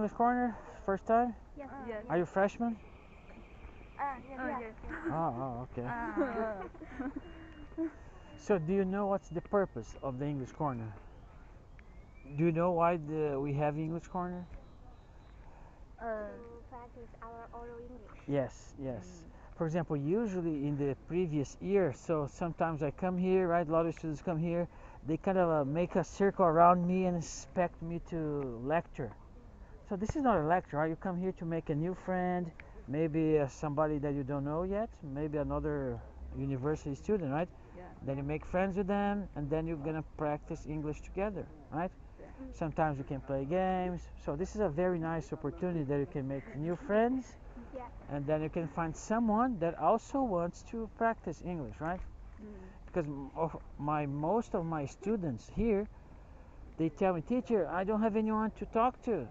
English Corner? First time? Yes. Yes. Are you freshman? Yes. Oh, Yes. yes. Oh, okay. Uh, So do you know what's the purpose of the English Corner? Do you know why we have English Corner? To practice our oral English. Yes, yes. For example, usually in the previous year, so sometimes I come here, right? A lot of students come here. They kind of make a circle around me and expect me to lecture. So this is not a lecture, right? You come here to make a new friend, maybe somebody that you don't know yet, maybe another university student, right? yeah. Then you make friends with them, and then you're gonna practice English together, right? Yeah. Sometimes you can play games. So this is a very nice opportunity that you can make new friends, Yeah. and then you can find someone that also wants to practice English, right? Mm. Because most of my students here, they tell me, teacher, I don't have anyone to talk to,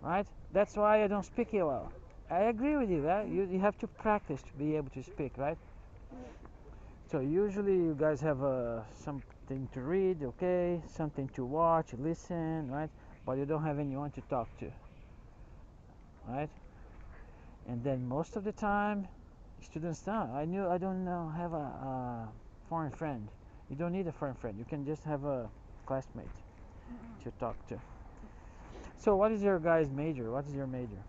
right? That's why I don't speak it well. I agree with you, right? You have to practice to be able to speak, right? Yeah. So usually you guys have something to read, okay, something to watch, listen, right? But you don't have anyone to talk to, right? And then most of the time, students don't. I don't know have a foreign friend. You don't need a foreign friend. You can just have a classmate to talk to. So what is your guys' major? What is your major?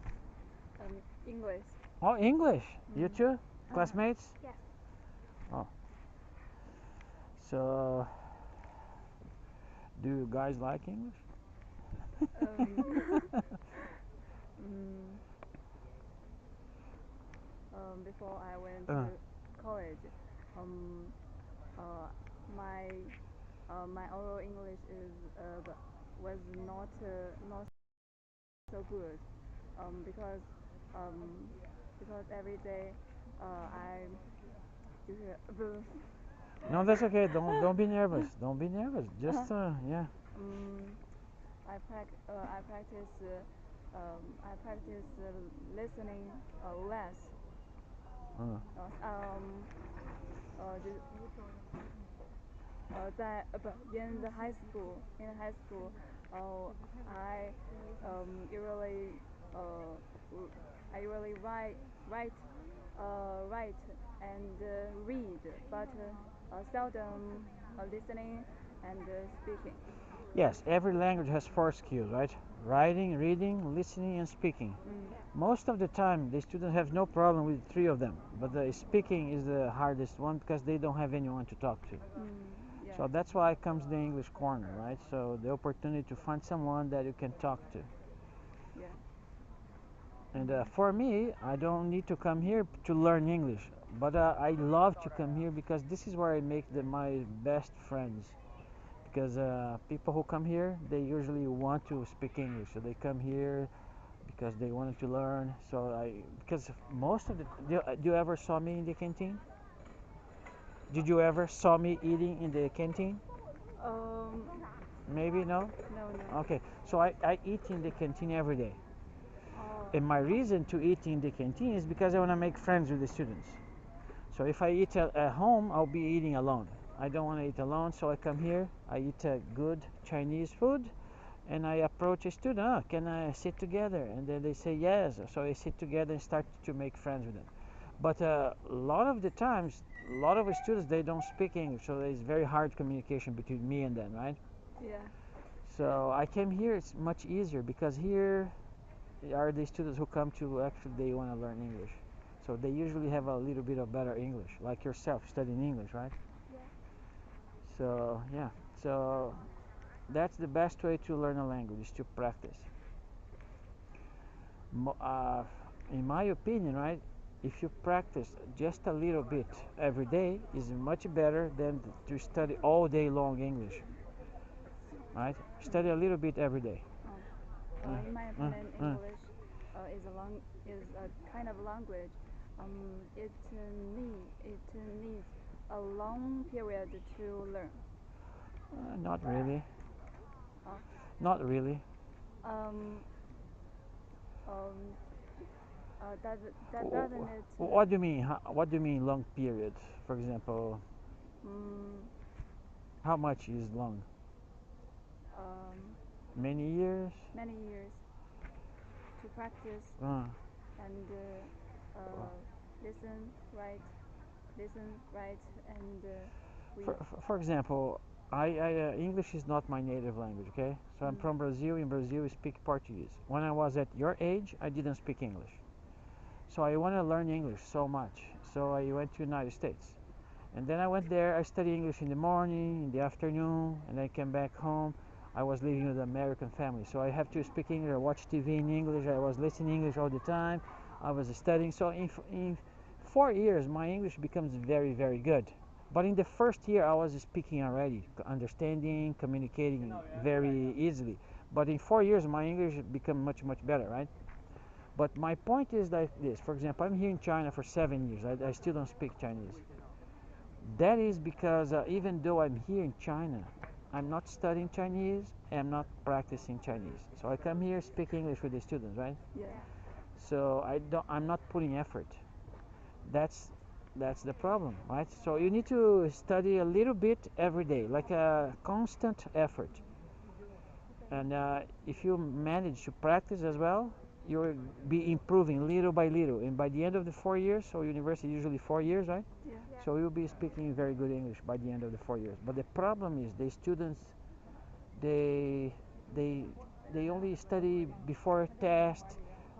English. Oh, English. You Mm. too, classmates. Yes. Oh, so do you guys like English? Um, mm, Before I went Uh, to college, um, uh, my my oral English is was not so good, because um, because every day I 就是 no, that's okay. Don't be nervous. Don't be nervous. Just yeah. um, I practice listening less. Uh, 就是 不 in the high school I usually I usually write write and read, but seldom listening and speaking. yes, every language has four skills, right? Writing, reading, listening, and speaking. Mm. Most of the time, the students have no problem with three of them, but the speaking is the hardest one because they don't have anyone to talk to. Yeah. So that's why comes the English corner, right? So the opportunity to find someone that you can talk to. Yeah. And for me, I don't need to come here to learn English, but I love to come here because this is where I make my best friends. Because people who come here, they usually want to speak English, so they come here because they wanted to learn. So because most of the, do you ever saw me in the canteen? Did you ever saw me eating in the canteen? Um. Maybe no. No. No. Okay, so I eat in the canteen every day. Oh. And my reason to eat in the canteen is because I want to make friends with the students. So if I eat at home, I'll be eating alone. I don't want to eat alone, so I come here. I eat good Chinese food, and I approach a student. Oh, can I sit together? And then they say yes. So I sit together and start to make friends with them. But a lot of the times, a lot of the students they don't speak English, so it's very hard communication between me and them, right? Yeah. So I came here. It's much easier because here are the students who come to actually they want to learn English. So they usually have a little bit of better English, like yourself studying English, right? Yeah. So yeah, so that's the best way to learn a language is to practice. In my opinion, right? If you practice just a little bit every day, is much better than to study all day long English, right? Study a little bit every day. In my Uh, opinion, uh. English is a kind of language. It needs a long period to learn. Not really. Uh, Not really. um, um, that doesn't it? What do you mean? What do you mean long period? For example, Um, how much is long? um, Many years? Many years. practice Uh, and listen, write, listen, write, and read. for example, English is not my native language, okay? So I'm from Brazil. In Brazil, we speak Portuguese. When I was at your age, I didn't speak English. So I want to learn English so much. So I went to United States. And then I went there. I studied English in the morning, in the afternoon, and I came back home. I was living with an American family, so I have to speak English. I watch TV in English. I was listening English all the time. I was studying. So in 4 years, my English becomes very, very good. But in the first year, I was speaking already, understanding, communicating very easily. But in 4 years, my English become much, much better, right? But my point is like this. For example, I'm here in China for 7 years. I still don't speak Chinese. That is because even though I'm here in China, I'm not studying Chinese and I'm not practicing Chinese. So I come here speak English with the students, right? Yeah. So I'm not putting effort. That's that's the problem, right? So you need to study a little bit every day, like a constant effort. And if you manage to practice as well, you'll be improving little by little. And by the end of the 4 years, so university usually 4 years, right? Yeah. So you'll be speaking very good English by the end of the 4 years. But the problem is the students, they they they only study before a test.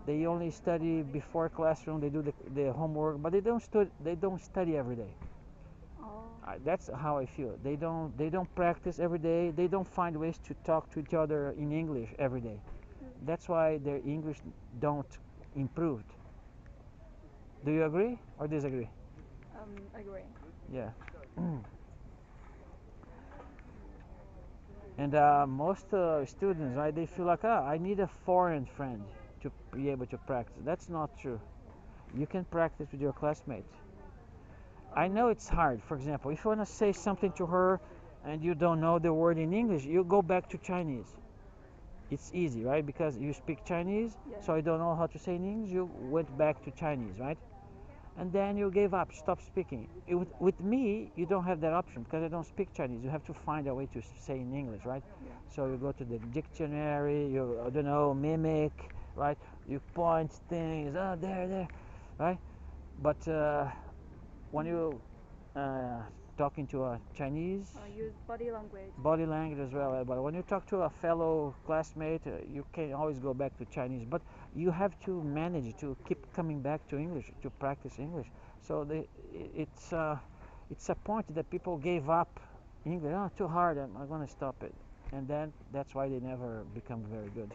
They only study before classroom. They do the homework, but they don't study every day. Oh. That's how I feel. They don't practice every day. They don't find ways to talk to each other in English every day. That's why their English don't improve. Do you agree or disagree? Agree. Yeah. And most students, right, they feel like, I need a foreign friend to be able to practice. That's not true. You can practice with your classmates. I know it's hard. For example, if you want to say something to her and you don't know the word in English, you go back to Chinese. It's easy, right? Because you speak Chinese, Yeah. so you don't know how to say in English, you went back to Chinese, right? And then you gave up, stop speaking. With me, you don't have that option because I don't speak Chinese. You have to find a way to say in English, right? Yeah. So you go to the dictionary, you, I don't know, mimic, right? You point things, there, right? But when you talking to a Chinese, Use body language. body language as well. But when you talk to a fellow classmate, you can always go back to Chinese. But you have to manage to keep coming back to English to practice English. So it's a point that people gave up English. Oh, too hard. I'm going to stop it. And then that's why they never become very good.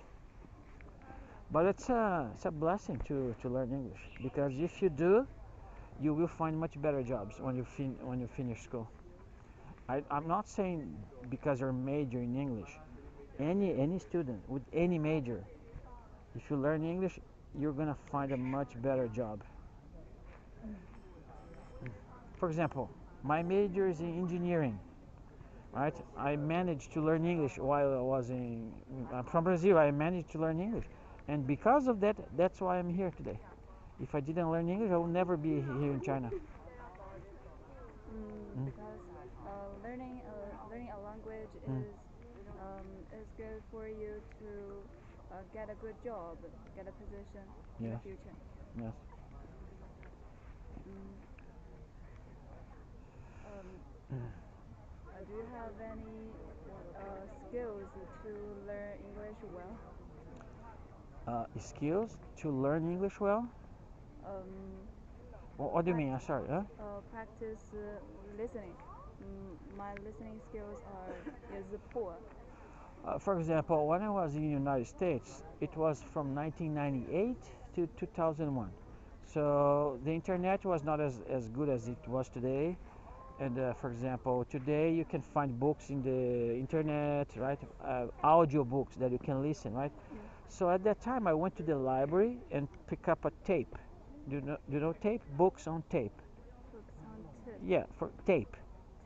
But it's a blessing to learn English because if you do, you will find much better jobs when you finish school. I'm not saying because you're major in English. Any student with any major, if you learn English, you're gonna find a much better job. For example, my major is in engineering, right? I managed to learn English while I was in. I'm from Brazil. I managed to learn English, and because of that, that's why I'm here today. If I didn't learn English, I would never be here in China. Because learning a language is good for you to get a good job, get a position in the Yes. future. Yes. Mm. Do you have any skills to learn English well? Skills to learn English well? Um, What do you mean? I'm sorry. Huh? Practice listening. My listening skills is poor. For example, when I was in the United States, it was from 1998 to 2001. So the internet was not as good as it was today. And for example, today you can find books in the internet, right? Audio books that you can listen, right? Yeah. So at that time, I went to the library and pick up a tape. Do you know tape? Books on tape. Books on tip. Yeah, for tape.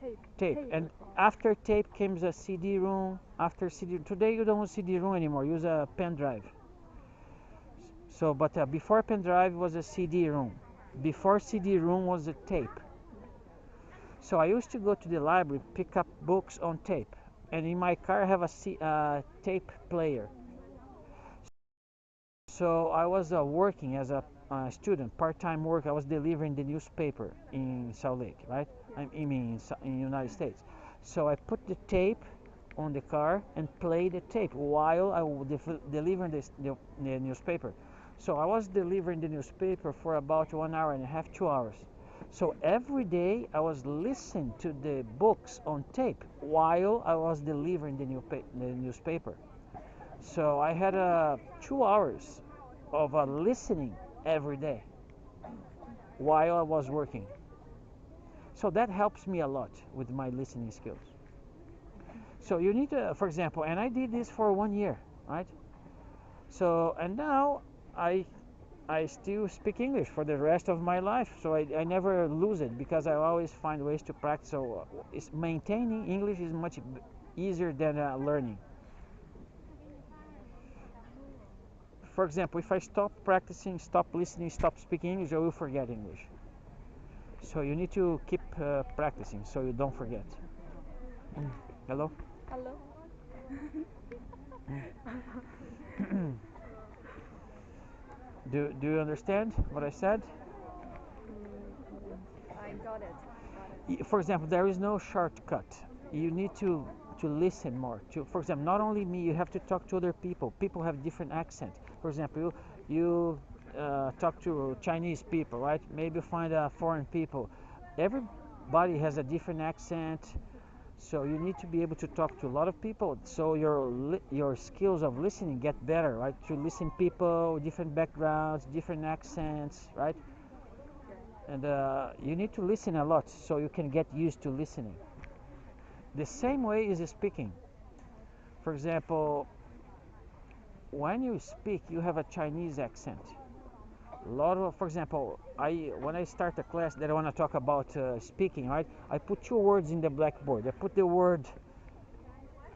Tape. Tape. And after tape comes a CD-ROM. After CD, today you don't use CD-ROM anymore. Use a pen drive. So, but before pen drive was a CD-ROM. Before CD-ROM was a tape. So I used to go to the library, pick up books on tape, and in my car I have a tape player. So I was working as a student, part-time work. I was delivering the newspaper in Salt Lake, right? I mean, in United States. So I put the tape on the car and play the tape while I was delivering the newspaper. So I was delivering the newspaper for about 1 hour and a half, 2 hours. So every day I was listening to the books on tape while I was delivering the newspaper. So I had 2 hours of listening every day while I was working. So that helps me a lot with my listening skills. So you need to, for example, and I did this for 1 year, right? So, and now I still speak English for the rest of my life. So I never lose it because I always find ways to practice. So maintaining English is much easier than learning. For example, if I stop practicing, stop listening, stop speaking English, I will forget English. So you need to keep practicing so you don't forget. Hello? Hello. Do you understand what I said? I got it. For example, there is no shortcut. You need to listen more. For example, not only me, you have to talk to other people. People have different accent. For example, you talk to Chinese people, right? Maybe find foreign people. Everybody has a different accent. So you need to be able to talk to a lot of people. So your skills of listening get better, right? To listen people, different backgrounds, different accents, right? And you need to listen a lot so you can get used to listening. The same way is speaking. For example, when you speak, you have a Chinese accent. For example, when I start a class that I want to talk about speaking, right? I put 2 words in the blackboard. I put the word.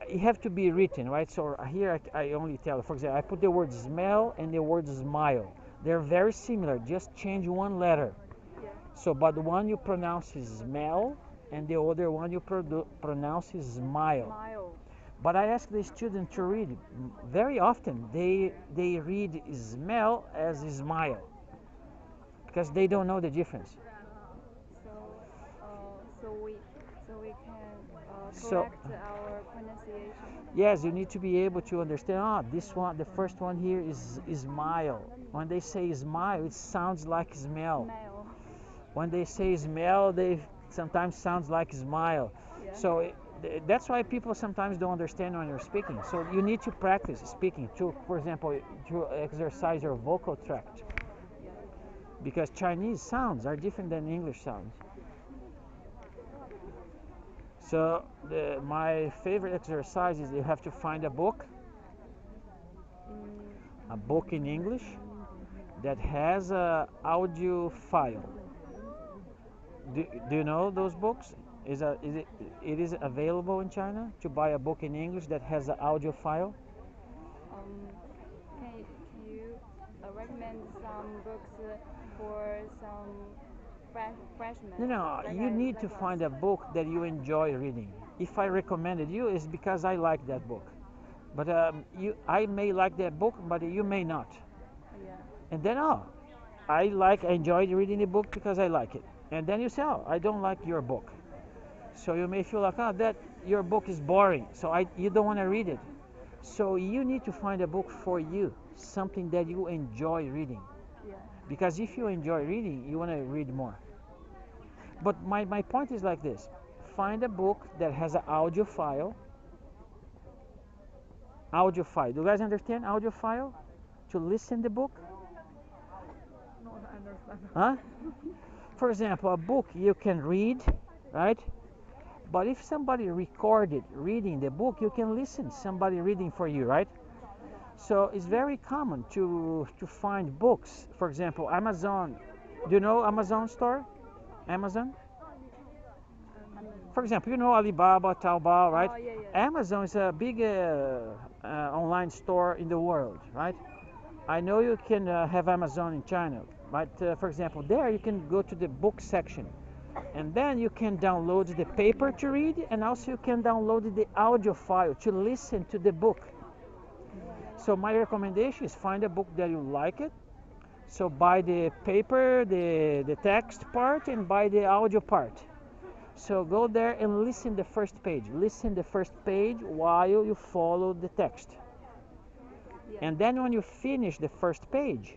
You have to be written, right? So here I only tell. For example, I put the word smell and the word smile. They're very similar. Just change one letter. So, but the one you pronounce is smell, and the other one you pronounce is smile. But I ask the student to read. Very often they read smell as smile because they don't know the difference. So we can correct our pronunciation. Yes, you need to be able to understand. This one, the first one here is smile. When they say smile, it sounds like smell. When they say smell, they sometimes sounds like smile. Yeah. So that's why people sometimes don't understand when you're speaking. So you need to practice speaking to, for example, to exercise your vocal tract. Because Chinese sounds are different than English sounds. So my favorite exercise is you have to find a book in English that has a audio file. Do you know those books? It is available in China to buy a book in English that has an audio file? Can you recommend some books for some freshmen? No, you need to find a book that you enjoy reading. If I recommended you, it's because I like that book. But I may like that book, but you may not. Yeah. And then, I enjoyed reading the book because I like it. And then you say, I don't like your book. So you may feel like, that your book is boring, so you don't want to read it. So you need to find a book for you, something that you enjoy reading. Yeah. Because if you enjoy reading, you want to read more. But my point is like this. Find a book that has an audio file. Audio file. Do you guys understand audio file? To listen the book? No, I understand. Huh? For example, a book you can read, right? But if somebody recorded reading the book, you can listen somebody reading for you, right? So it's very common to find books. For example, Amazon. Do you know Amazon store? Amazon? For example, you know Alibaba, Taobao, right? Oh, yeah. Amazon is a big online store in the world, right? I know you can have Amazon in China, but for example, there you can go to the book section, and then you can download the paper to read, and also you can download the audio file to listen to the book. So my recommendation is find a book that you like it. So buy the paper, the text part, and buy the audio part. So go there and listen the first page. Listen the first page while you follow the text. Yeah. And then when you finish the first page,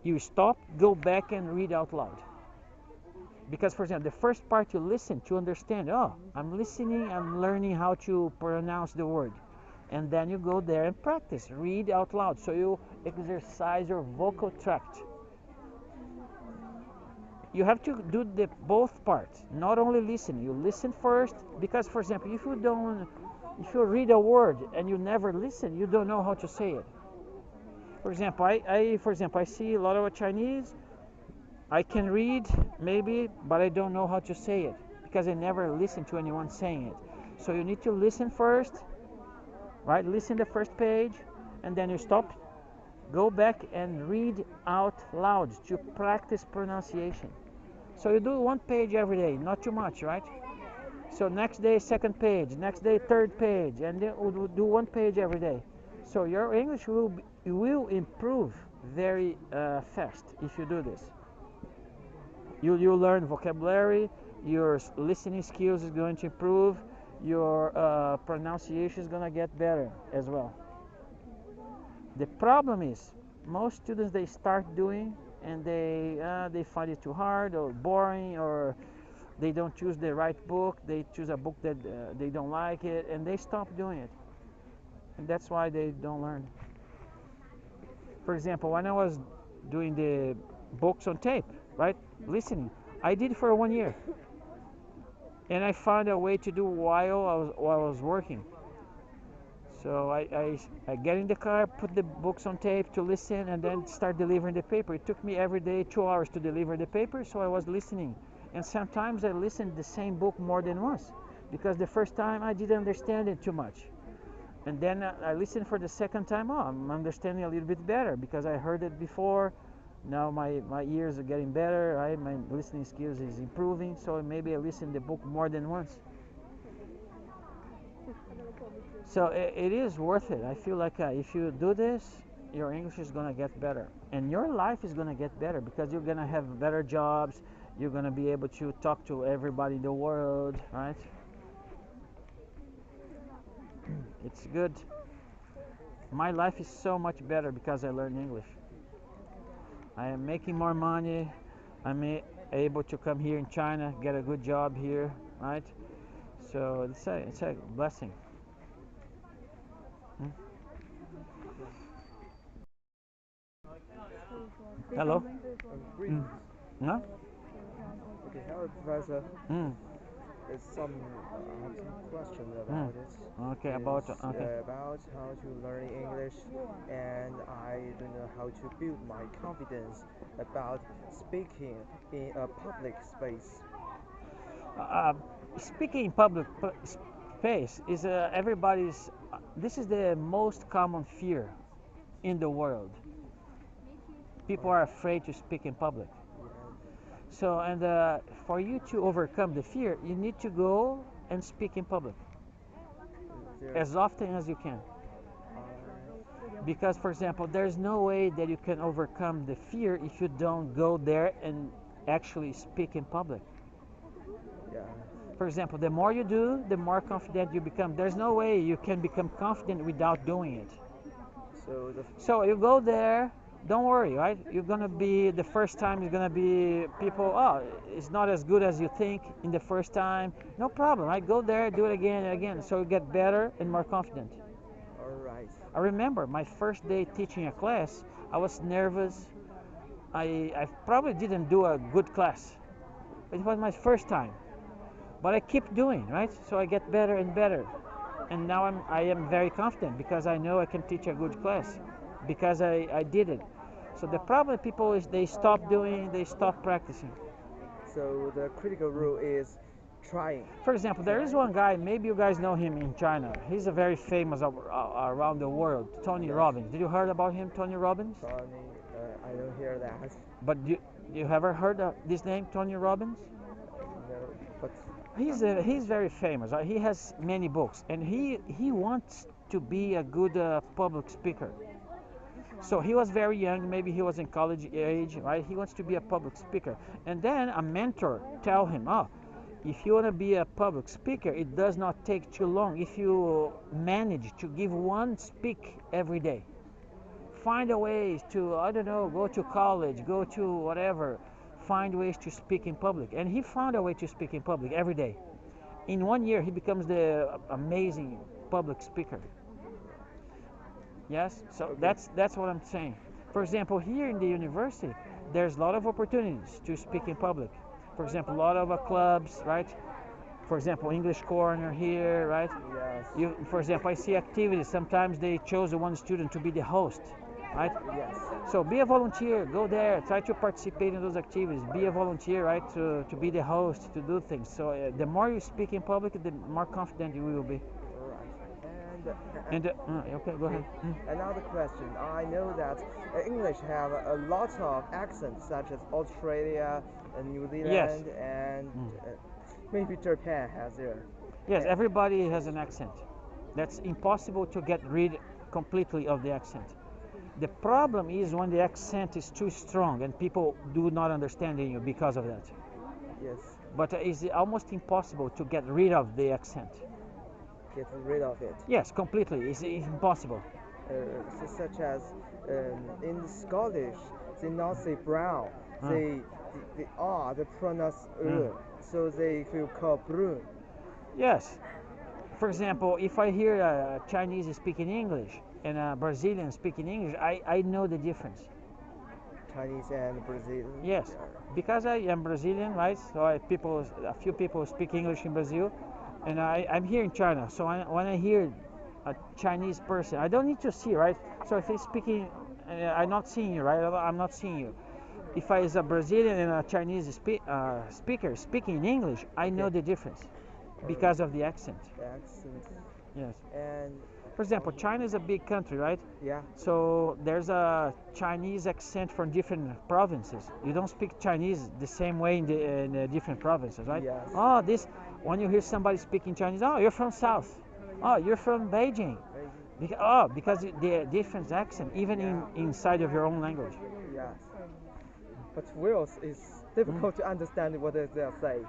you stop, go back and read out loud. Because, for example, the first part you listen to understand, oh, I'm listening, I'm learning how to pronounce the word. And then you go there and practice, read out loud. So you exercise your vocal tract. You have to do the both parts, not only listen. You listen first, because, for example, if you read a word and you never listen, you don't know how to say it. For example, I see a lot of Chinese. I can read maybe, but I don't know how to say it because I never listened to anyone saying it. So you need to listen first, right? Listen the first page, and then you stop, go back and read out loud to practice pronunciation. So you do one page every day, not too much, right? So next day, second page, next day, third page, and then we'll do one page every day. So your English will improve very fast if you do this. You learn vocabulary, your listening skills is going to improve, your pronunciation is going to get better as well. The problem is most students they start doing and they find it too hard or boring, or they don't choose the right book, they choose a book that they don't like it, and they stop doing it, and that's why they don't learn. For example, when I was doing the books on tape, right, listening, I did it for 1 year, and I found a way to do while I was working. So I get in the car, put the books on tape to listen, and then start delivering the paper. It took me every day 2 hours to deliver the paper, so I was listening. And sometimes I listened the same book more than once, because the first time I didn't understand it too much. And then I listened for the second time, oh, I'm understanding a little bit better, because I heard it before. Now my ears are getting better, right? My listening skills is improving, so maybe I listen the book more than once. So it is worth it. I feel like if you do this, your English is going to get better. And your life is going to get better because you're going to have better jobs. You're going to be able to talk to everybody in the world, right? It's good. My life is so much better because I learned English. I am making more money. I'm able to come here in China, get a good job here, right? So it's a blessing. Hello? Mm. No? Okay, hello, Professor. Mm. There's some question Mm. about it. Okay, It's, about okay. about how to learn English, and I don't know how to build my confidence about speaking in a public space. Uh, Speaking in public space is everybody's. This is the most common fear in the world. People are afraid to speak in public. Yeah. So, and for you to overcome the fear, you need to go and speak in public There, as often as you can. Because, for example, there's no way that you can overcome the fear if you don't go there and actually speak in public. yeah. For example, the more you do, the more confident you become. There's no way you can become confident without doing it. So the So you go there, don't worry, right? You're gonna be the first time. You're gonna be people. Oh, it's not as good as you think in the first time. No problem, right? Go there, do it again and again, so you get better and more confident. all right. I remember my first day teaching a class. I was nervous. I probably didn't do a good class. It was my first time, but I keep doing, right? So I get better and better, and now I am very confident because I know I can teach a good class because I did it. So the problem people is they stop doing, they stop practicing. So the critical rule is trying. For example, there is one guy, maybe you guys know him in China. He's a very famous around the world, Tony Yes. Robbins. Did you heard about him, Tony Robbins? Tony, I don't hear that. But you ever heard of this name, Tony Robbins? No, but He's very famous. He has many books, and he wants to be a good public speaker. So he was very young, maybe he was in college age, right? He wants to be a public speaker. And then a mentor tell him, oh, if you want to be a public speaker, it does not take too long if you manage to give one speak every day. Find a ways to, I don't know, go to college, go to whatever, find ways to speak in public. And he found a way to speak in public every day. In 1 year, he becomes the amazing public speaker. Yes, so Okay. that's what I'm saying. For example, here in the university, there's a lot of opportunities to speak in public. For example, a lot of clubs, right? For example, English Corner here, right? Yes. For example, I see activities. Sometimes they chose one student to be the host, right? Yes. So be a volunteer, go there, try to participate in those activities. Be a volunteer, right? To be the host, to do things. So the more you speak in public, the more confident you will be. Right. And okay, go ahead. Another question. I know that English have a lot of accents, such as Australia, New Zealand, Yes. and maybe Japan has there. Yes, everybody has an accent. That's impossible to get rid completely of the accent. The problem is when the accent is too strong and people do not understand you because of that. Yes. But it's almost impossible to get rid of the accent. Get rid of it. Yes, completely. It's impossible. Such as in Scottish, they not say brown. They are they pronounce so they feel called brun. Yes. For example, if I hear a Chinese speaking English and a Brazilian speaking English, I know the difference. Chinese and Brazilian. Yes, because I am Brazilian, right? So a few people speak English in Brazil, and I'm here in China. So when I hear a Chinese person, I don't need to see, right? So if he's speaking, I'm not seeing you, right? I'm not seeing you. If I is a Brazilian and a Chinese speaker speaking in English, I know the difference because of the accent. The accent. Yes. And For example, China is a big country, right? yeah. So there's a Chinese accent from different provinces. You don't speak Chinese the same way in the different provinces, right? Yes. Oh, this when you hear somebody speaking Chinese, oh, you're from South. Oh, you're from Beijing. Because the different accent, even inside of your own language. Yes. But Wales is difficult to understand what they are saying.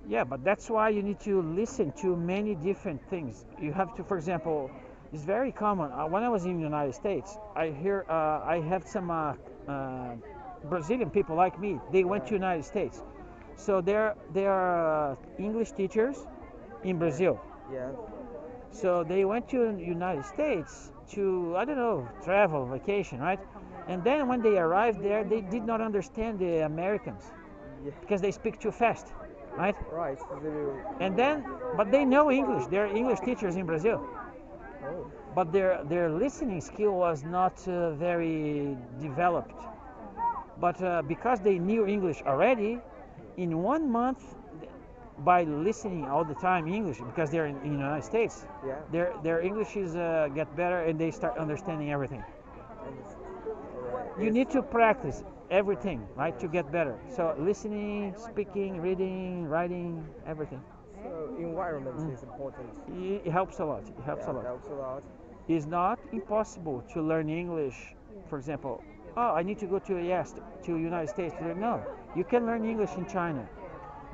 Yeah, but that's why you need to listen to many different things. You have to, for example, it's very common. When I was in the United States, I have some Brazilian people like me. They went to United States, so they are English teachers in Brazil. Yeah. So they went to the United States to, I don't know, travel, vacation, right? And then when they arrived there, they did not understand the Americans Yeah. because they speak too fast, right? Right. And then, but they know English. They're English teachers in Brazil. Oh. But their listening skill was not very developed. But because they knew English already, in 1 month, by listening all the time English, because they're in the United States, Yeah. their English is get better and they start understanding everything. Alright. You need to practice everything, right, to get better. So listening, speaking, reading, writing, everything. So environment is important. It helps a lot. It helps a lot. Helps a lot. It's not impossible to learn English. For example, oh, I need to go to United States to learn. No, you can learn English in China,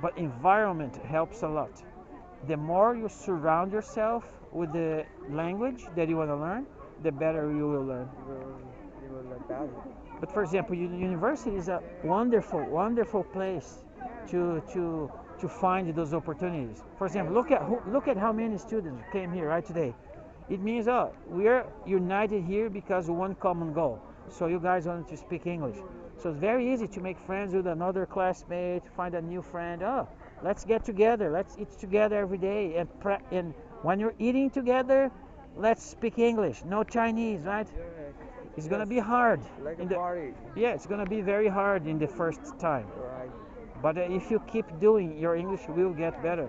but environment helps a lot. The more you surround yourself with the language that you want to learn, the better you will learn. You will learn better. But for example, university is a wonderful, wonderful place to find those opportunities. For example, look at how many students came here right today. It means we are united here because of one common goal. So you guys wanted to speak English. So it's very easy to make friends with another classmate, find a new friend. Oh, let's get together. Let's eat together every day. And when you're eating together, let's speak English. No Chinese, right? It's gonna be hard. Like a party. Yeah, it's gonna be very hard in the first time. Right. But if you keep doing, your English will get better.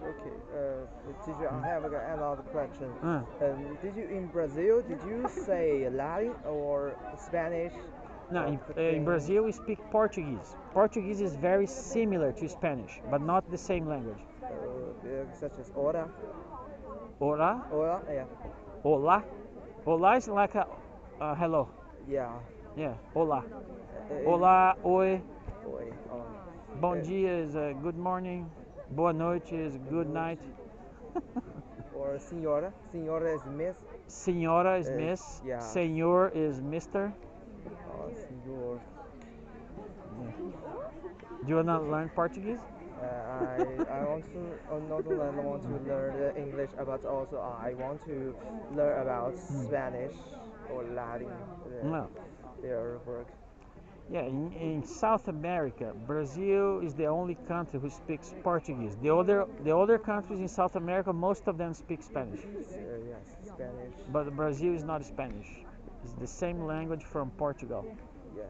Okay. Teacher, I have another question. Uh. Did you in Brazil? Did you say Latin or Spanish? No, in Brazil we speak Portuguese. Portuguese is very similar to Spanish, but not the same language. Such as hora. Hola. Hola, yeah. Hola. Hola is like a hello. Yeah. Yeah. Hola. Uh, Hola. Oi. Oi, Bom dia is good morning. Boa noite is good night. or senhora. Senhora is miss. Senhora is miss. Yeah. Senor is mister. Senhor. Do you wanna learn Portuguese? I want to not only I want to learn English, but also I want to learn about Spanish or Latin. No. Their work. Yeah, in South America, Brazil is the only country who speaks Portuguese. The other countries in South America, most of them speak Spanish. Yes, Spanish. But Brazil is not Spanish. It's the same language from Portugal. Yes.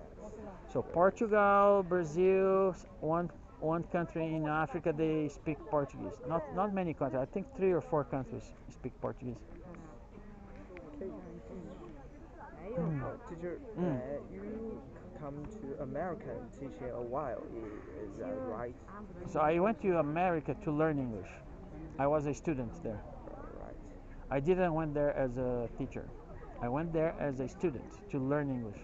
So Portugal, Brazil, one country in Africa they speak Portuguese. Not many countries. I think 3 or 4 countries speak Portuguese. Okay. Teacher, you come to America teaching a while. Is that right? So I went to America to learn English. I was a student there. Right. I didn't went there as a teacher. I went there as a student to learn English.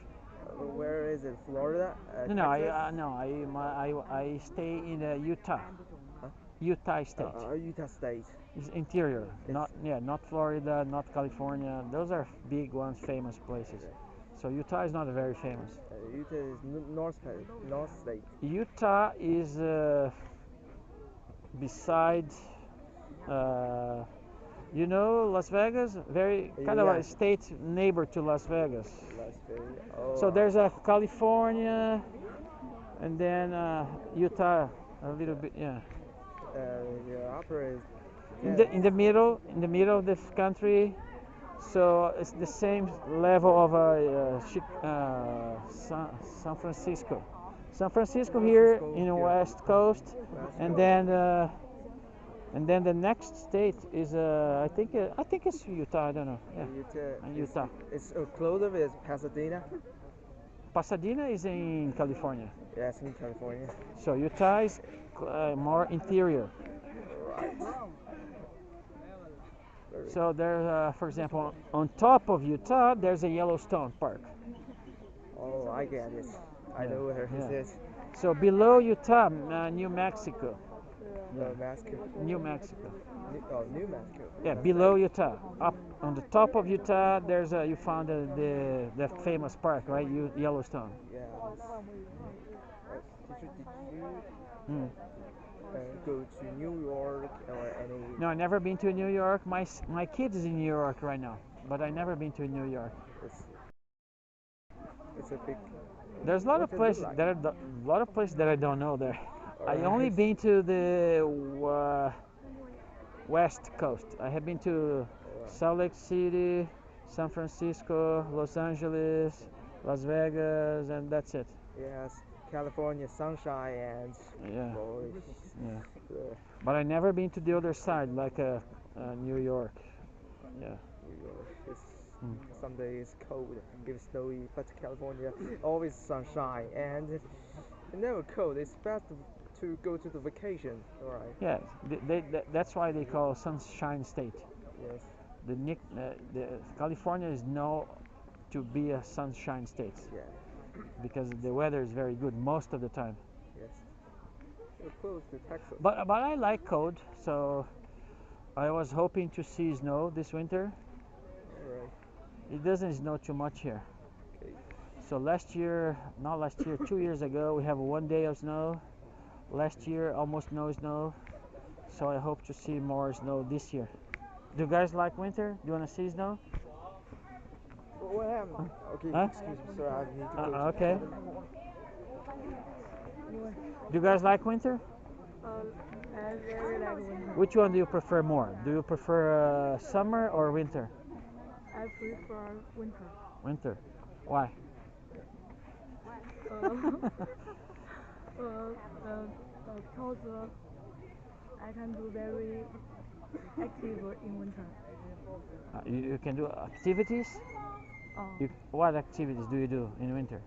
Where is it? Florida? No, Texas? I stay in Utah. Huh? Utah State. Utah State. It's interior. Not Florida, not California. Those are big ones, famous places. So Utah is not very famous. Utah is North State. Utah is beside, uh, Las Vegas. Very kind of a Yeah. state neighbor to Las Vegas. Las Vegas. Oh, So there's a California, and then Utah, a little bit, yeah. the upper is. In the middle of this country, so it's the same level of San Francisco. San Francisco here in the West Coast, and then the next state is I think it's Utah. I don't know. Yeah, Utah. It's closer with Pasadena. Pasadena is in California. Yes, in California. So Utah is more interior. Right. So there's, for example, on top of Utah, there's a Yellowstone Park. Oh, I get it. I Yeah, know where yeah. it is. So below Utah, New Mexico. Mexico. New Mexico. New Mexico. Yeah, below Utah. Up on the top of Utah, there's you found the famous park, right? Yellowstone. Yeah. Teacher, did you Mm. go to New York or any? No, I never been to New York. My kid is in New York right now, but I never been to New York. It's a big. There's a lot of What does it places look that I don't know there. I Alright. only been to the West Coast. I have been to Salt Lake City, San Francisco, Los Angeles, Las Vegas, and that's it. Yes, California sunshine and. Yeah. Boy, Yeah. uh, But I never been to the other side, like New York. Yeah. New York is Mm. some days cold, it's snowy, but California always sunshine and never cold. It's best to go to the vacation, alright? Yeah. That's why they call Sunshine State. Yes. The California is known to be a sunshine state Yeah. because the weather is very good most of the time. Yes. We're close to Texas. But I like cold, so I was hoping to see snow this winter. Alright. It doesn't snow too much here. Okay. So not last year, 2 years ago, we have 1 day of snow. Last year, almost no snow. So I hope to see more snow this year. Do you guys like winter? Do you want to see snow? What happened? Okay, Huh? excuse me, sir. I need to go. Okay. Do you guys like winter? I very like winter. Which one do you prefer more? Do you prefer summer or winter? I prefer winter. Winter. Why? Because I can do very active in winter. You can do activities? What activities do you do in winter?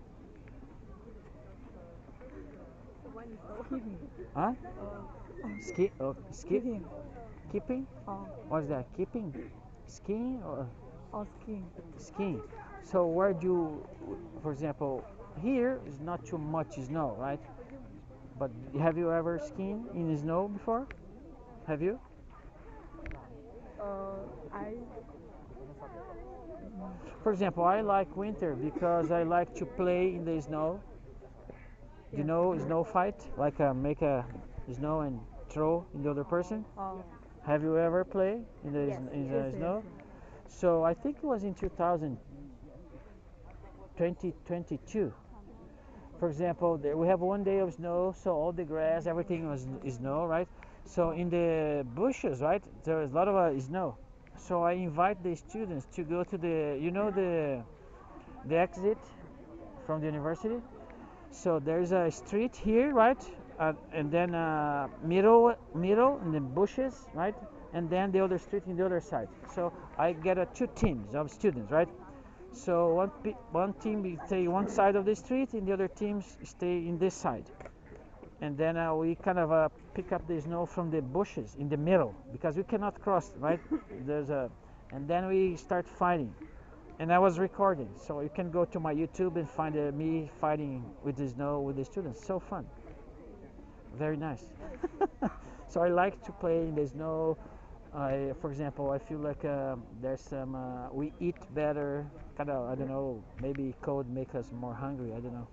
Huh? Skiing. Keeping? What's that? Keeping? Skiing or Skiing. skiing? So where do you, for example, here is not too much snow, right? But have you ever skiing in the snow before? Have you? I For example, I like winter because I like to play in the snow. You know, snow fight, like make a snow and throw in the other person. Have you ever played in the in the snow? So I think it was in 2022. For example, there we have one day of snow, so all the grass, everything was is snow, right? So in the bushes, right, there is a lot of snow. So I invite the students to go to the, you know, the exit from the university. So there's a street here, right, and then middle in the bushes, right, and then the other street in the other side. So I get two teams of students, right. So one team will stay one side of the street, and the other teams stay in this side. And then we kind of pick up the snow from the bushes in the middle because we cannot cross, right? There's a, and then we start fighting. And I was recording, so you can go to my YouTube and find me fighting with the snow with the students. So fun, very nice. So I like to play in the snow. For example, I feel like there's some we eat better. Kind of, I don't know. Maybe cold make us more hungry. I don't know.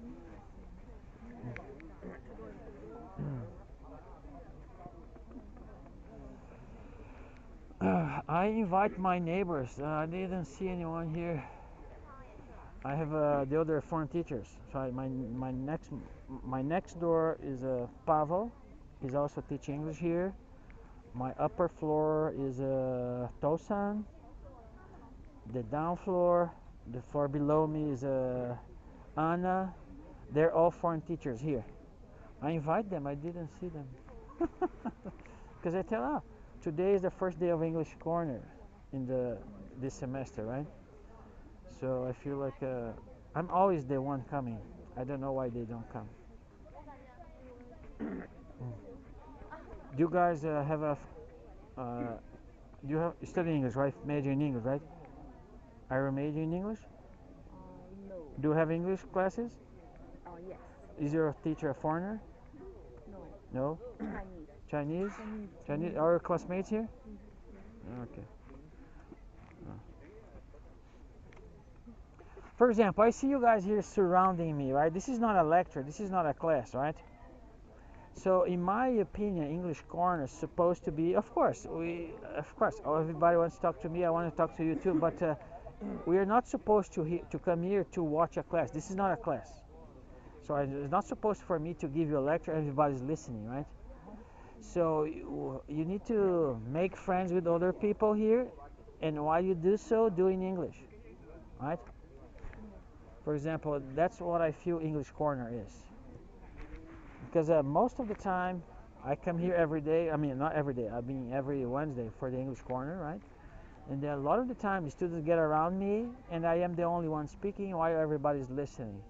I invite my neighbors. I didn't see anyone here. I have the other foreign teachers. So my next door is Pavel. He's also teaching English here. My upper floor is Tosan. The down floor, the floor below me is Anna. They're all foreign teachers here. I invite them. I didn't see them because I tell today is the first day of English Corner in this semester, right? So I feel like I'm always the one coming. I don't know why they don't come. Do you guys have a you have you study English, right? Major in English, right? Are you major in English? no. Do you have English classes? Yes. Is your teacher a foreigner? No. No? Chinese. Chinese? Are your classmates here? Okay. For example, I see you guys here surrounding me, right? This is not a lecture, this is not a class, right? So, in my opinion, English Corner is supposed to be, of course, everybody wants to talk to me. I want to talk to you too, but we are not supposed to come here to watch a class. This is not a class, so it's not supposed for me to give you a lecture. Everybody's listening, right? So you need to make friends with other people here, and while you do so, do in English, right? For example, that's what I feel English Corner is. Because most of the time, I come here every day. I mean, not every day. I mean, every Wednesday for the English Corner, right? And then a lot of the time, the students get around me, and I am the only one speaking while everybody's listening.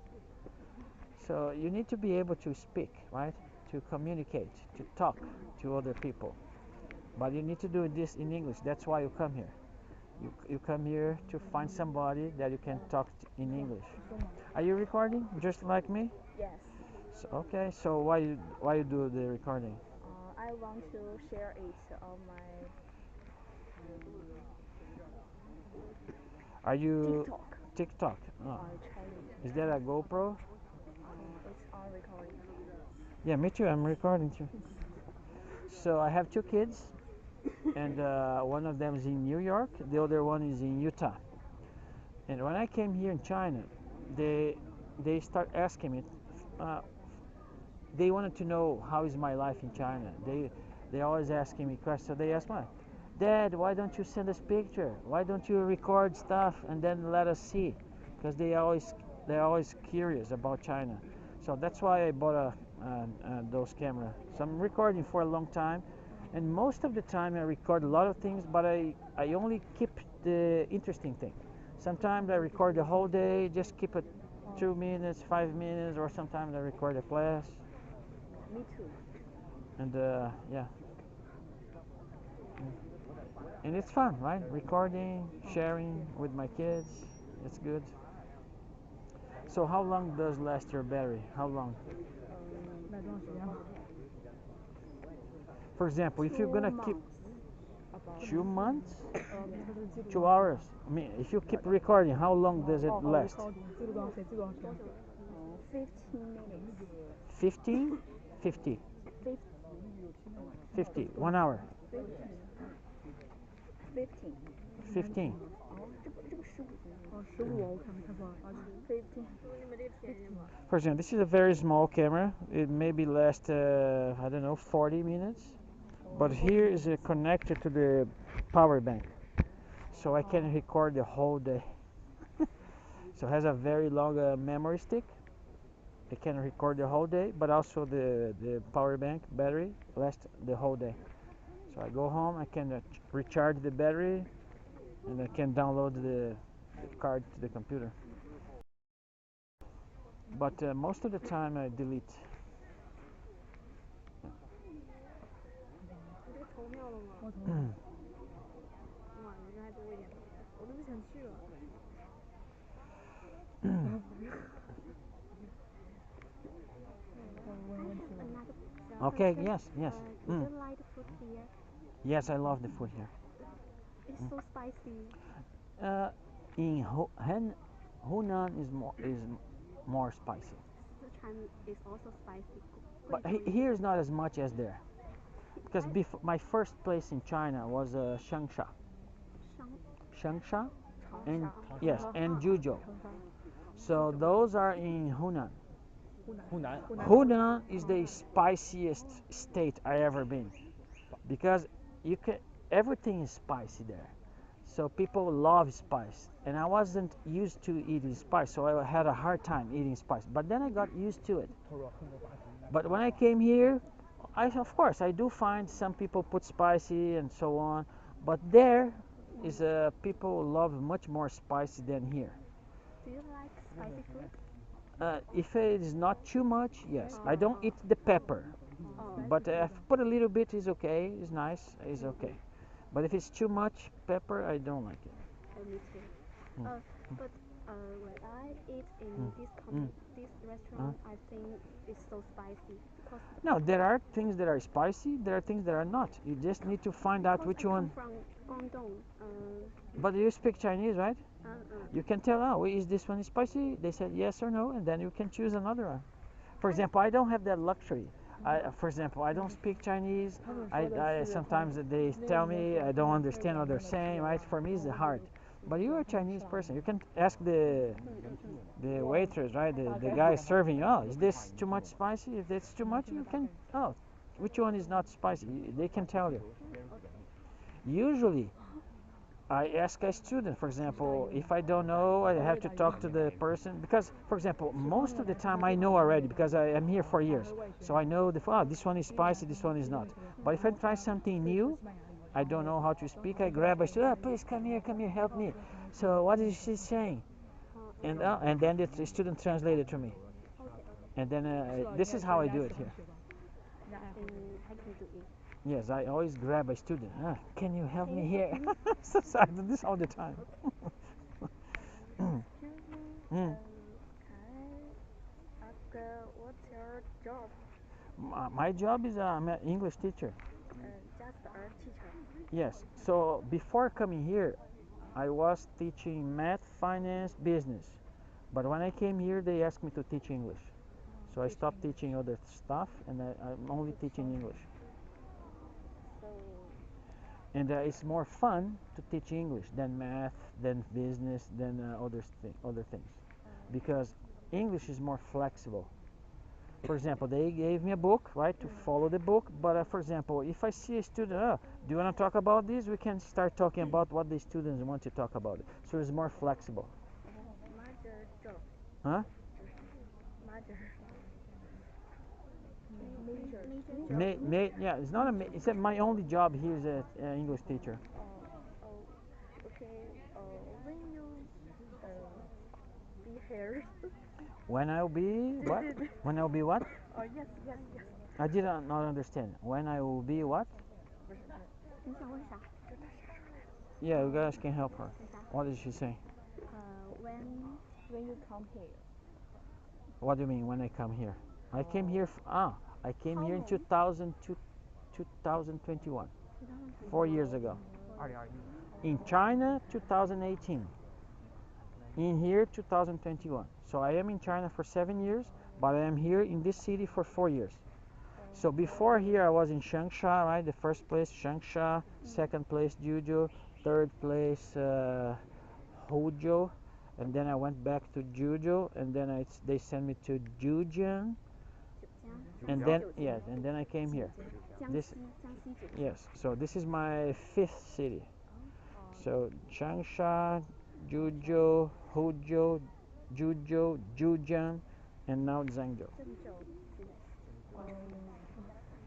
So you need to be able to speak, right? To communicate, to talk to other people. But you need to do this in English. That's why you come here. You come here to find somebody that you can talk in English. Are you recording just like me? Yes. So, okay. So why you do the recording? I want to share it on my Are you TikTok TikTok? Oh. on Chinese. Is that a GoPro? It's on recording. Yeah, me too. I'm recording too. So I have two kids, and one of them is in New York. The other one is in Utah. And when I came here in China, they start asking me. Uh, they wanted to know how is my life in China. They always asking me questions. So they ask me, Dad, why don't you send us picture? Why don't you record stuff and then let us see? Because they're always curious about China. So that's why I bought those camera. So I'm recording for a long time, and most of the time I record a lot of things, but I only keep the interesting thing. Sometimes I record the whole day, just keep it 2 minutes, 5 minutes, or sometimes I record a class. Me too. And yeah, and it's fun, right? Recording, sharing with my kids, it's good. So how long does last your battery? How long? For example, if you're gonna keep 2 months, 2 hours. I mean, if you keep recording, how long does it last? 15 minutes. 15, 50, 50. 50, 1 hour, 15. 15. 15. For example, this is a very small camera. It maybe last, I don't know, 40 minutes. But here is connected to the power bank, so I can record the whole day. So it has a very long memory stick. It can record the whole day, but also the power bank battery lasts the whole day. So I go home, I can recharge the battery, and I can download the card to the computer. But most of the time I delete. 你这个投票了吗？哇，你这还多一点。我都不想去了。Okay, yes, yes. Do you like the food here? Yes, I love the food here. It's so spicy. In Hunan is more spicy, Sichuan is also spicy. but here is not as much as there. Because my first place in China was Changsha, Changsha, and yes, and Zhuzhou. So those are in Hunan. Hunan is the spiciest state I ever been, because everything is spicy there. So people love spice, and I wasn't used to eating spice, so I had a hard time eating spice. But then I got used to it. But when I came here, of course I do find some people put spicy and so on, but there is people love much more spicy than here. Do you like spicy food? If it is not too much, yes. I don't eat the pepper, but if put a little bit is okay. It's nice. It's okay. But if it's too much pepper, I don't like it. Me too. But when I eat in this restaurant, I think it's so spicy because No, there are things that are spicy. There are things that are not. You just need to find out which I one. come from Guangdong. But you speak Chinese, right? You can tell, oh, is this one spicy? They said yes or no, and then you can choose another one. For example, I don't have that luxury. For example, I don't speak Chinese. Sometimes they tell me I don't understand what they're saying, right? For me, it's hard. But you're a Chinese person. You can ask the waitress, right? The guy serving. Oh, is this too much spicy? If it's too much, you can. Oh, which one is not spicy? They can tell you. Usually, I ask a student, for example, if I don't know, I have to talk to the person because, for example, most of the time I know already because I am here for years. So I know this one is spicy, this one is not. But if I try something new, I don't know how to speak. I grab a student, please come here, help me. So what is she saying? And then the student translated to me. And then this is how I do it here. I can do it. Yes, I always grab a student. Can you help me here? So I do this all the time. Excuse me. Can I ask what's your job? My job is I'm an English teacher. Just a teacher. Yes. So before coming here, I was teaching math, finance, business. But when I came here, they asked me to teach English. So I stopped teaching other stuff, and I'm only teaching English. And it's more fun to teach English than math, than business, than other things, because English is more flexible. For example, they gave me a book, right, to follow the book. But for example, if I see a student, do you want to talk about this? We can start talking about what the students want to talk about. So it's more flexible. Major job. Huh? Major. Yeah, it's not it's my only job here is an English teacher. Okay. When you be here. When I'll be what? When I'll be what? Oh yes. I did not understand. When I will be what? 你想问啥？ Yeah, you guys can help her. 问啥？ What did she say? When you come here. What do you mean when I come here? I came here. I came How here in long? 2021, 4 years ago. In China, 2018. In here, 2021. So I am in China for 7 years, but I am here in this city for 4 years. So before here, I was in Changsha, right? The first place, Changsha. Second place, Juzhou. Third place, Huzhou. And then I went back to Juzhou, and then they sent me to Zhejiang. 九江， And then yes, and then I came here. 江 This 西九江。 yes, so this is my 5th city. So Changsha, Juzhou, Huzhou, Zhuzhou, Zhejiang, and now Zhengzhou.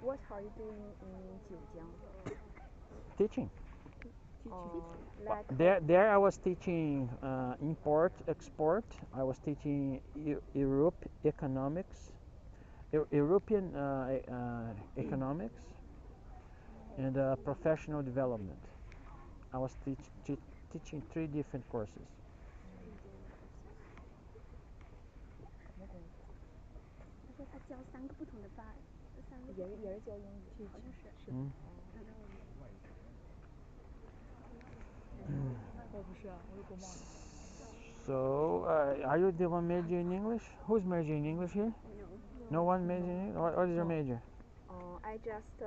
What are you doing in Jiujiang? Teaching. Like There I was teaching import, export. I was teaching Europe economics, European economics, and professional development. I was teaching 3 different courses. 他说他教3个不同的班，这3个也是教英语，好像是。嗯 So, are you the one majoring in English? Who's majoring in English here? No. No one majoring in English? What is your major? I just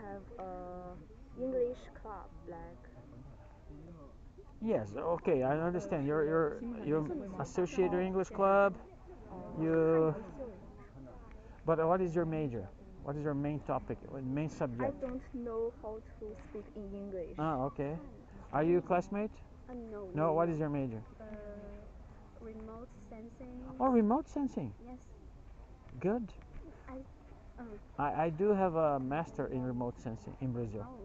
have a English club like. Yes, okay, I understand. You're associate your English club. You. But what is your major? What is your main topic? Main I subject? don't know how to speak in English. Okay. Are you a classmate? No. No. What is your major? Remote sensing. Oh, remote sensing. Yes. Good. I do have a master in remote sensing in Brazil. Oh.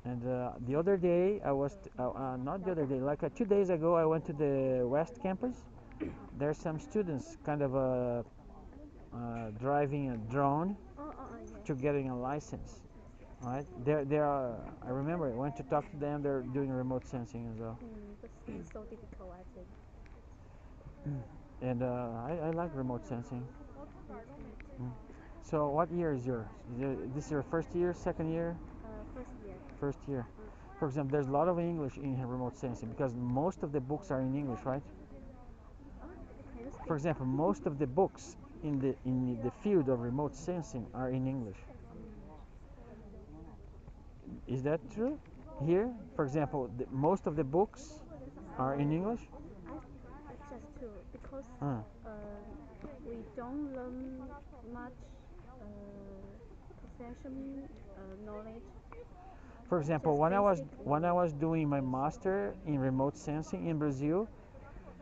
And the other day I was not the other day, like 2 days ago, I went to the West Campus. There's some students kind of driving a drone Yes. to getting a license. Right? I remember I went to talk to them. They're doing remote sensing as well. But it's so difficult, I think. And I like remote sensing. So what year is yours? This your first year, second year? First year. First year. For example, there's a lot of English in remote sensing because most of the books are in English, right? For example, most of the books in the field of remote sensing are in English. Is that true? Here, for example, most of the books are in English. That's true because we don't learn much professional knowledge. For example, when I was doing my master in remote sensing in Brazil,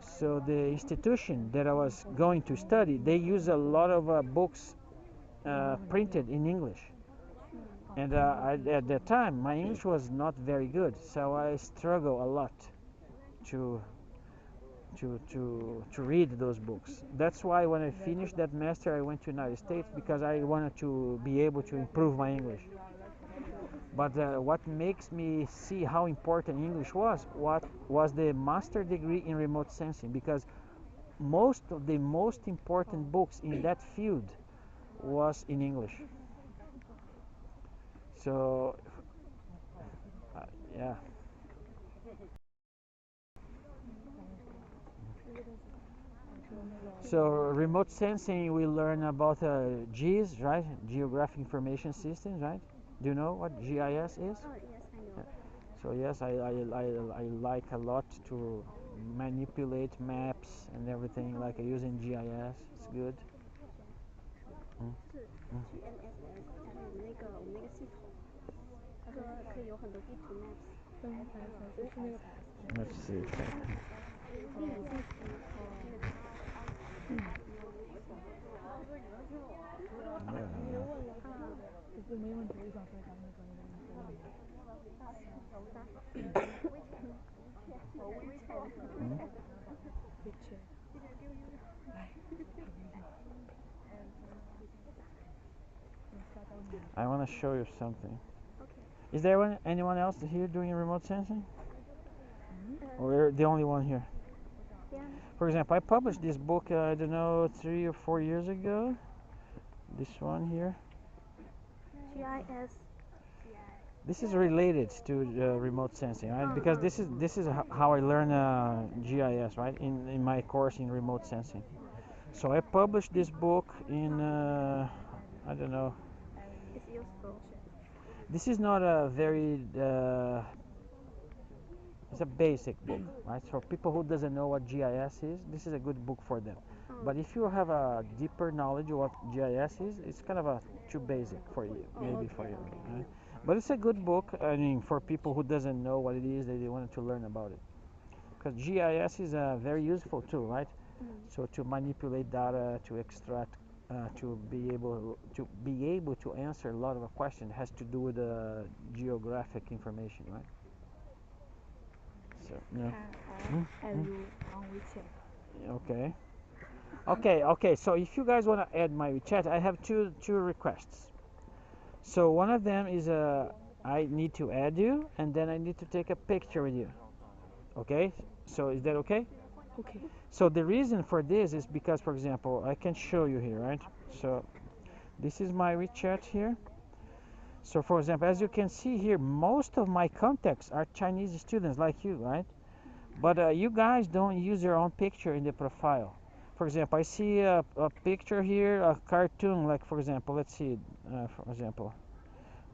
so the institution that I was going to study, they use a lot of books printed in English. And at that time, my English was not very good, so I struggle a lot to read those books. That's why when I finished that master, I went to United States because I wanted to be able to improve my English. But what makes me see how important English was the master degree in remote sensing, because most of the most important books in that field was in English. So yeah. So remote sensing, we learn about GIS, right? Geographic Information Systems, right? Do you know what GIS is? Oh, yes, I know. So yes, I like a lot to manipulate maps and everything, like using GIS. It's good. 就是 GNSS，就是我们那个系统，他说可以有很多地图 maps。 Let's see. 地理信息。I want to show you something. Okay. Is there anyone else here doing remote sensing? Or we're the only one here? Yeah. For example, I published this book, I don't know, 3 or 4 years ago. This one here. GIS. This is related to remote sensing, right? Because this is how I learn GIS, right? In my course in remote sensing. So I published this book in I don't know. It's useful. This is not a very it's a basic book, right? For people who doesn't know what GIS is, this is a good book for them. But if you have a deeper knowledge of what GIS is, it's kind of a too basic for you, maybe for you. Right? But it's a good book. I mean, for people who doesn't know what it is, they wanted to learn about it. Because GIS is a very useful tool, right? So to manipulate data, to extract, to be able to answer a lot of a question has to do with geographic information, right? So yeah. Add you on WeChat. Okay. So if you guys want to add my WeChat, I have two requests. So one of them is I need to add you, and then I need to take a picture with you. Okay. So is that okay? Okay. So the reason for this is because, for example, I can show you here, right? So this is my WeChat here. So for example, as you can see here, most of my contacts are Chinese students like you, right? But you guys don't use your own picture in the profile. For example, I see a picture here, a cartoon, like for example, let's see, for example,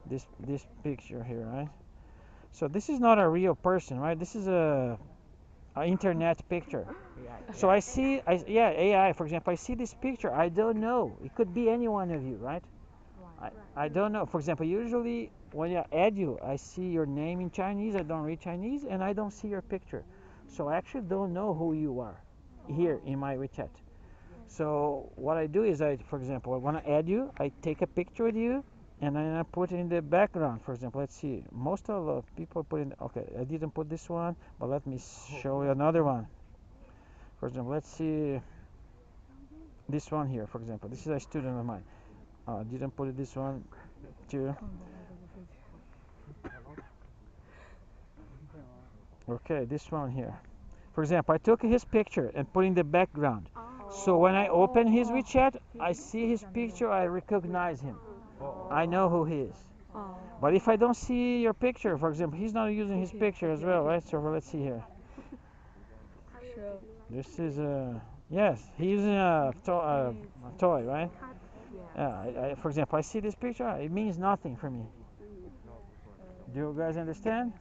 this picture here, right? So this is not a real person, right? This is a internet picture. So I see, yeah, AI, for example, I see this picture. I don't know. It could be any one of you, right? I don't know. For example, usually when I add you, I see your name in Chinese. I don't read Chinese, and I don't see your picture. So I actually don't know who you are here in my WeChat. So what I do is for example, I want to add you. I take a picture with you, and then I put it in the background. For example, let's see. Most of the people put in. Okay, I didn't put this one, but let me show you another one. For example, let's see this one here. For example, this is a student of mine. I didn't put this one too. Okay, this one here. For example, I took his picture and put in the background. So when I open his WeChat, I see his picture, I recognize him. I know who he is. But if I don't see your picture, for example, he's not using his picture as well, right? So let's see here. This is yes, he's using a toy, right? Yeah. For example, I see this picture. It means nothing for me. Do you guys understand?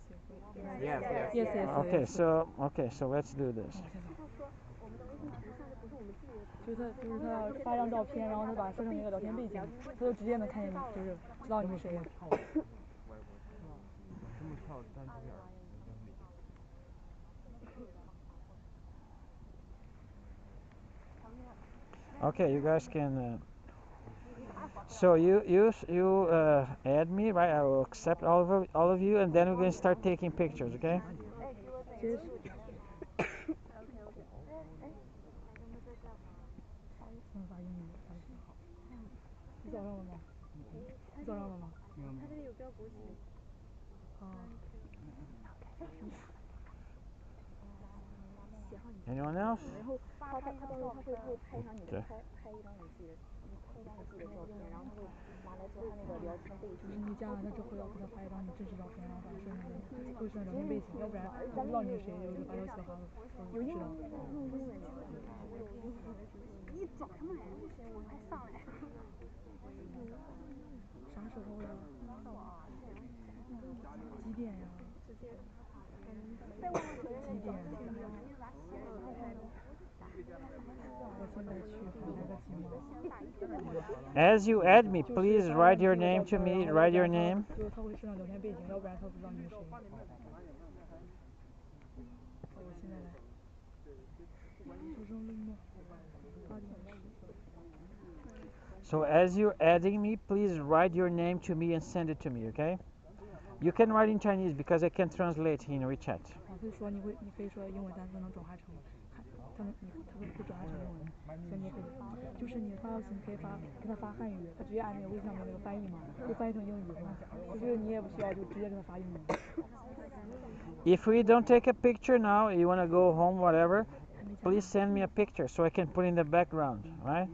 Yes. Okay, so let's do this. 就是他发张照片，然后他把它设成一个聊天背景，他就直接能看见你，就是知道你是谁。Okay, you guys can. So you add me, right? I will accept all of you, and then we're gonna start taking pictures, okay? Anyone else? 然后他到时候他会拍上你的拍一张你自己的照片，然后他会拿来做他那个聊天背景。就是你加完他之后要给他发一张你真实照片，然后把它设成会设成聊天背景，要不然他不知道你是谁，就是发消息的话有知道。你装什么呀？我快上来。啥时候呀？几点呀？几点？我现在去还来得及吗？ As you add me, please write your name to me. Write your name. 就是他会设上聊天背景，要不然他不知道你是谁。我现在来。就扔了吗？8点10。So as you're adding me, please write your name to me and send it to me, okay? You can write in Chinese because I can translate in WeChat. 可以说你可以说英文单词能转化成，它会转化成英文，所以你也可以，就是你发消息你可以给他发汉语，他直接按那个微信上面那个翻译嘛，就翻译成英语是吧？就是你也不需要就直接给他发英文。If we don't take a picture now, you wanna go home, whatever, please send me a picture so I can put in the background, right?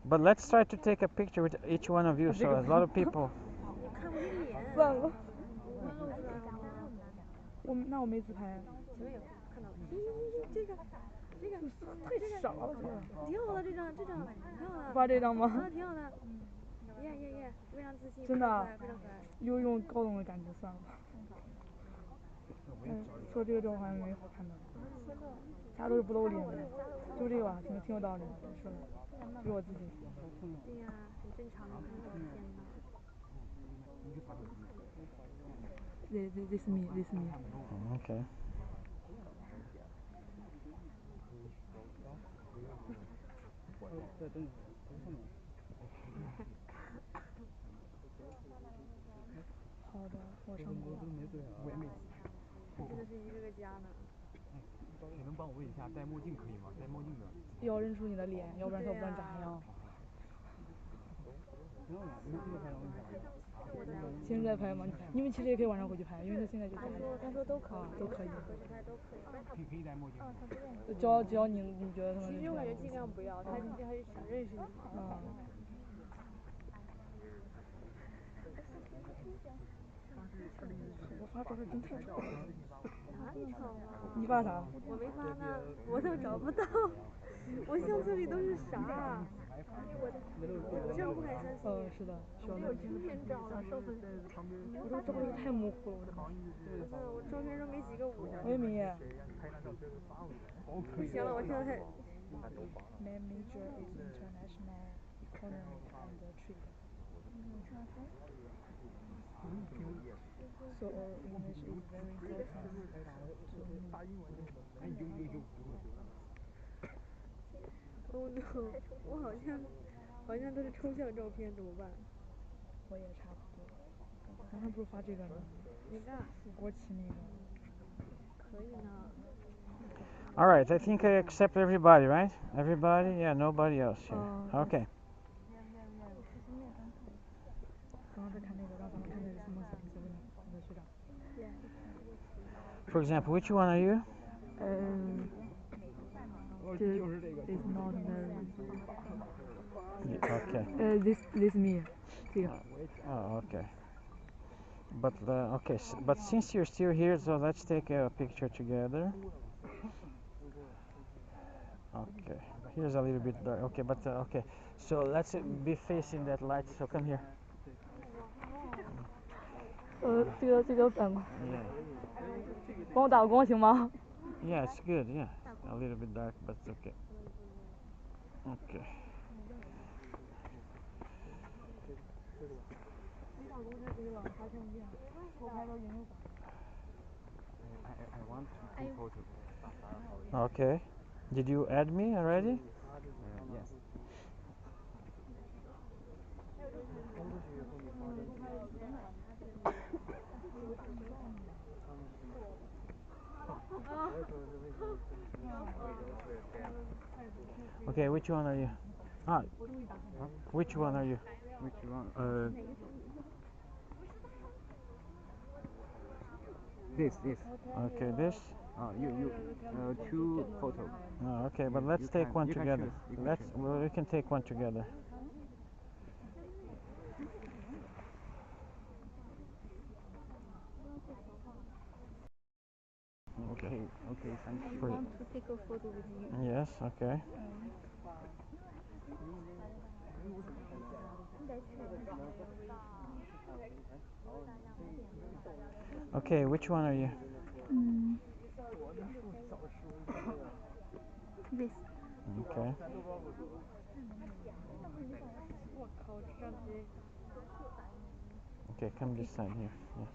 But let's try to take a picture with each one of you, so a lot of people. 算了，那我没自拍。看到，这个太少了，挺好的这张，挺好的。发这张吗？挺好的。耶，非常自信。真的，非常可爱。有一种高冷的感觉，算了吧。说这个照好像没好看的，其他都是不露脸的，就这个吧，挺有道理，说的，就是我自己。对呀，很正常啊，天呐。This me. Okay.好的，我成功了。真的是一个家呢。你能帮我问一下戴墨镜可以吗？戴墨镜的。要认出你的脸，要不然他不知道你长啥样。现在拍吗？你们其实也可以晚上回去拍，因为他现在就他说都可以，都可以。可以戴墨镜。只要你觉得他们。其实我感觉尽量不要，他还是想认识你嘛。我发照片真太丑了。哪里丑了？你发啥？我没发呢，我都找不到。我相册里都是啥？我这样不敢相信。是的，需要有成天照了，受不了。我这照片太模糊了，我照片上没几个我。我也没。不行了，我现在。My major is international economy and trade. So English is very important to me. Oh no， 我好像都是抽象照片，怎么办？我也差不多。刚才不是发这个吗？哪个？国旗那个。可以呢。All right, I think I accept everybody, right? Everybody? Yeah, nobody else here. Okay. For example, which one are you? It's not very. Okay. This me. Oh, okay. But okay, but since you're still here, so let's take a picture together. Okay, here's a little bit dark. Okay, but okay, so let's be facing that light. So come here. 这个反光。帮我打个光行吗？ Yeah, it's good. Yeah, a little bit dark, but it's okay. Okay. I want to take photo. Okay. Did you add me already? Yes. Okay, which one are you? Which one are you? Which one? This. Okay, this. You. Two photos. Oh, okay, but let's take one together. We can take one together. Okay, thank you. I want to take a photo with you. Yes, okay. Okay, which one are you? This. Okay. Okay, come this side here. Yes.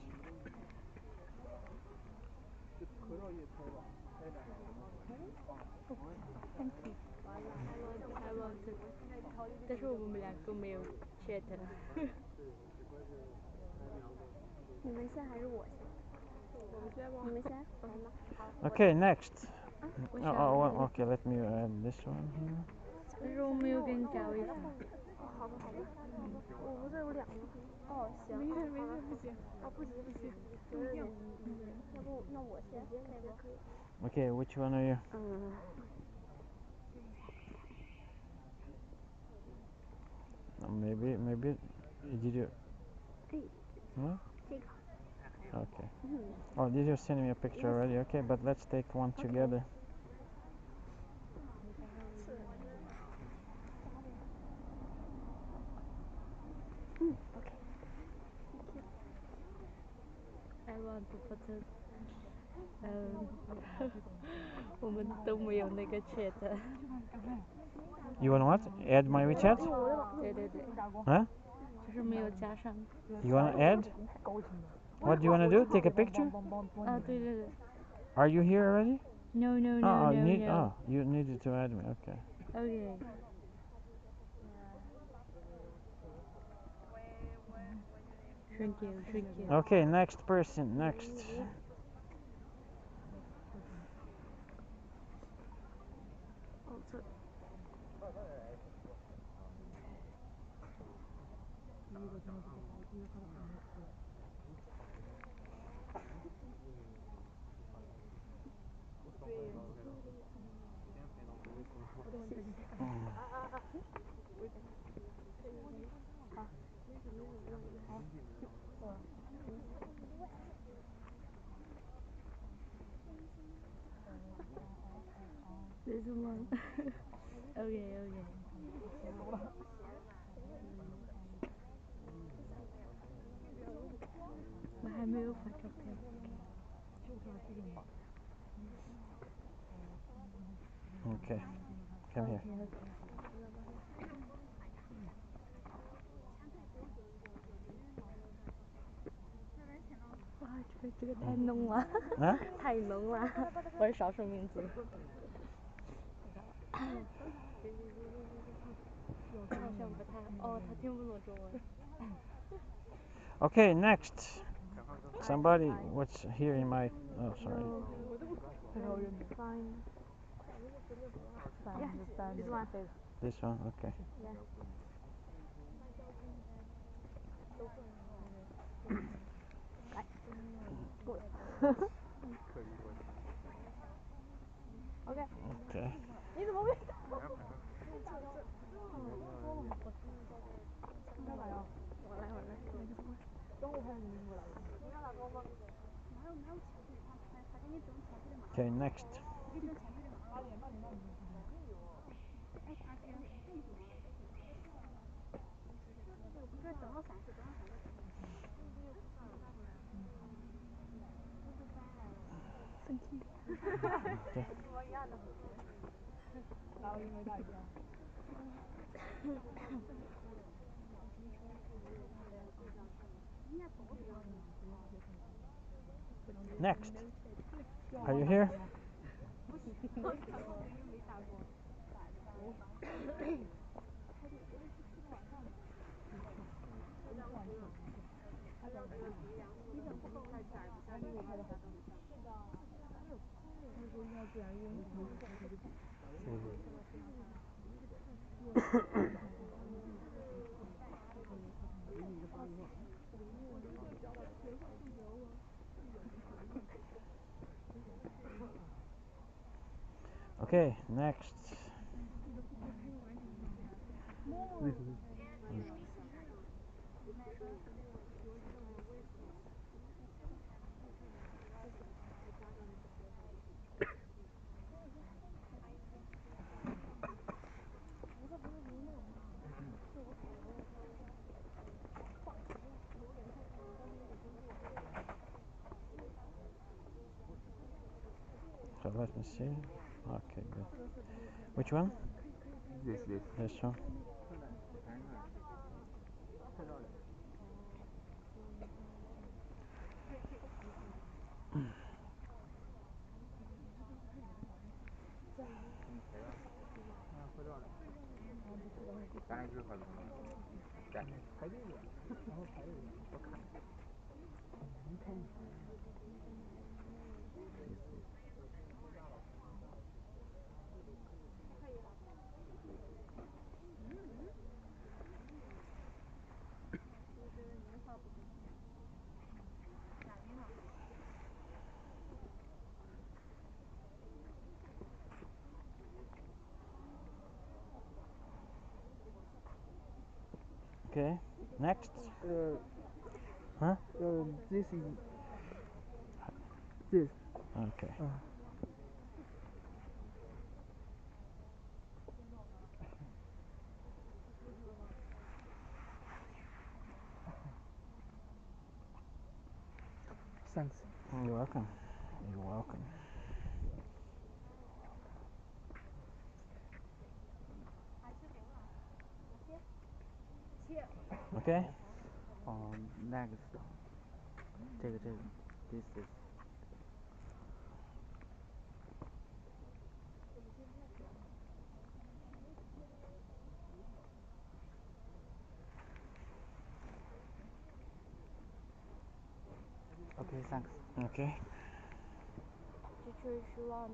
Thank you. I want to. 但是我们俩都没有 chat。你们先还是我先？你们先来吗？好。Okay, next. 我 Oh, 选 oh, okay, let me add this one here. 但是我没有给你加微信。好的好的。我不是有2个。哦，行。没事没事不行。哦，不急不急。对。要不那我先那个可以。Okay, which one are you? Maybe did you? No? Okay. Oh, did you send me a picture already? Okay, but let's take one together. Okay. I want to put it. 我们都没有那个 chat。You wanna what? Add my WeChat? 对对对。Huh? 就是没有加上。You wanna add? What do you wanna do? Take a picture? 啊，对对对。Are you here already? No no no Oh, no no. oh, you needed to add me. Okay. Okay. Thank you, thank you. Okay, next person. Next. This one. Okay, okay. 我还没有发照片。Okay. Come here.哇，这个太浓了。啊？太浓了。我是少数民族。好像不太，哦，他听不懂中文。Okay, next. Somebody, what's here in my? Oh, sorry. Fine. Yeah, this one. This one. Okay. Yeah. Okay. Okay. 你怎么会？你干嘛呀？我来。中午还是你过来的？你要打工吗？没有钱可以他给你整钱去的嘛。Okay, next. 给你整钱去的嘛。8点半。哎，他给。这等了30。Thank you. 我一样的。哪有因为大一样？Next. Are you here? Okay, next. So let me see. Okay, good. Which one? This. This one. Okay, next. Huh? This is this. Okay. Thanks. You're welcome. You're welcome. Okay. Next. 这个 this is. Okay, thanks. Okay. Teacher, if you want,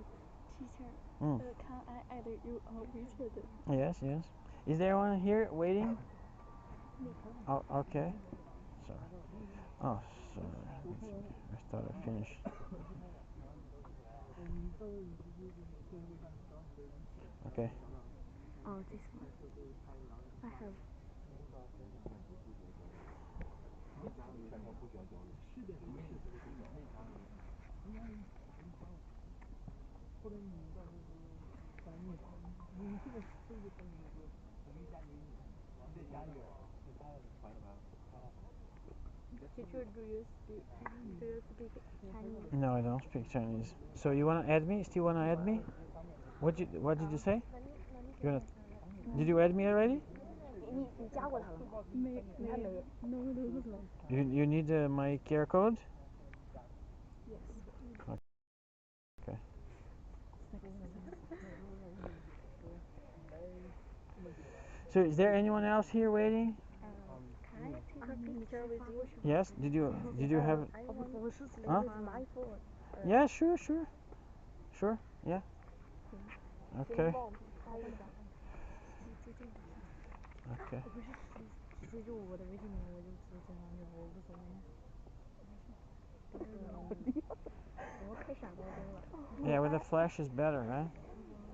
teacher, can I add you on WeChat? Yes, yes. Is there one here waiting? Oh, okay. Sorry. Oh, sorry. I thought I finished. Okay. Oh, this one. I have. Teacher, do you speak Chinese? No, I don't speak Chinese. So you wanna add me? Still wanna add me? What did you say? Did you add me already? 你加过他了吗？没，你还没。No. You need my QR code? Yes. Okay. So is there anyone else here waiting? Can I take a picture with you? Yes. Did you have? Huh? My phone. Yeah, sure. Yeah. Okay. Okay. 直接就我的微信名，我就直接加上就好，我无所谓。我开闪光灯了。Yeah, with the flash is better, right?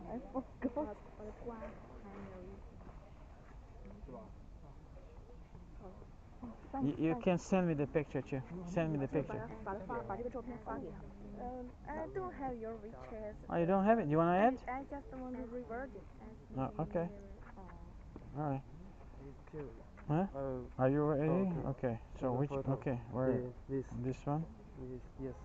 I forgot. 我的关还没有。 You can send me the picture too. Send me the picture. 把这个照片发给他。I don't have your WeChat. Oh, you don't have it? You wanna add? I just want to revert it. Oh, okay. All right. Two. Huh? Are you ready? Okay. So The which? photo. Okay. Where? This one? Yes.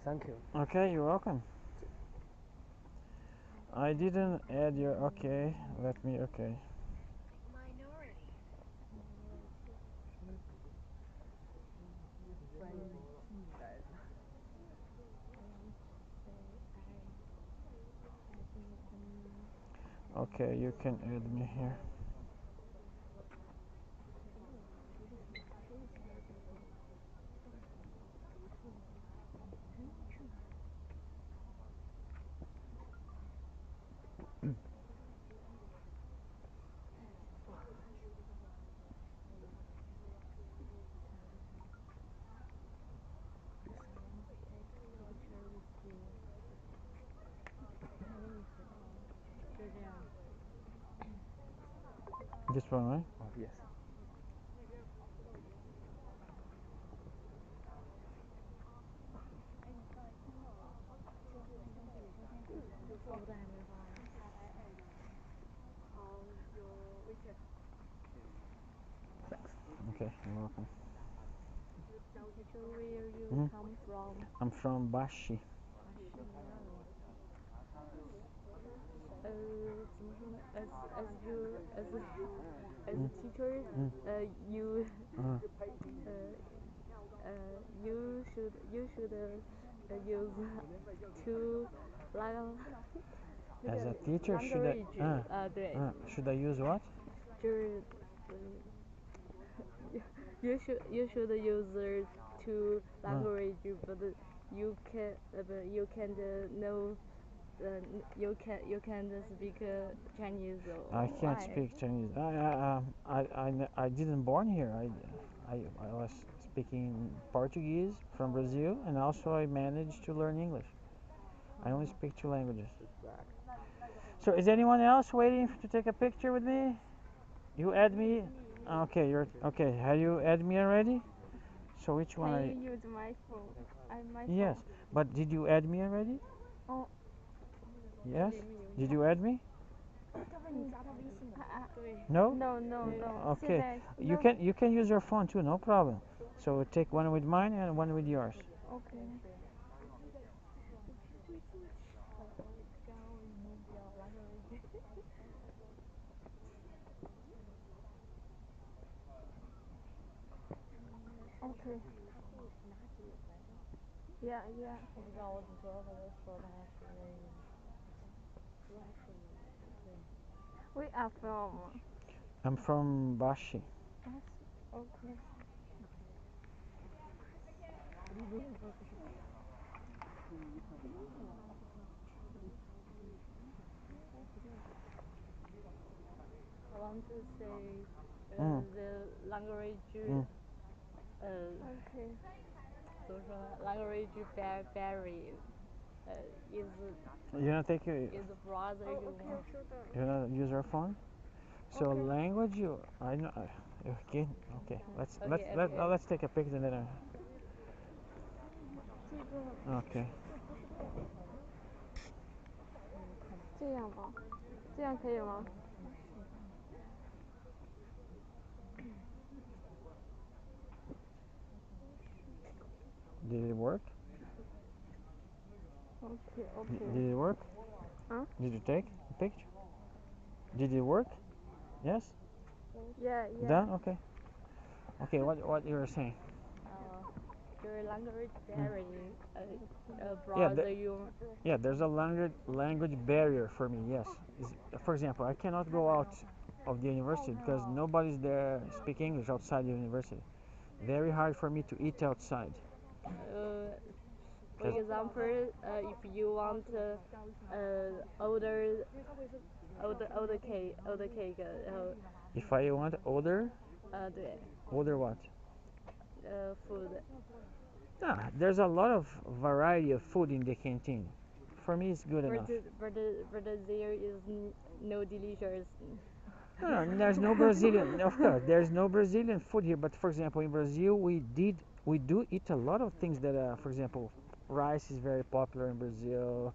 Thank you. Okay, you're welcome. I didn't add your. Okay. Let me. Okay. Okay, you can add me here. This one, right? Oh, yes. Okay, you're welcome. Teacher, where you come from? I'm from Bashi. 怎么说呢？As teacher, you you should use two As a teacher, should I? 对，should I use what? 就是you should use two language, but you can't know. You can speak Chinese. I can't Why? speak Chinese. I didn't born here. I was speaking Portuguese from Brazil, and also I managed to learn English. I only speak two languages. So is anyone else waiting to take a picture with me? You add me? Okay, you're okay. Have you add me already? So which one? Can you use my phone? My phone. Yes, but did you add me already? Oh. Yes. Did you add me? 要问你加他微信的。No. No. Okay. You can use your phone too. No problem. So take one with mine and one with yours. Okay. Okay. Yeah. 我不知道，我只说或者说他是。We are from. I'm from Bashi. Okay. I want to say the language. Okay. 怎么说呢？language barrier. Is You don't take your. is brother you want. You don't use your phone. So language you. I know. Okay. Okay. Let's take a picture and then. Okay. 这样吧，这样可以吗？ Did it work? Okay. Did it work? Huh? Did you take a picture? Did it work? Yes? Yeah. Done? Okay. Okay, what you were saying? Your language barrier. Brother you. Yeah, there's a language barrier for me. Yes. For example, I cannot go out of the university because nobody's there speak English outside the university. Very hard for me to eat outside. For example, if you want older cake. If I want older. 对。 Older what? Food. There's a lot of variety of food in the canteen. For me, it's good enough. But there is no delicious. No, there's no Brazilian. Of course, there's no Brazilian food here. But for example, in Brazil, we do eat a lot of things that, for example, rice is very popular in Brazil.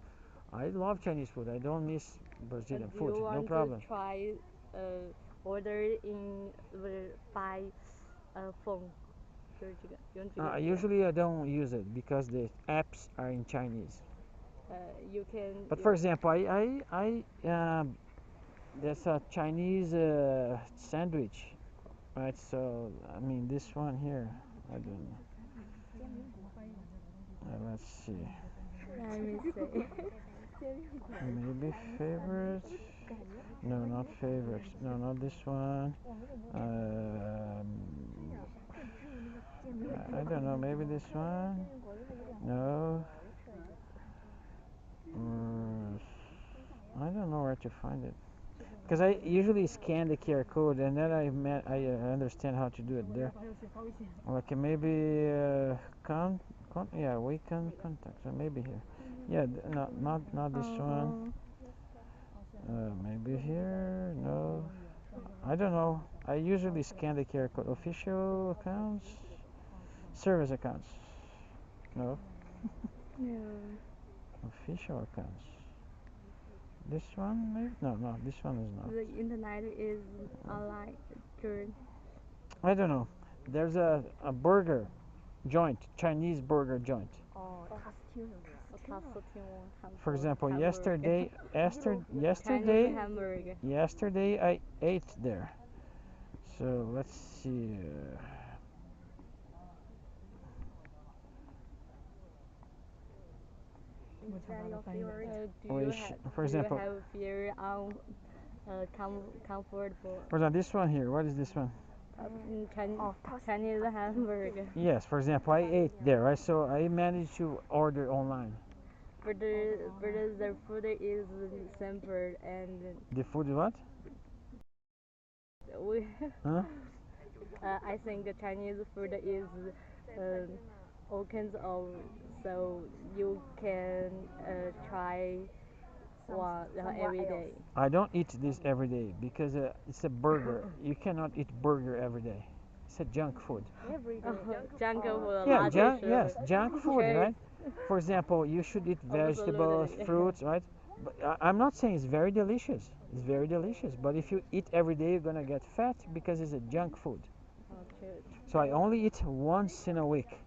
I love Chinese food. I don't miss Brazilian food. No problem. To try order in by phone. Usually I don't use it because the apps are in Chinese. You can. But for example, there's a Chinese sandwich, right? So I mean this one here, I don't know. Let's see. Let me see. Maybe favorite? No, not favorites. No, not this one. I don't know. Maybe this one. No. I don't know where to find it. Because I usually scan the QR code and then I understand how to do it there. Okay, maybe yeah, we can contact. So maybe here. Yeah, not this one. Maybe here. No. I don't know. I usually scan the QR code. Official accounts, service accounts. No. No. Official accounts. This one maybe? No, this one is not. The internet is online. Good. I don't know. There's a burger joint, Chinese burger joint. For example, yesterday I ate there. So let's see. 这么强大的翻译能力。For example, do you have fear comfortable? for example, this one here. What is this one? Chinese hamburger. Yes. For example, I ate there, right? So I managed to order online. But the food is simple and The food is what? we. Huh? I think Chinese food is all kinds of, so you can try one every day. I don't eat this every day because it's a burger. You cannot eat burger every day. It's a junk food. Junk food. Yeah, yes, junk food, right? For example, you should eat vegetables, Absolutely. fruits, right? But I'm not saying it's very delicious. It's very delicious, but if you eat every day, you're gonna get fat because it's a junk food. So I only eat once in a week.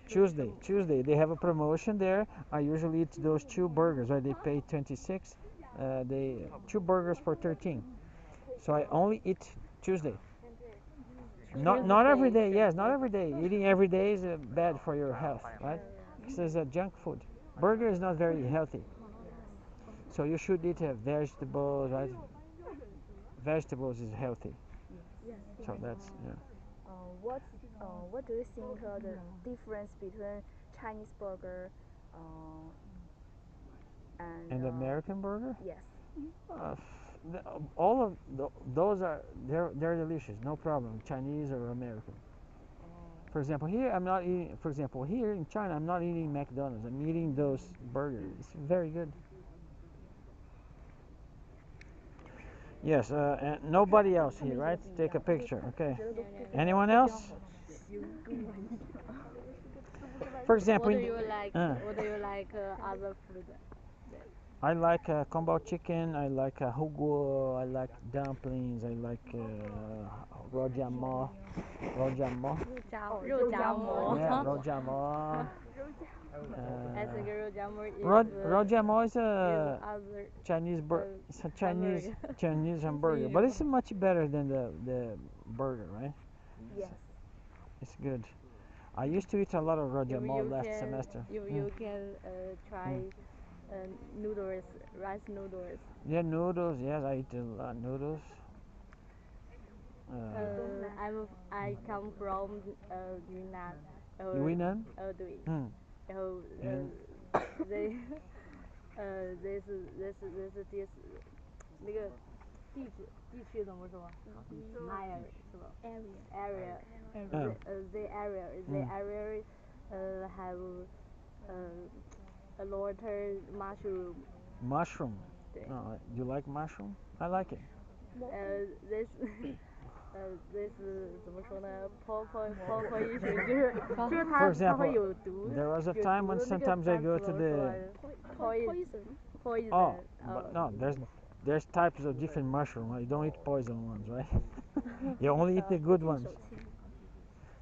Tuesday they have a promotion there. I usually eat those two burgers, right? They pay 26. They two burgers for 13. So I only eat Tuesday. Not every day. Yes, not every day. Eating every day is bad for your health, right? Because it's a junk food. Burger is not very healthy. So you should eat vegetables, right? Vegetables is healthy. So that's yeah. What do you think the difference between Chinese burger And American burger? Yes. Uh, all of those are they're delicious, no problem. Chinese or American. For example, here I'm not eating. For example, here in China, I'm not eating McDonald's. I'm eating those burgers. It's very good. Yes, and nobody else here, right? Take a picture, okay? Anyone else? For example, What do you like? What do you like other food? I like combo chicken. I like hugo. I like dumplings. I like rojamo. Rojamo. 肉夹馍. Yeah, rojamo. I think rojamo is Rojamo is a other Chinese it's a Chinese hamburger. Chinese hamburger, but it's much better than the burger, right? Yes. It's good. I used to eat a lot of rojamo last semester. You can try noodles, rice noodles. Yeah, noodles. Yes, I eat a lot of noodles. I come from Yunnan. Yunnan? 对。嗯。然后they this 那个地区怎么说？area 是吧？area the area have a lot of mushroom. Mushroom. You like mushroom? I like it. This this 怎么说呢？泡一水就是它会有毒。There was a time when sometimes I go to the poison. Oh, but no, there's types of different mushroom. Right? You don't eat poison ones, right? You only eat the good ones.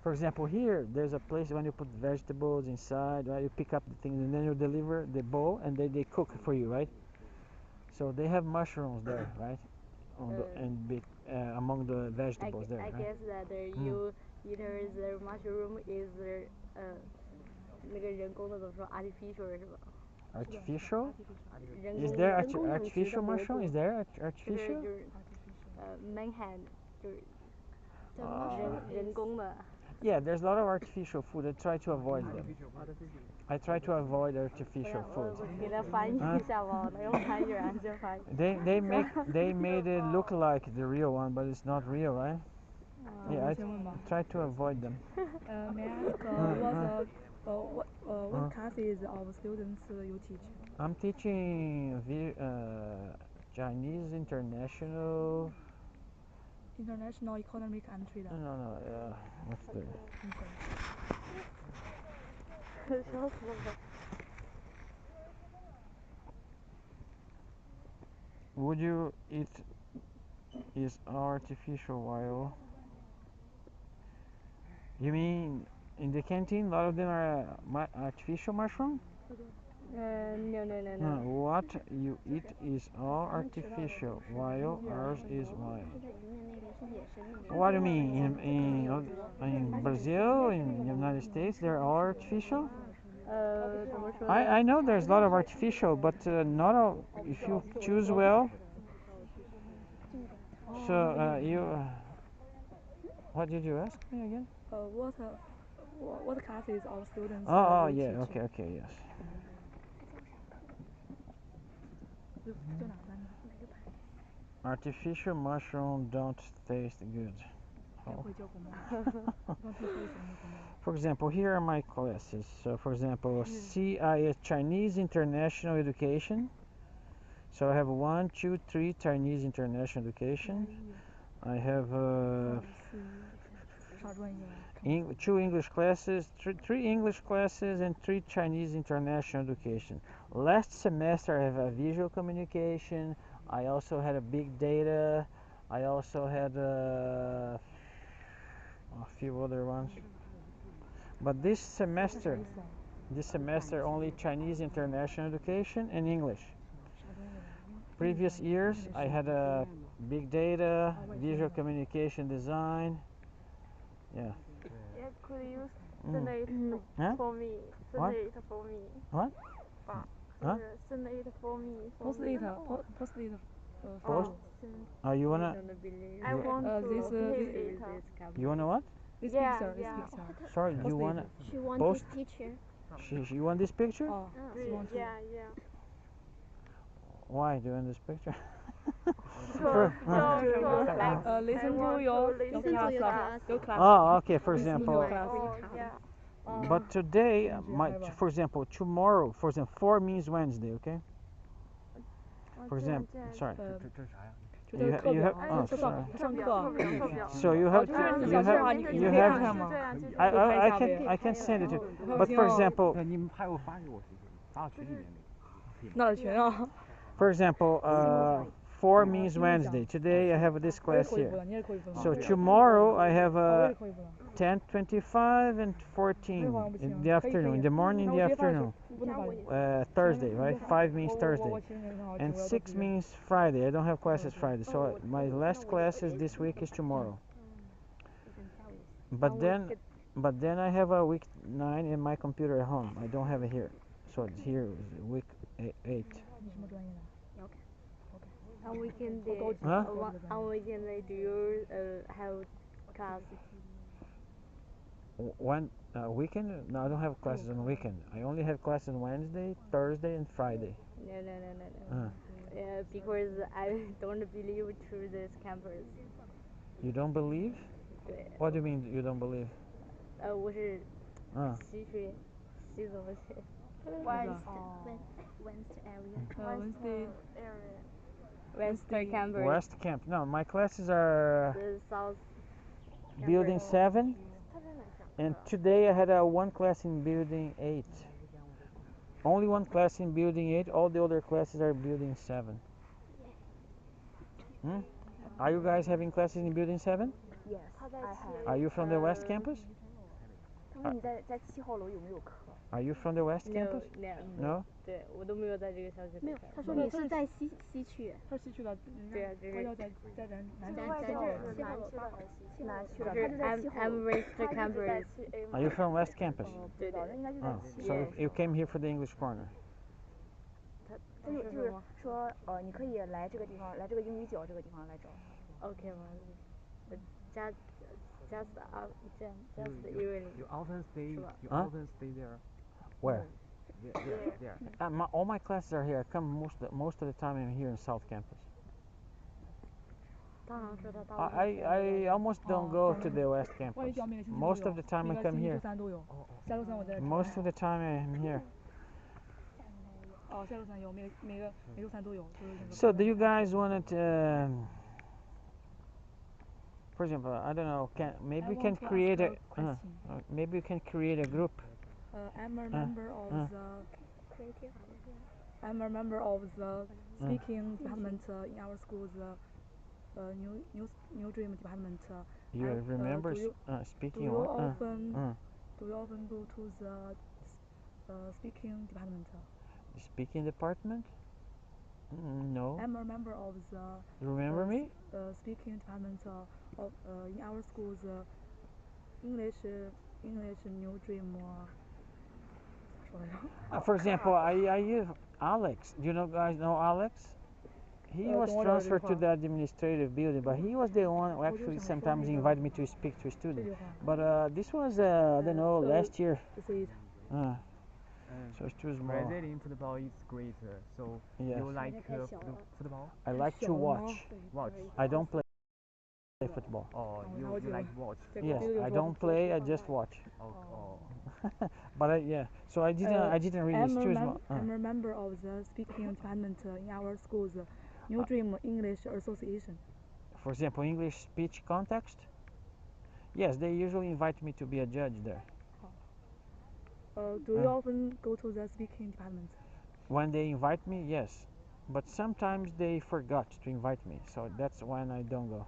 For example, here there's a place when you put vegetables inside, right? You pick up the things and then you deliver the bowl and they cook it for you, right? So they have mushrooms there, right? Among the vegetables there. I guess that either the mushroom is 那个人工的怎么说 artificial 是吧 ？Artificial? Is there artificial mushroom? Is there artificial? 就是manhand 就是人工的。Yeah, there's a lot of artificial food. I try to avoid them. I try to avoid artificial food. 给它翻译一下吧，那用翻译软件翻译。They made it look like the real one, but it's not real, right? Yeah, I try to avoid them. May I ask what classes of students you teach? I'm teaching Chinese international. International economic and trade. No. What's the? 笑死我了。Would you eat is artificial wild? You mean in the canteen? A lot of them are artificial mushroom? No. What you eat is all artificial, while ours is wild. What do you mean? In Brazil, in the United States, they're all artificial? 怎么说 I know there's a lot of artificial, but not all. If you choose well. So what did you ask me again? What classes our students Oh, will yeah. teach? Okay, yes. 就哪班的？ Artificial mushroom don't taste good. Oh. For example, here are my classes. So, for example, CIS Chinese International Education. So I have 1, 2, 3 Chinese International Education. I have 2 English classes, 3 English classes, and 3 Chinese International Education. Last semester I have a visual communication. I also had a big data. I also had a few other ones. But this semester only Chinese International Education and English. Previous years I had a big data, visual communication design. Yeah. Yeah, could you send it Huh? for me? Send What? it for me. What? Huh? Send it for me. Post it. Post? You wanna? I want to this, see it. You wanna what? This Yeah, picture. yeah. This picture. Sorry, you wanna She wants post? this picture. She want this picture? Oh, she want to. Yeah, yeah. Why do you want this picture? So, Listen to your class. Oh, okay. For Listen to example, your class. Oh, yeah. but today, for example, tomorrow, for example, 4 means Wednesday, okay? For example, sorry. 就是课 You 表 have- 啊， oh, 上 sorry. 上课。 So you have to, you have, you have, I can send it to you. But for example, 那你们派我发给我试试，发到群里面那个。那群啊， for example, 4 means Wednesday. Today I have this 我也 class 扣一分 here. 了，你也扣一分了。 So tomorrow I have 我也扣一分了。 10, 25, and 14 in the afternoon. In the morning, in the afternoon. 不能发。 Thursday, right? 5 means Thursday. And 6 means Friday. I don't have classes Friday. So my last class is this week is tomorrow. But then I have a week 9 in my computer at home. I don't have it here. So it's here is week 8. 你什么专业的？ On weekend Huh? on weekend do you have class? When weekend? No, I don't have classes on weekend. I only have classes on Wednesday, Thursday, and Friday. No. Yeah, because I don't believe to this campus. You don't believe? 对， What do you mean you don't believe? 我是啊西区，西怎么写 West area. Wednesday area. Western campus. West Camp. No, my classes are The South. Building 7, and today I had one class in Building 8. Only one class in Building 8. All the other classes are Building 7. Are you guys having classes in Building 7? Yes, I have. Are you from the West Campus? 他问你在7号楼有没有课？ Are you from the West Campus? No. 对，我都没有在这个校区。没有，他说你是在西区。他是西区的，对啊，这是。他要在南在7号楼。南区的，就是 I'm West campus. Are you from West Campus? 对对。应该就在 Oh, 7 so you came here for the English corner. 他就是说你可以来这个地方，来这个英语角这个地方来找。 OK 吗？Just evening. You often stay. You Huh? often stay there. Where? There. All my classes are here. I come most of the time. I'm here in South Campus. I almost don't go to the West Campus. Most of the time I come here. Most of the time I'm here. 哦，下周三有，每周三都有。 So do you guys want to? For example, I don't know. Maybe we can create a maybe we can create a group. I'm a member of the speaking department in our school's new dream department. You remember speaking do you what? Do you often go to the speaking department? Speaking department? No. I'm a member of the. You remember me? Speaking department of in our school's English new dream 说的呀。For example, I use Alex. Do you know guys know Alex? He was transferred to the administrative building, but he was the one who actually sometimes invited me to speak to a student. But this was I don't know last year. So it's too small. Brazilian football is great. So Yes. you like football? I like to watch. Watch. I don't play football. Oh, you like watch? Yes, I don't play. I just watch. Oh. But yeah. So I didn't really choose. I'm a member of the speaking department in our school's New Dream English Association. For example, English speech context. Yes, they usually invite me to be a judge there. Do you often go to the speaking department? When they invite me, yes. But sometimes they forgot to invite me, so that's when I don't go.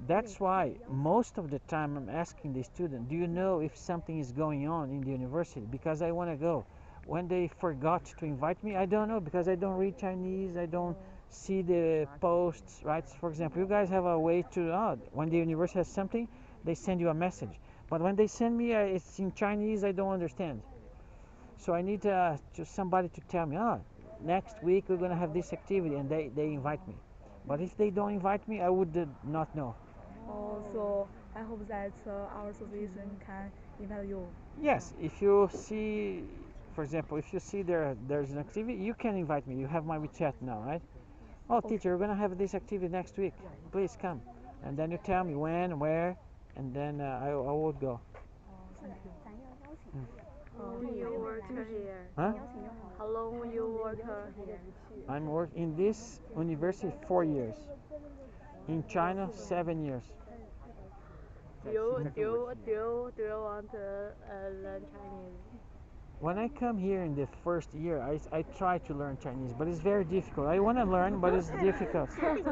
That's why most of the time I'm asking the student, do you know if something is going on in the university? Because I want to go. When they forgot to invite me, I don't know because I don't read Chinese, I don't see the posts, right? For example, you guys have a way to, when the university has something, they send you a message. But when they send me, it's in Chinese, I don't understand. So I need just somebody to tell me, next week we're going to have this activity, and they invite me. But if they don't invite me, I would not know. So I hope that our association can invite you. Yes, if you see, for example, if you see there's an activity, you can invite me. You have my WeChat now, right? Oh, teacher, we're going to have this activity next week. Please come. And then you tell me when, where, and then I would go. How long you work here? Huh? How long you work here? I'm working in this university 4 years. In China, 7 years. Do you want to learn Chinese? When I come here in the first year, I try to learn Chinese, but it's very difficult. I want to learn, but it's difficult. We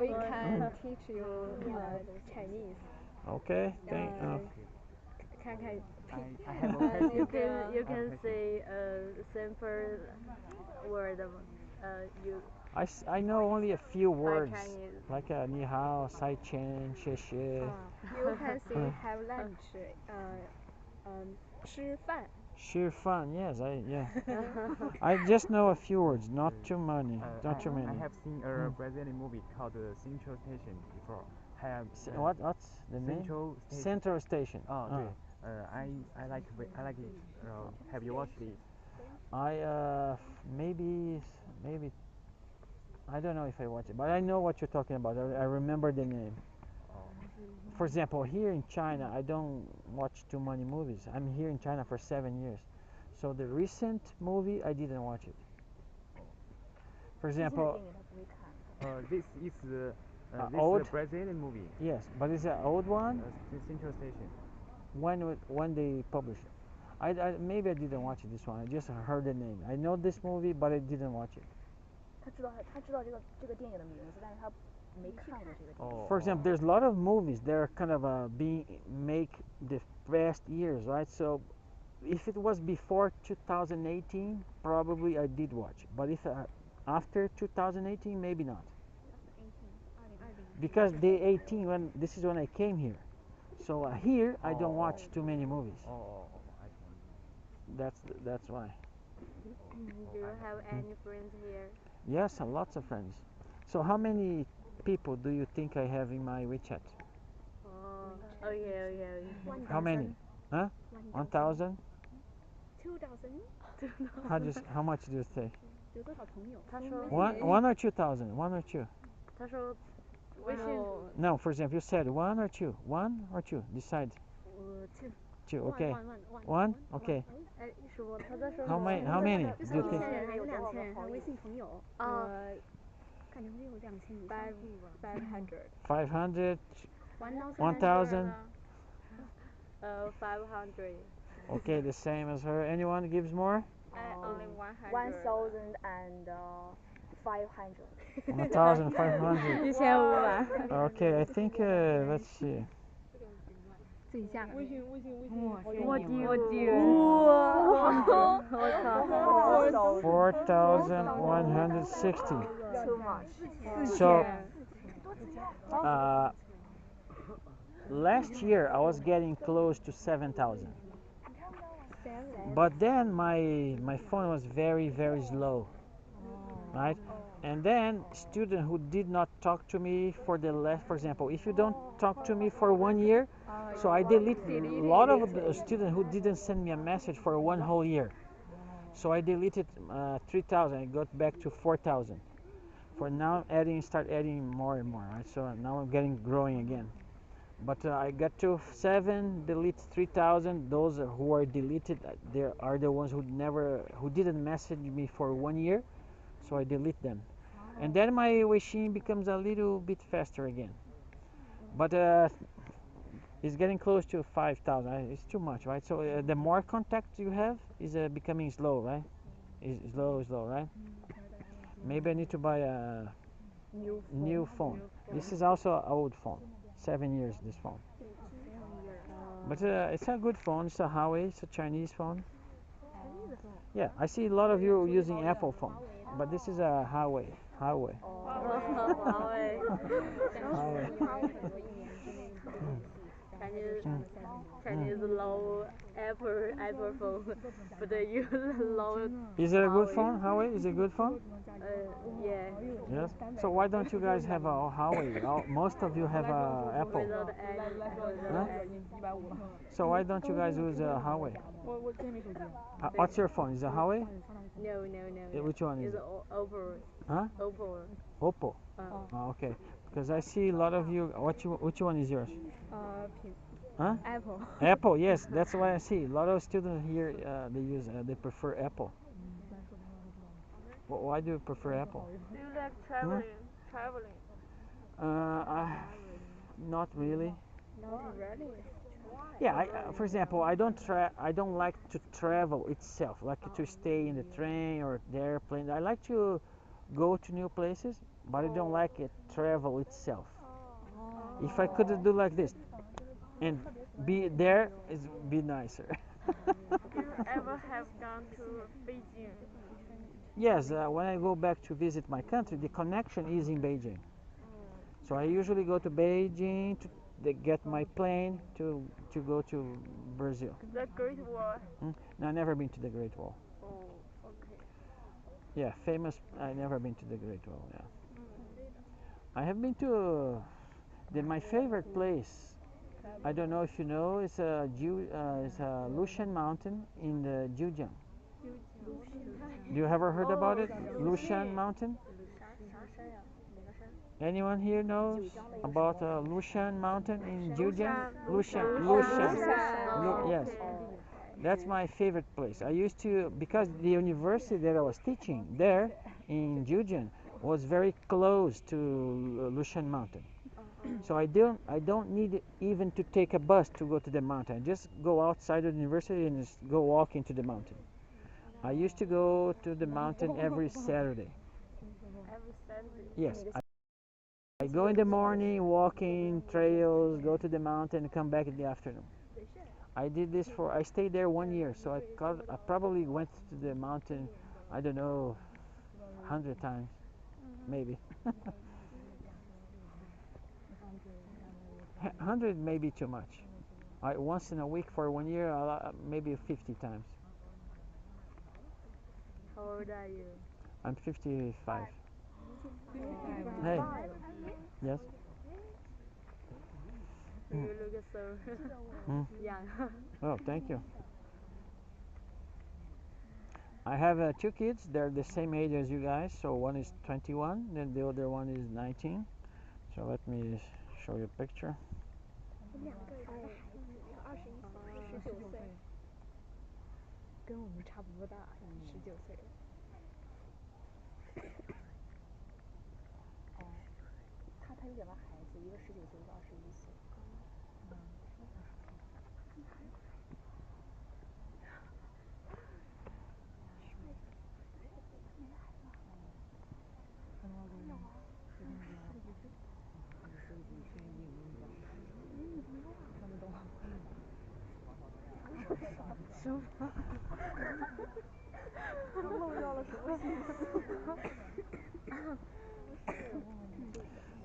can teach you Chinese. Okay, I have a question. You can say simple word. I know only a few words, Chinese. like ni hao, sai chen, xie xie. You can say have lunch. 吃饭. Shi fan, yes, I just know a few words, not too many, not too many. I have seen a Brazilian movie called Central Station before. What's the name? Central Station. Central Station. 对. I like it. Have you watched it? Maybe I don't know if I watch it, but I know what you're talking about. I remember the name. For example, here in China, I don't watch too many movies. I'm here in China for 7 years. So the recent movie, I didn't watch it. For example, This is old? a Brazilian movie. Yes, but it's an old one. Central Station. When they published it. Maybe I didn't watch it, this one. I just heard the name. I know this movie, but I didn't watch it. 他知道这个电影的名字，但是他没看过这个电影。For example, there's a lot of movies that are kind of being make the past years, right? So if it was before 2018, probably I did watch. But if after 2018, maybe not. Because the 18 this is when I came here. So here I don't watch too many movies. I see. That's why. Do you have any friends here? Yes, lots of friends. So how many people do you think I have in my WeChat? Okay. How many? Huh? 1,000? 2000? How much do you say? 有多少朋友？他说 One or 2,000? One or two? 他说微信 No, for example, you said one or two. One or two? Decide. Two. Okay. One? Okay. 哎什么？他在说 How many do you think? 人还有2000人，还有微信朋友。感觉会有2000以上。500. 500? 1,000? 500. Okay, the same as her. Anyone gives more? Only 100. 1,500. 1,500. 1500. Okay, I think let's see. 最下面。微信。我丢。 4,160. Too much. So last year I was getting close to 7,000. But then my phone was very slow, right? And then student who did not talk to me for the last, for example, if you don't talk to me for 1 year, so I delete a lot of the students who didn't send me a message for one whole year. So I deleted 3,000. I got back to 4,000. For now, start adding more and more, right? So now I'm getting growing again. But I got to 7, delete 3,000. Those who are deleted, they are the ones who didn't message me for 1 year. So I delete them, and then my Weixin becomes a little bit faster again. But it's getting close to 5,000. It's too much, right? So the more contacts you have is becoming slow, right? Is slow, right? Maybe I need to buy a new phone. This is also an old phone, 7 years. This phone, but it's a good phone. It's a Huawei. It's a Chinese phone. Yeah, I see a lot of you using Apple phone, but this is a Huawei. Huawei. Chinese love Apple phone, but they use love. Is it a good phone? Huawei is a good phone? Yeah. Yes. So why don't you guys have a Huawei? Most of you have a Apple. Huh? So why don't you guys use a Huawei? What's your phone? Is it Huawei? No. Which one is It's it? Oppo. Huh? Oppo. Oppo. Oh, okay. Because I see a lot of you. Which one is yours? Huh? Apple. Apple. Yes, that's why I see a lot of students here. They prefer Apple. Why do you prefer Apple? Do you like traveling? Not really. Not really. Yeah, for example, I don't like to travel itself, like to stay in the train or the airplane. I like to go to new places, but I don't like it travel itself. If I could do like this and be there, it would be nicer. Do you ever have gone to Beijing? Yes, when I go back to visit my country, the connection is in Beijing. So I usually go to Beijing to get my plane to go to Brazil. The Great Wall. No, I've never been to the Great Wall. Oh, okay. Yeah, famous. I've never been to the Great Wall. Yeah, I have been to my favorite place. I don't know if you know. It's a Lushan Mountain in the Zhejiang. Do you ever heard about it? Lushan Mountain. Anyone here knows about Lushan Mountain in Zhejiang? Lushan. Yes. That's my favorite place. I used to, because the university that I was teaching there in Zhejiang was very close to Lushan Mountain. So I don't need even to take a bus to go to the mountain. I just go outside of the university and just go walk into the mountain. I used to go to the mountain every Saturday. Every Saturday? Yes. I go in the morning, walking trails, go to the mountain, and come back in the afternoon. I stayed there 1 year, so I probably went to the mountain, I don't know, 100 times, maybe. 100 may be too much. Once in a week for 1 year, maybe 50 times. How old are you? I'm 55. Hey. Yes. You look so young. Oh, thank you. I have 2 kids. They're the same age as you guys. So one is 21, then the other one is 19. So let me show you a picture. 跟我们差不多大，19岁。哦，他有两个孩子，一个19岁，一个21岁。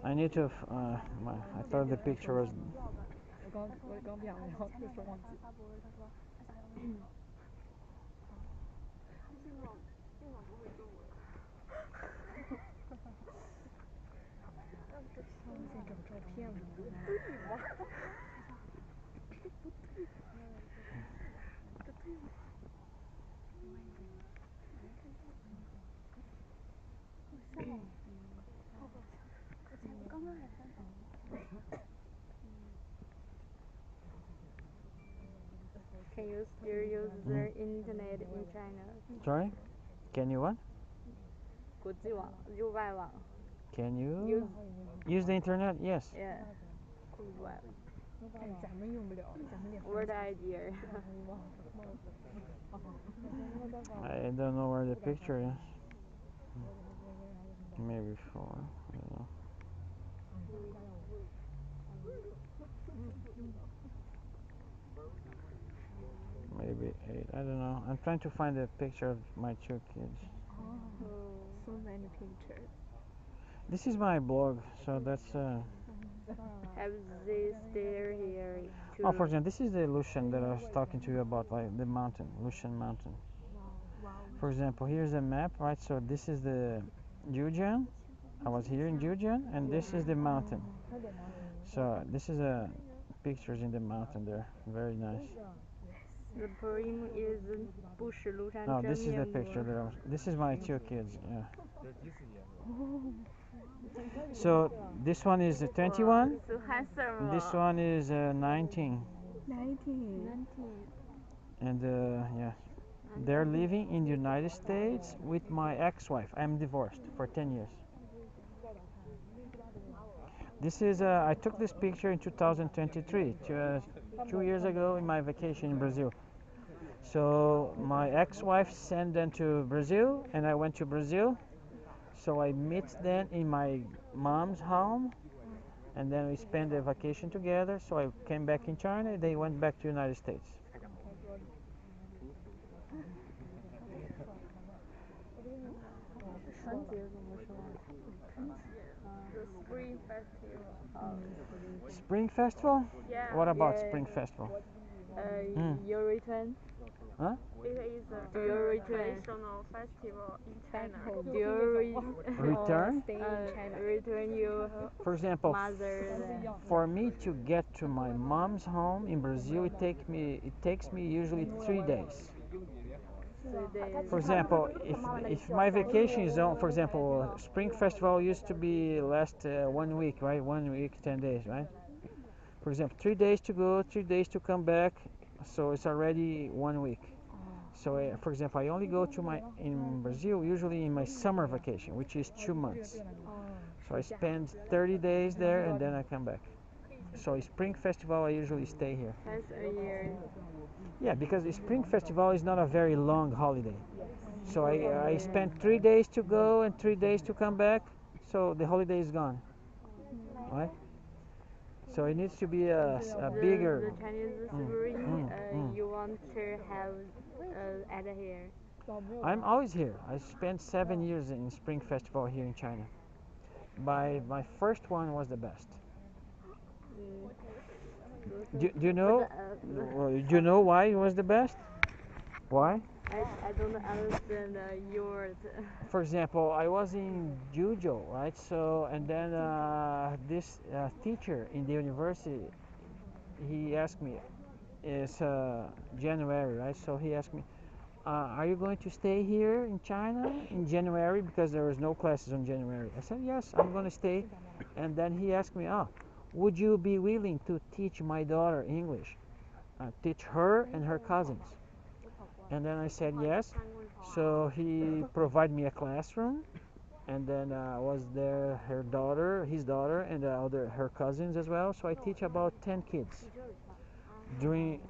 I need to. I thought the picture was. Can you still use the internet in China? Sorry? Can you what? 国际网就外网 Can you use the internet? Yes. Yeah. 外 咱们用不了，咱们得 Word idea. I don't know where the picture is. Maybe 4. I don't know. Maybe 8. I don't know. I'm trying to find a picture of my 2 kids. So many pictures. This is my blog, so that's. Have they stay here too? Oh, for example, this is the Lushan that I was talking to you about, like the mountain, Lushan Mountain. For example, here's a map, right? So this is the Jiujiang. I was here in Jiujiang, and this is the mountain. So this is pictures in the mountain there. Very nice. The poem is 不识庐山 No, 真 this is the 面目 picture there. This is my 2 kids. Yeah. So this one is 21. So handsome. This one is 19. 19. And yeah, they're living in the United States with my ex-wife. I'm divorced for 10 years. This is I took this picture in 2023, 2 years ago in my vacation in Brazil. So my ex-wife sent them to Brazil, and I went to Brazil. So I met them in my mom's home, and then we spent the vacation together. So I came back in China. They went back to United States. The Spring Festival. Spring Festival? Yeah. What about Yeah. Spring Festival? You return? Huh? It is a traditional festival in China. Do you Return? Stay in China. return your For example, mother there? for me to get to my mom's home in Brazil, it takes me usually 3 days. 3 days. For example, if my vacation is on, for example, Spring Festival used to be last 1 week, right? 1 week, 10 days, right? For example, 3 days to go, 3 days to come back, so it's already 1 week. So, for example, I only go to in Brazil usually in my summer vacation, which is 2 months. So I spend 30 days there and then I come back. So Spring Festival I usually stay here. Twice a year. Yeah, because the Spring Festival is not a very long holiday. So I spend 3 days to go and 3 days to come back. So the holiday is gone, right? So it needs to be a bigger. The Chinese Spring you want to have at here. I'm always here. I spent 7 years in Spring Festival here in China. My first one was the best. Do you know? Do you know why it was the best? Why? I don't understand yours. For example, I was in Juzhou, right? So and then this teacher in the university, he asked me, it's January, right? So he asked me, are you going to stay here in China in January? Because there was no classes on January. I said, yes, I'm going to stay. And then he asked me, would you be willing to teach my daughter English? Teach her and her cousins. And then I said yes. So he provided me a classroom. And then was there his daughter, and her cousins as well. So I teach about 10 kids during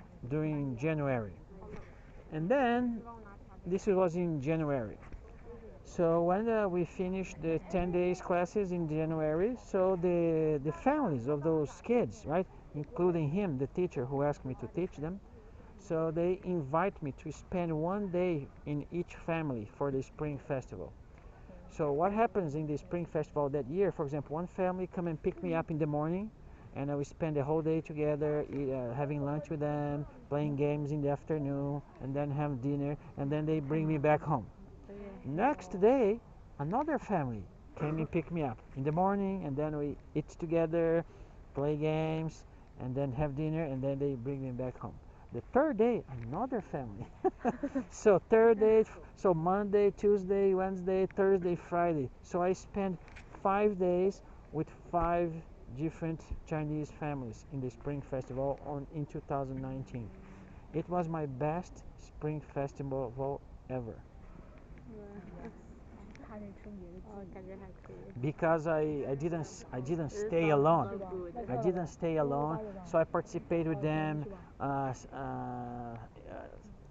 January. And then this was in January. So when we finished the 10 days classes in January, so the families of those kids, right, including him, the teacher who asked me to teach them, so they invite me to spend 1 day in each family for the Spring Festival. So what happens in the Spring Festival that year, for example, one family come and pick me up in the morning, and we spend the whole day together, having lunch with them, playing games in the afternoon, and then have dinner, and then they bring me back home. Next day, another family came and picked me up in the morning, and then we eat together, play games, and then have dinner, and then they bring me back home. The third day, another family. So third day, so Monday, Tuesday, Wednesday, Thursday, Friday. So I spent 5 days with 5 different Chinese families in the Spring Festival in 2019. It was my best Spring Festival ever. Because I didn't stay alone. I didn't stay alone, so I participated with them,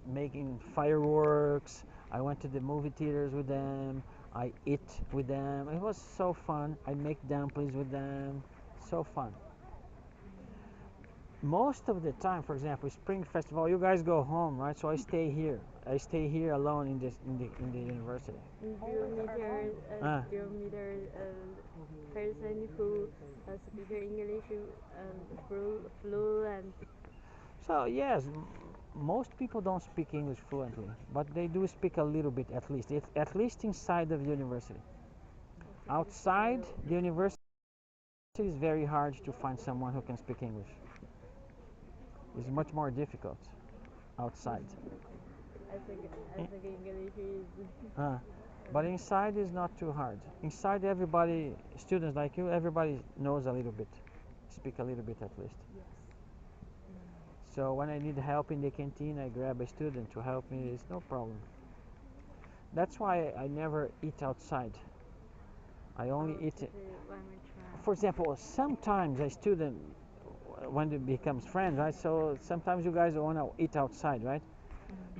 making fireworks. I went to the movie theaters with them. I ate with them. It was so fun. I make dumplings with them. So fun. Most of the time, for example, Spring Festival, you guys go home, right? So I stay here. I stay here alone in the university. Do you meet a person who speaks English fluent? So yes, most people don't speak English fluently, but they do speak a little bit at least. It's at least inside of the university. Outside the university, it's very hard to find someone who can speak English. It's much more difficult outside. I think English is. But inside is not too hard. Inside, everybody, students like you, everybody knows a little bit, speak a little bit at least. So when I need help in the canteen, I grab a student to help me. It's no problem. That's why I never eat outside. I only eat. For example, sometimes a student, when it becomes friends, right? So sometimes you guys want to eat outside, right?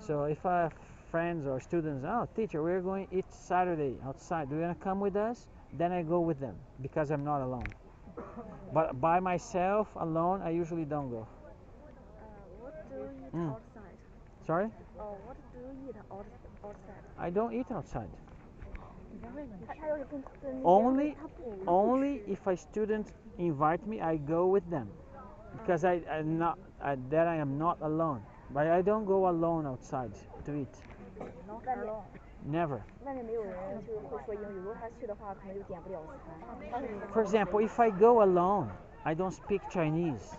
So if I have friends or students, oh teacher, we're going to eat Saturday outside. Do you want to come with us? Then I go with them because I'm not alone. But by myself, alone, I usually don't go. What do you eat outside? Sorry? What do you eat outside? I don't eat outside. 他要是跟 Only if a student invite me, I go with them, because I am not alone. But I don't go alone outside to eat. Not alone. Never. 外面没有人就是会说英语，如果他去的话，可能就点不了餐。 For example, if I go alone, I don't speak Chinese,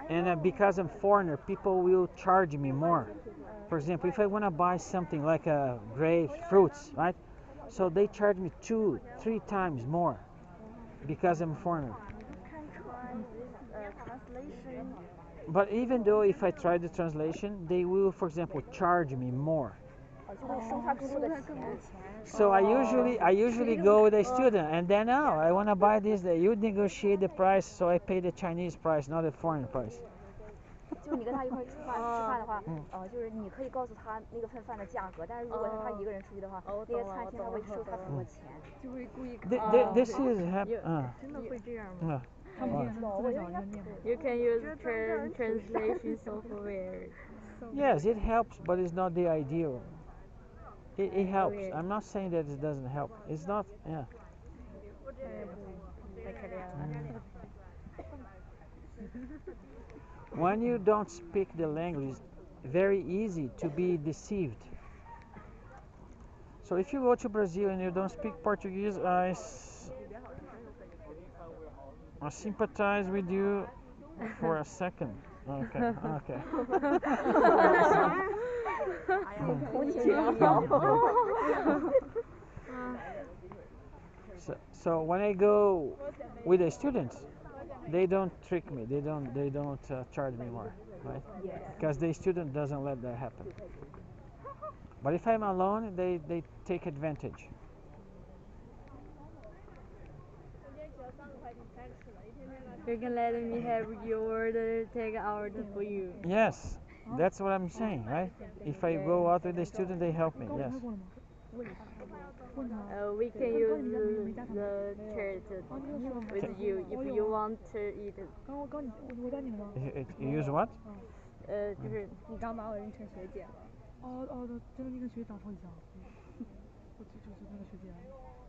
and because I'm foreigner, people will charge me more. For example, if I want to buy something like grapes, fruits, right? So they charge me 2-3 times more because I'm foreigner. You can try this translation. But even though if I try the translation, they will, for example, charge me more. 就会收他更多的钱。 So I usually go with a student, and then I want to buy this. You negotiate the price, so I pay the Chinese price, not the foreign price. 就是你跟他一块吃饭的话，就是你可以告诉他那个份饭的价格，但是如果是他一个人出去的话，那些餐厅他会收他很多钱。就会故意 This is真的会这样吗？ You can use translation software. Yes, it helps, but it's not the ideal. It helps. I'm not saying that it doesn't help. It's not. Yeah. When you don't speak the language, very easy to be deceived. So if you go to Brazil and you don't speak Portuguese, I sympathize with you for a second. Okay, okay. So when I go with the students, they don't trick me. They don't charge me more, right? Because the student doesn't let that happen. But if I'm alone, they take advantage. You can let me have your order, take order for you. Yes, that's what I'm saying, right? If I go out with the student, they help me. Yes. We can use the chat with you if you want to eat. You use what? 就是你刚把我认成学姐了。真的那个学长超级像，就是那个学姐。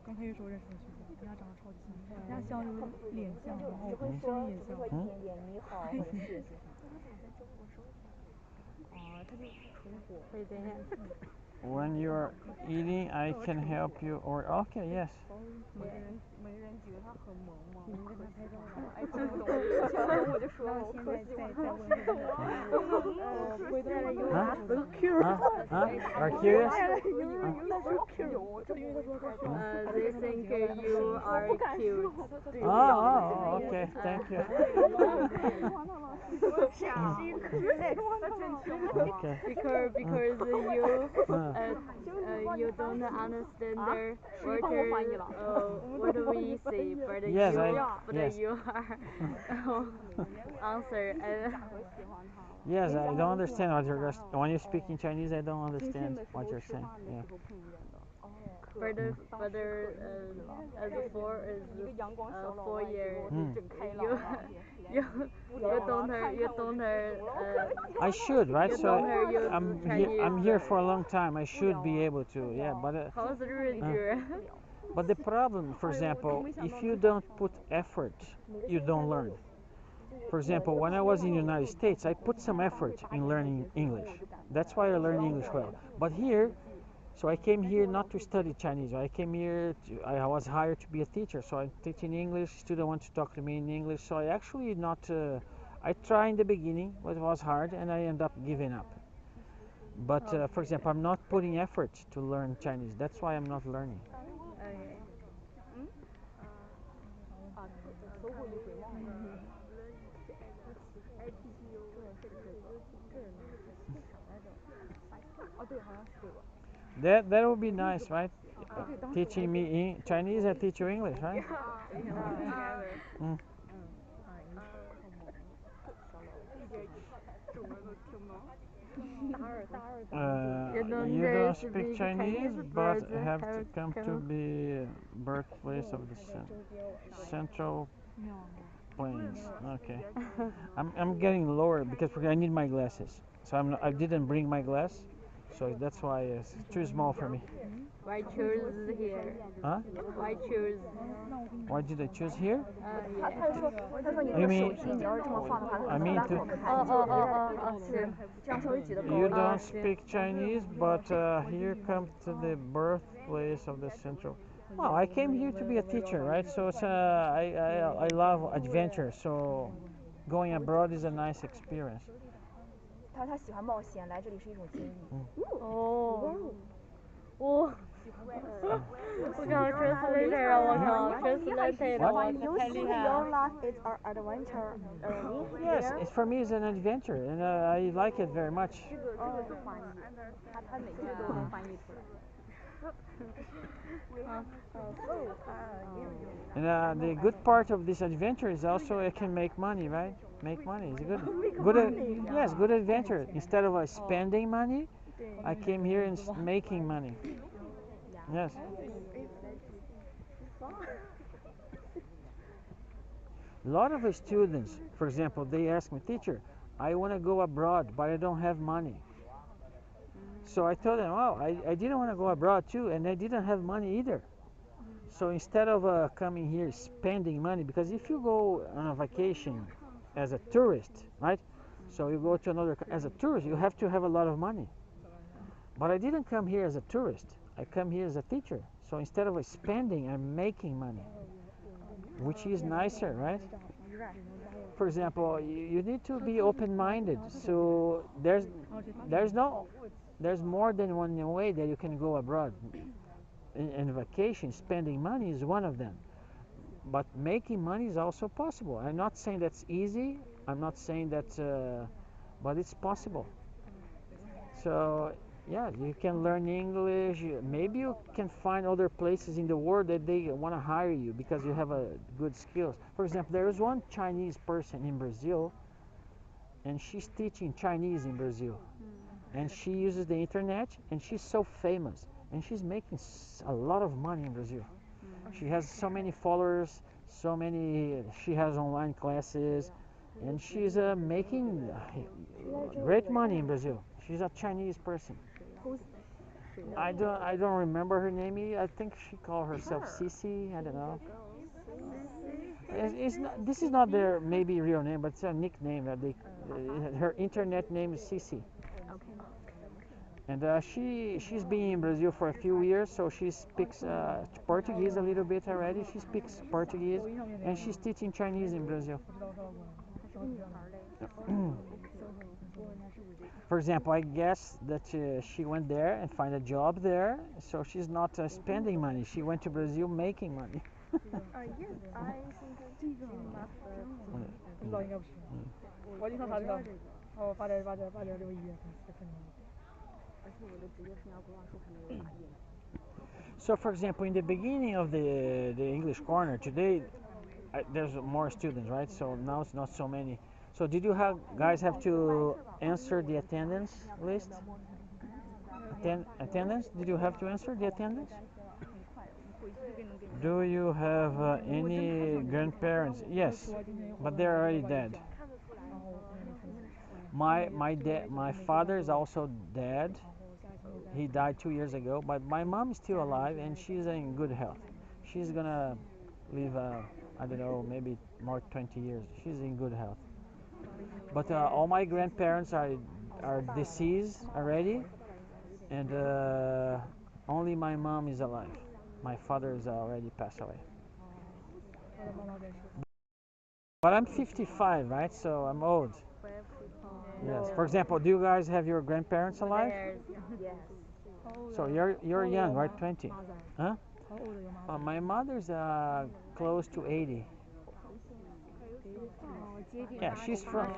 刚开学时候认识的学姐，人家长得超级像，人家像就是脸像，然后声音也像。一点点你好或者谢谢。他就纯活。对对。When you're eating, I can help you. Or okay, yes. 没人觉得他很萌吗？你们跟他拍照吗？哎，听不懂，听不懂我就说了，我可喜欢他了。回来了以后，so cute。Are curious? They think you are cute. Oh, okay, thank you. Okay. Because you don't understand their what we say, but Yes, you are answer. Yes, I don't understand what you're when you speak in Chinese. I don't understand what you're saying. Yeah. But as for 4 years, you don't I should, right? So Chinese. I'm here for a long time. I should be able to. Yeah, How's the but the problem, for example, if you don't put effort, you don't learn. For example, when I was in the United States, I put some effort in learning English. That's why I learned English well. But here, so I came here not to study Chinese. I came here, I was hired to be a teacher. So I'm teaching English. Students want to talk to me in English. So I actually not, I tried in the beginning, but it was hard, and I end up giving up. But for example, I'm not putting effort to learn Chinese. That's why I'm not learning. Okay. That would be nice, right? Teaching me Chinese, I teach you English, right? Mm. You don't speak Chinese, but have to come to be birthplace of the Central Plains. Okay. I'm getting lower because I need my glasses. So I didn't bring my glass, so that's why it's too small for me. Why choose here? Huh? Why choose? Why did I choose here? You mean I mean to. You don't speak Chinese, but here comes to the birthplace of the Central. Well, I came here to be a teacher, right? So it's, I love adventure, so going abroad is a nice experience. 他喜欢冒险，来这里是一种经历。我刚 translator 了，我靠 translator 了，我太厉害了。 Your life is an adventure. Yes, for me it's an adventure, and I like it very much. 这个是翻译，他每句都能翻译出来。 And the good part of this adventure is also I can make money, right? Make money is good. Yes, good adventure. Instead of spending money, I came here and making money. Yes. A lot of students, for example, they ask me, teacher, I want to go abroad, but I don't have money. So I told them, oh, I didn't want to go abroad too, and I didn't have money either. So instead of coming here spending money, because if you go on a vacation as a tourist, right? So you go to another, as a tourist, you have to have a lot of money. But I didn't come here as a tourist. I come here as a teacher. So instead of spending, I'm making money, which is nicer, right? For example, you need to be open-minded. So there's more than one way that you can go abroad. In vacation, spending money is one of them. But making money is also possible. I'm not saying that's easy. I'm not saying that, but it's possible. So yeah, you can learn English. Maybe you can find other places in the world that they want to hire you because you have good skills. For example, there is one Chinese person in Brazil, and she's teaching Chinese in Brazil. And she uses the internet, and she's so famous. And she's making a lot of money in Brazil. She has so many followers, she has online classes, and she's making great money in Brazil. She's a Chinese person. I don't remember her name. I think she called herself Cici. I don't know. It's not, this is not their maybe real name, but it's a nickname that they. Her internet name is Cici. And she's been in Brazil for a few years, so she speaks Portuguese a little bit already. She speaks Portuguese, and she's teaching Chinese in Brazil. For example, I guess that she went there and find a job there, so she's not spending money. She went to Brazil making money. Yes, I think she must. 不知道应该不是，我经常查这个，哦，8点这个语言才可能。So, for example, in the beginning of the English corner today, there's more students, right? So now it's not so many. So did you guys have to answer the attendance list? Attendance? Did you have to answer the attendance? Do you have any grandparents? Yes, but they're already dead. My father is also dead. He died 2 years ago, but my mom is still alive and she's in good health. She's gonna live, I don't know, maybe more 20 years. She's in good health. But all my grandparents are deceased already, and only my mom is alive. My father is already passed away. But I'm 55, right? So I'm old. Yes. For example, do you guys have your grandparents alive? Yes. So you're young, right? 20. Huh? My mother's close to 80. Yeah, she's from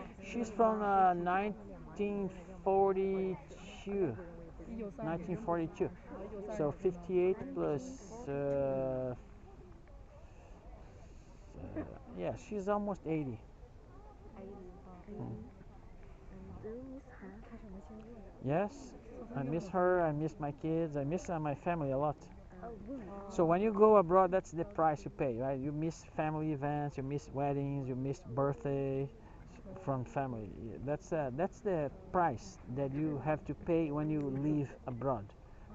1942. 1942. So 58 plus yeah, she's almost 80. Yes, I miss her. I miss my kids. I miss my family a lot. So when you go abroad, that's the price you pay, right? You miss family events, you miss weddings, you miss birthday from family. That's the price that you have to pay when you live abroad.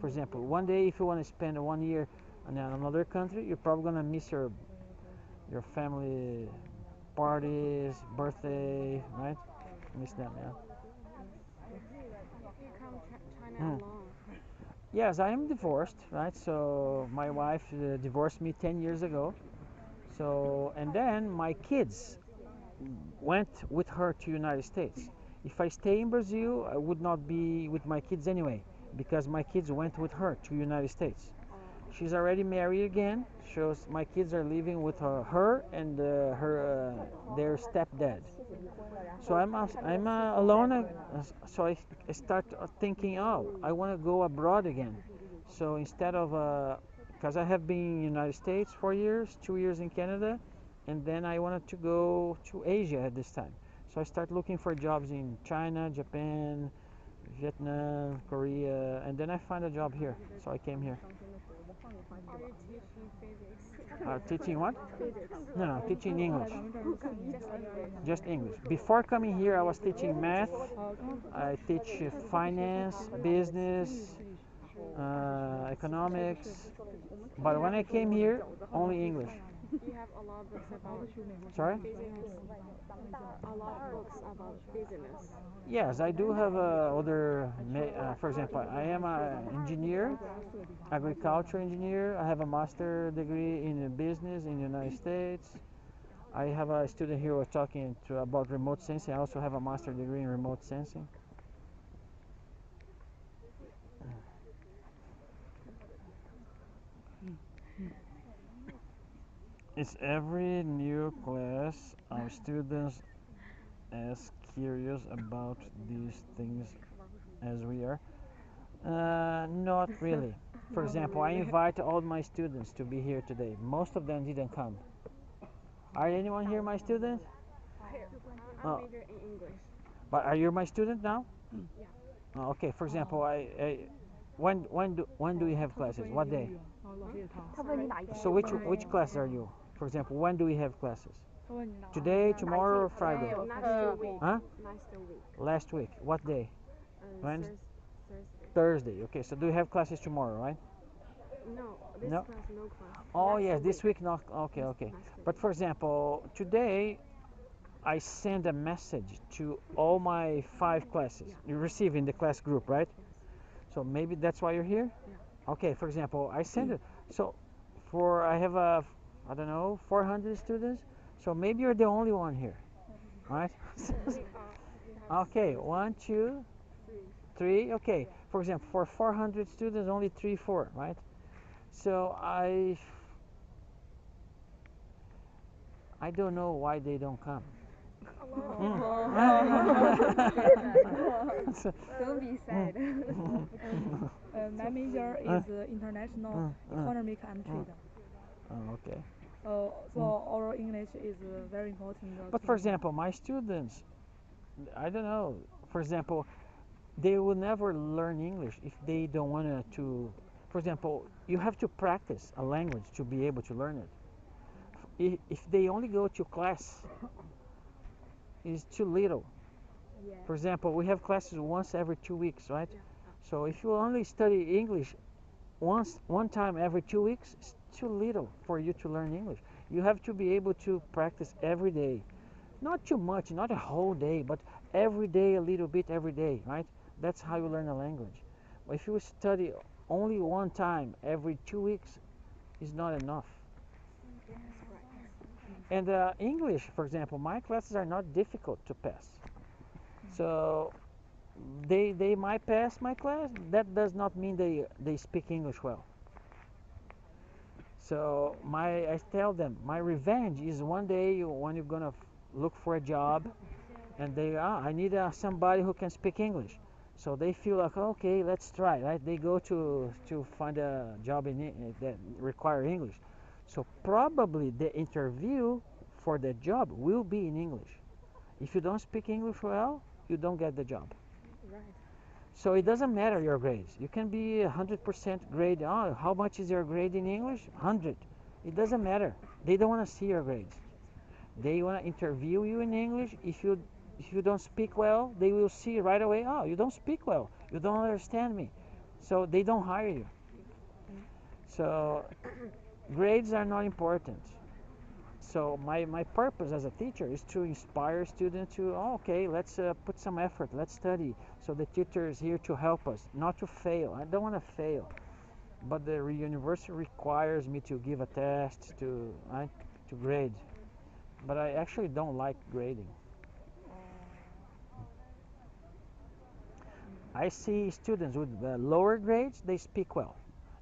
For example, one day if you want to spend 1 year in another country, you're probably gonna miss your family parties, birthday, right? Miss them, yeah. You come China alone. Yes, I am divorced, right? So my wife divorced me 10 years ago. So and then my kids went with her to United States. If I stay in Brazil, I would not be with my kids anyway, because my kids went with her to United States. She's already married again. So my kids are living with her and their stepdad. So I'm alone. So I start thinking, oh, I want to go abroad again. So instead of because I have been in the United States 4 years, 2 years in Canada, and then I wanted to go to Asia at this time. So I start looking for jobs in China, Japan, Vietnam, Korea, and then I find a job here. So I came here. Are you teaching physics? Teaching what? Physics. No, teaching English. Just English. Just English. Before coming here, I was teaching math. I teach finance, business, economics. But when I came here, only English. You have a lot of books about Sorry? business. A lot of books about business. Yes, I do have other. For example, I am an engineer, agriculture engineer. I have a master degree in business in the United States. I have a student here who was talking about remote sensing. I also have a master degree in remote sensing. Is every new class of students as curious about these things as we are? Not really. For example, I invite all my students to be here today. Most of them didn't come. Are anyone here my student? I'm major in English. But are you my student now? Yeah. Okay. For example, when do we have classes? What day? So which class are you? For example, when do we have classes? Today, tomorrow, or Friday? Next week. Huh? Next week. Last week. What day? Wednesday. Thursday. Thursday. Okay, so do you have classes tomorrow, right? No, this No? class no class. Oh, Next yes, this week. week not. Okay, okay. Next week. But for example, today I send a message to all my 5 classes. You receive in the class group, right? So maybe that's why you're here? Yeah. Okay, for example, I send it. So I have I don't know, 400 students. So maybe you're the only one here, right? Okay, 1, 2, 3. Okay, for example, for 400 students, only 3, 4, right? So I don't know why they don't come. Don't be sad. My major is international economic and trade. Oh, okay. So our English is very important. But for example, my students, I don't know. For example, they will never learn English if they don't want to. For example, you have to practice a language to be able to learn it. If they only go to class, it's too little. Yeah. For example, we have classes once every 2 weeks, right? Yeah. So if you only study English one time every 2 weeks, it's too little for you to learn English. You have to be able to practice every day. Not too much, not a whole day, but every day a little bit every day, right? That's how you learn a language. But if you study only one time every 2 weeks, it's not enough. And English, for example, my classes are not difficult to pass. So they might pass my class. That does not mean they speak English well. So I tell them my revenge is one day when you're gonna look for a job, and I need somebody who can speak English. So they feel like, okay, let's try, right? They go to find a job that require English. So probably the interview for the job will be in English. If you don't speak English well, you don't get the job. Right. So it doesn't matter your grades. You can be 100% grade. Oh, how much is your grade in English? 100. It doesn't matter. They don't want to see your grades. They want to interview you in English. If you don't speak well, they will see right away, oh, you don't speak well. You don't understand me. So they don't hire you. So grades are not important. So my purpose as a teacher is to inspire students to, okay, let's put some effort, let's study. So the teacher is here to help us, not to fail. I don't want to fail, but the university requires me to give a test to grade. But I actually don't like grading. I see students with lower grades, they speak well.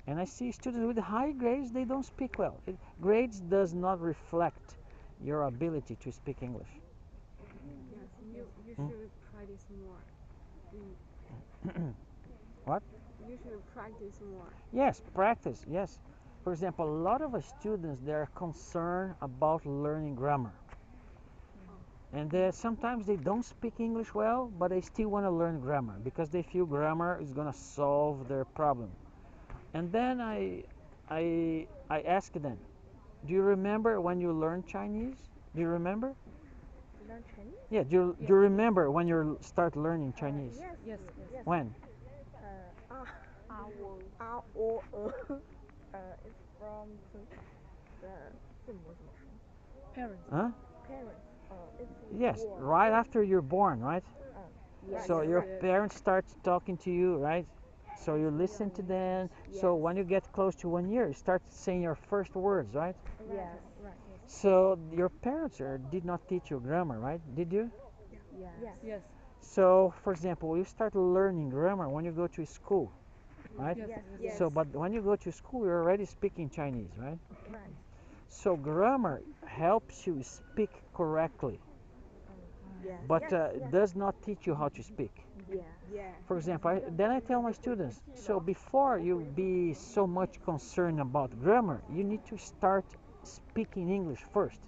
And I see students with high grades, they don't speak well. Grades does not reflect your ability to speak English. Yes, you should practice more. What? You should practice more. Yes, practice, yes. For example, a lot of students, they're concerned about learning grammar. And sometimes they don't speak English well, but they still want to learn grammar because they feel grammar is going to solve their problem. And then I ask them, do you remember when you learned Chinese? Do you remember? Learn Chinese? Yeah, do you remember when you start learning Chinese? Yes. When? It's from the parents. Huh? parents. Yes, right after you're born, right? Yes. So your parents start talking to you, right? So you listen to them. So when you get close to 1 year, you start saying your first words, right? Yes. So your parents did not teach you grammar, right? Did you? Yes. So, for example, you start learning grammar when you go to school, right? Yes. So, but when you go to school, you're already speaking Chinese, right? Right. So grammar helps you speak correctly, Yes. but it does not teach you how to speak. Yeah. For example, then I tell my students, so before you be so much concerned about grammar, you need to start speaking English first.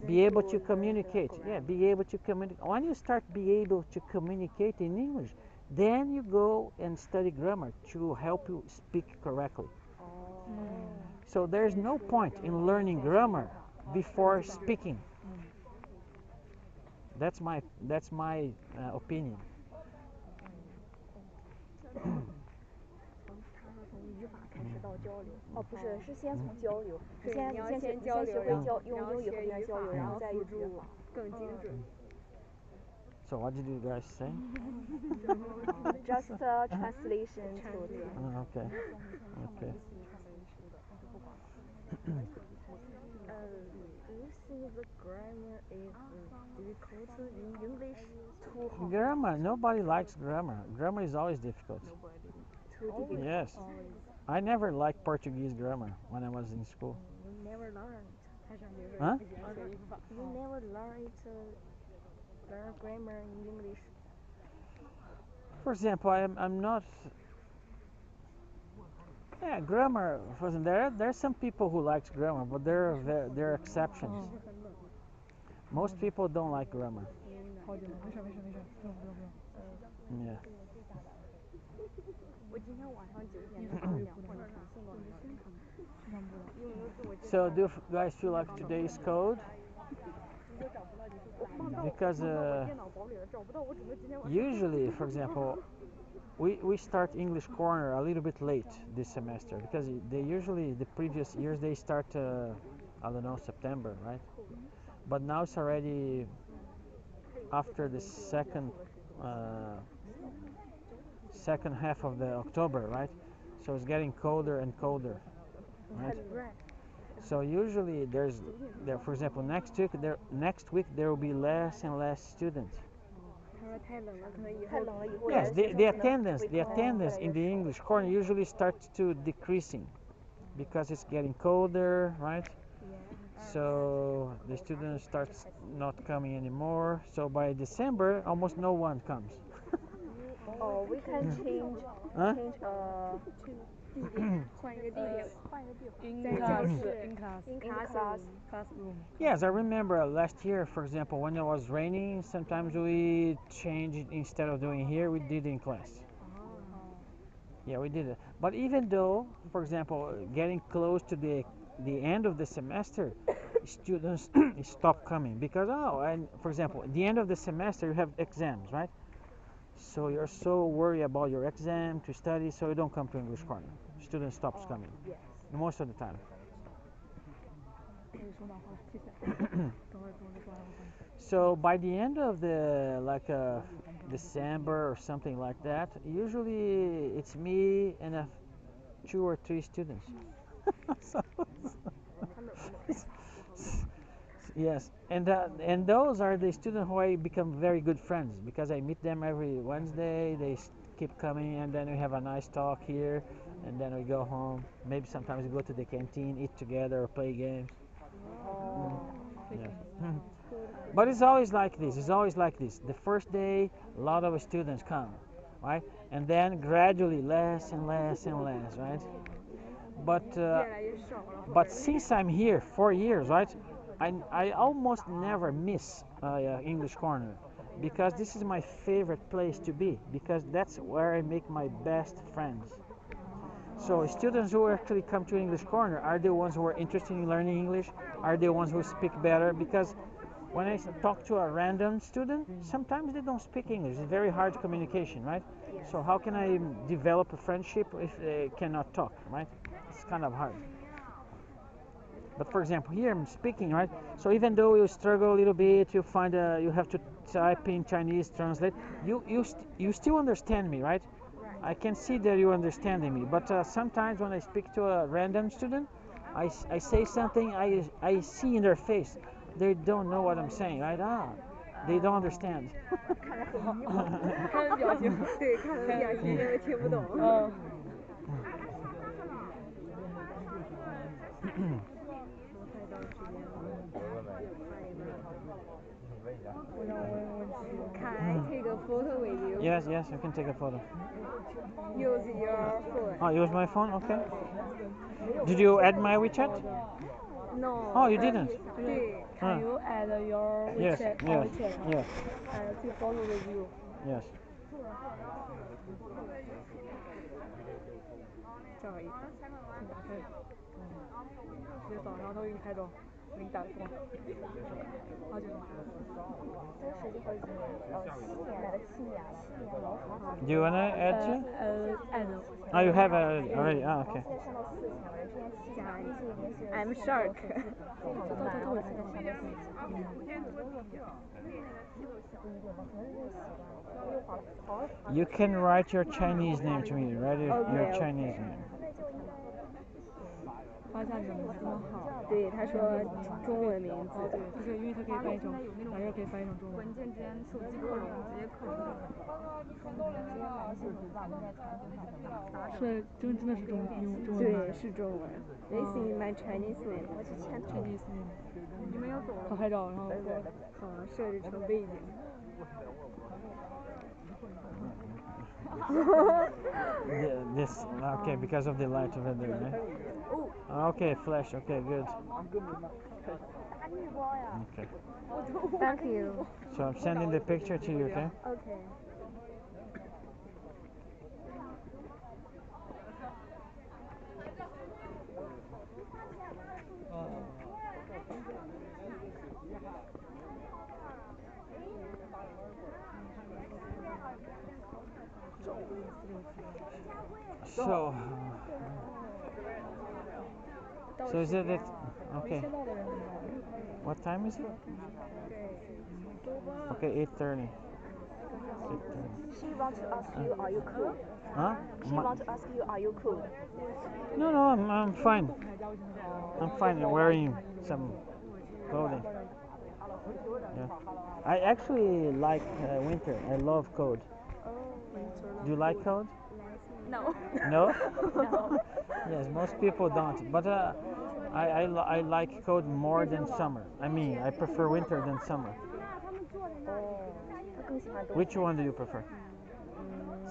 Be able to communicate. Yeah, be able to communicate. When you start be able to communicate in English, then you go and study grammar to help you speak correctly. So there's no point in learning grammar before speaking. That's my opinion. 到交流。哦，不是，是先从交流，你先交流，用英语和别人交流，然后再用语法，更精准。So what did you guys say? Just translation to the. Okay. Okay. Do you think the grammar is difficult in English? Too hard. Grammar. Nobody likes grammar. Grammar is always difficult. Too difficult. Yes. I never liked Portuguese grammar when I was in school. You never learned. Huh? You never learn grammar in English. For example, I'm not. Yeah, grammar. There's some people who likes grammar, but there are exceptions. Most people don't like grammar. Yeah. 我今天晚上9点钟2会儿送到你那儿。So do you guys feel like today's code? Because usually, for example, we start English Corner a little bit late this semester because they usually the previous years they start I don't know, September, right? But now it's already after the second half of the October, right? So it's getting colder and colder, right? So usually for example, next week there will be less and less students. Yes, the attendance in the English Corner usually starts to decreasing because it's getting colder, right? So the students start not coming anymore. So by December, almost no one comes. Oh, we can change. Huh? 换一个地点，换一个地方， In class. classroom. Yes, I remember last year, for example, when it was raining, sometimes we changed instead of doing here, we did in class. Yeah, we did it. But even though, for example, getting close to the end of the semester, students stop coming because and for example, at the end of the semester you have exams, right? So you're so worried about your exam to study, so you don't come to English Corner. Student stops coming. Yes. Most of the time. So by the end of the December or something like that, usually it's me and 2 or 3 students. Yes, and those are the students who I become very good friends because I meet them every Wednesday. They keep coming, and then we have a nice talk here, and then we go home. Maybe sometimes we go to the canteen, eat together, or play games. Yeah. But it's always like this. It's always like this. The first day, a lot of students come, right? And then gradually less and less and less, right? But since I'm here 4 years, right? I almost never miss English Corner because this is my favorite place to be because that's where I make my best friends. So students who actually come to English Corner are the ones who are interested in learning English, are the ones who speak better because when I talk to a random student, sometimes they don't speak English. It's very hard communication, right? So how can I develop a friendship if they cannot talk, right? It's kind of hard. But for example, here I'm speaking, right? So even though you struggle a little bit, you have to type in Chinese, translate. You still understand me, right? I can see that you're understanding me. But sometimes when I speak to a random student, I say something, I see in their face, they don't know what I'm saying, right? They don't understand. 看表情，对，看表情，因为听不懂。Can I take a photo with you? Yes, you can take a photo. Use your phone. Oh, use my phone? Okay. Did you add my WeChat? No. Oh, you didn't? Can you add your Yes, WeChat? yes. And take photo with you. Yes. 这样一，今天早上都给你拍照。给你打的是吗？好久了。这个手机好几年，买了7年了。Do you wanna add to? I know. Oh, you have it already. Oh, okay. 现在上到4强了，之前7强，这些联系人 I'm shark. 非常的慢，然后现在上到4强。不一定吧，可能是认习惯了，又好像 You can write your Chinese name to me. Write your Chinese name. 发一下你的名字吗？对，他说中文名字。对，他可以，因为他可以翻译成，反正可以翻译成中文。文件之间手机克隆，直接克隆。是，真的是中文。对，是中文。This is my Chinese name。Chinese name。你们要走了。好拍照，然后好设置成背景。This okay because of the light over there, right? Okay, flash. Okay, good. Okay. Thank you. So I'm sending the picture to you, okay? Okay. So is it okay? What time is it? Okay, 8:30. She wants to ask you, are you cool? Huh? She wants to ask you, are you cool? No, I'm fine. I'm fine. I'm wearing some clothing. Yeah. I actually like winter. I love cold. Do you like cold? No. No? No. Yes, most people don't. But I like cold more than summer. I mean, I prefer winter than summer. Which one do you prefer?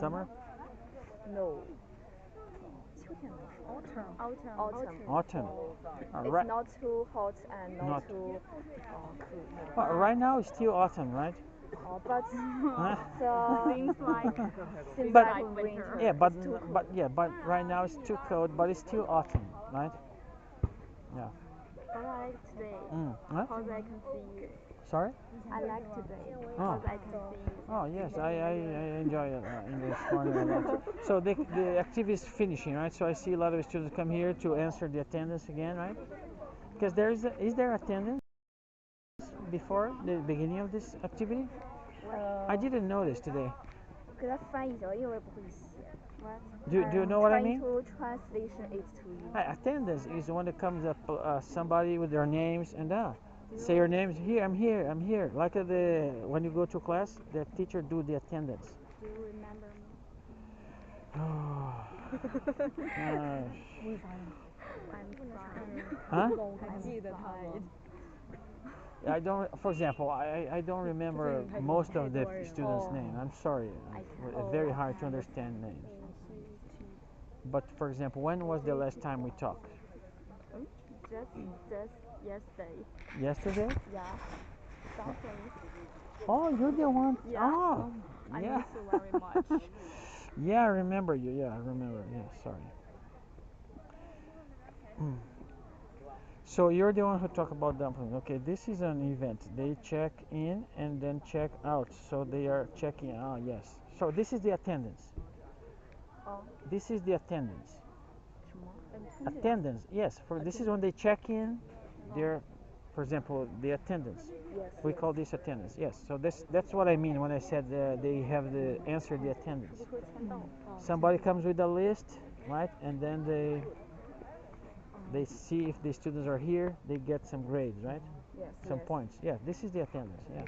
Summer? No. Autumn. It's Right. not too hot and not too cool. Well, right now it's still autumn, right? But Seems like winter. Yeah, but right now it's too cold, but it's still autumn, right? Yeah. But I like today Huh? because I can see you. Sorry? I like today Oh. because I can see you. Oh yes, I enjoy English morning a lot. So the activity is finishing, right? So I see a lot of students come here to answer the attendance again, right? Because is there attendance before the beginning of this activity? I didn't notice today. 给他翻译一下，因为我也不会写。Do you know what I Trying mean? to translation it to you. Attendance is when it comes up somebody with their names and say your names. Here, I'm here, I'm here. Like when you go to class, the teacher do the attendance. Do you remember me? I'm sorry. Huh? 还记得他吗？ I don't. For example, I don't remember most of the students' names. I'm sorry. It's very hard to understand names. But for example, when was the last time we talked? Just yesterday. Yesterday? Yeah. Something. Oh, you're the one. Yeah. Oh, I yeah. miss you very much. Yeah, I remember you. Yeah, I remember. Yeah, sorry. So you're the one who talk about dumpling. Okay, this is an event. They check in and then check out. So they are checking out. Yes. So this is the attendance. Oh. This is the attendance. Attendance. Yes. This is when they check in. They're, for example, the attendance. Yes. We call this attendance. Yes. So that's what I mean when I said they have the answer the attendance. Somebody comes with a list, right? And then they see if the students are here, they get some grades, right? Yes. Some points. Yeah, this is the attendance. Yeah.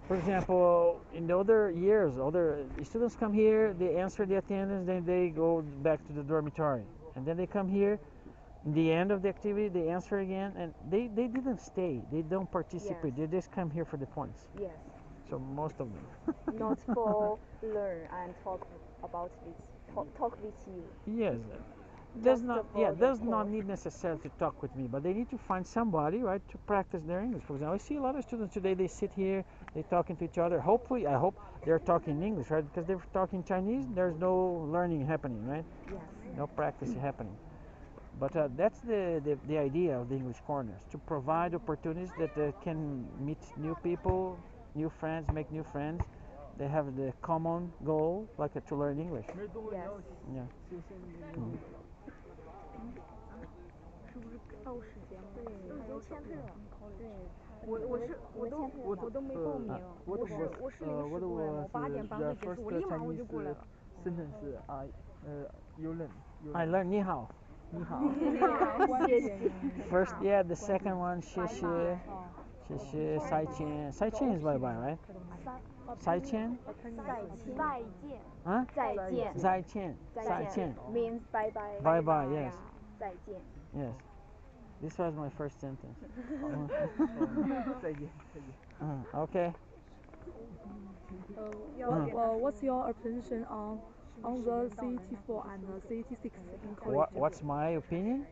For example, in the other years, other students come here, they answer the attendance, then they go back to the dormitory, and then they come here. In the end of the activity, they answer again, and they didn't stay. They don't participate. They just come here for the points. Yes. So most of them. Not for learn and talk about this. Talk with you. Yes. Does not need necessarily to talk with me, but they need to find somebody, right, to practice their English. For example, I see a lot of students today. They sit here, they talking to each other. Hopefully, I hope they're talking English, right? Because they're talking Chinese, there's no learning happening, right? Yes. No practice happening. But that's the idea of the English Corners, to provide opportunities that can meet new people, new friends, make new friends. They have the common goal, like to learn English. Yes. Yeah. 是不是到时间了？对，还有手续。对，我都没报名，我是临时过来的，我8点半会结束，我立马我就过来了。Sentence you learn. I learned 你好. 你好. First, yeah, the second one, 谢谢. 谢谢, 再见. 再见 is bye bye, right? 再见? 再见。Huh? 再见。再见. 再见 means bye bye. Bye bye, yes. 再见。 Yes. This was my first sentence. 再见. Okay. What's your opinion on the CET4 and CET6 in college? What's my opinion?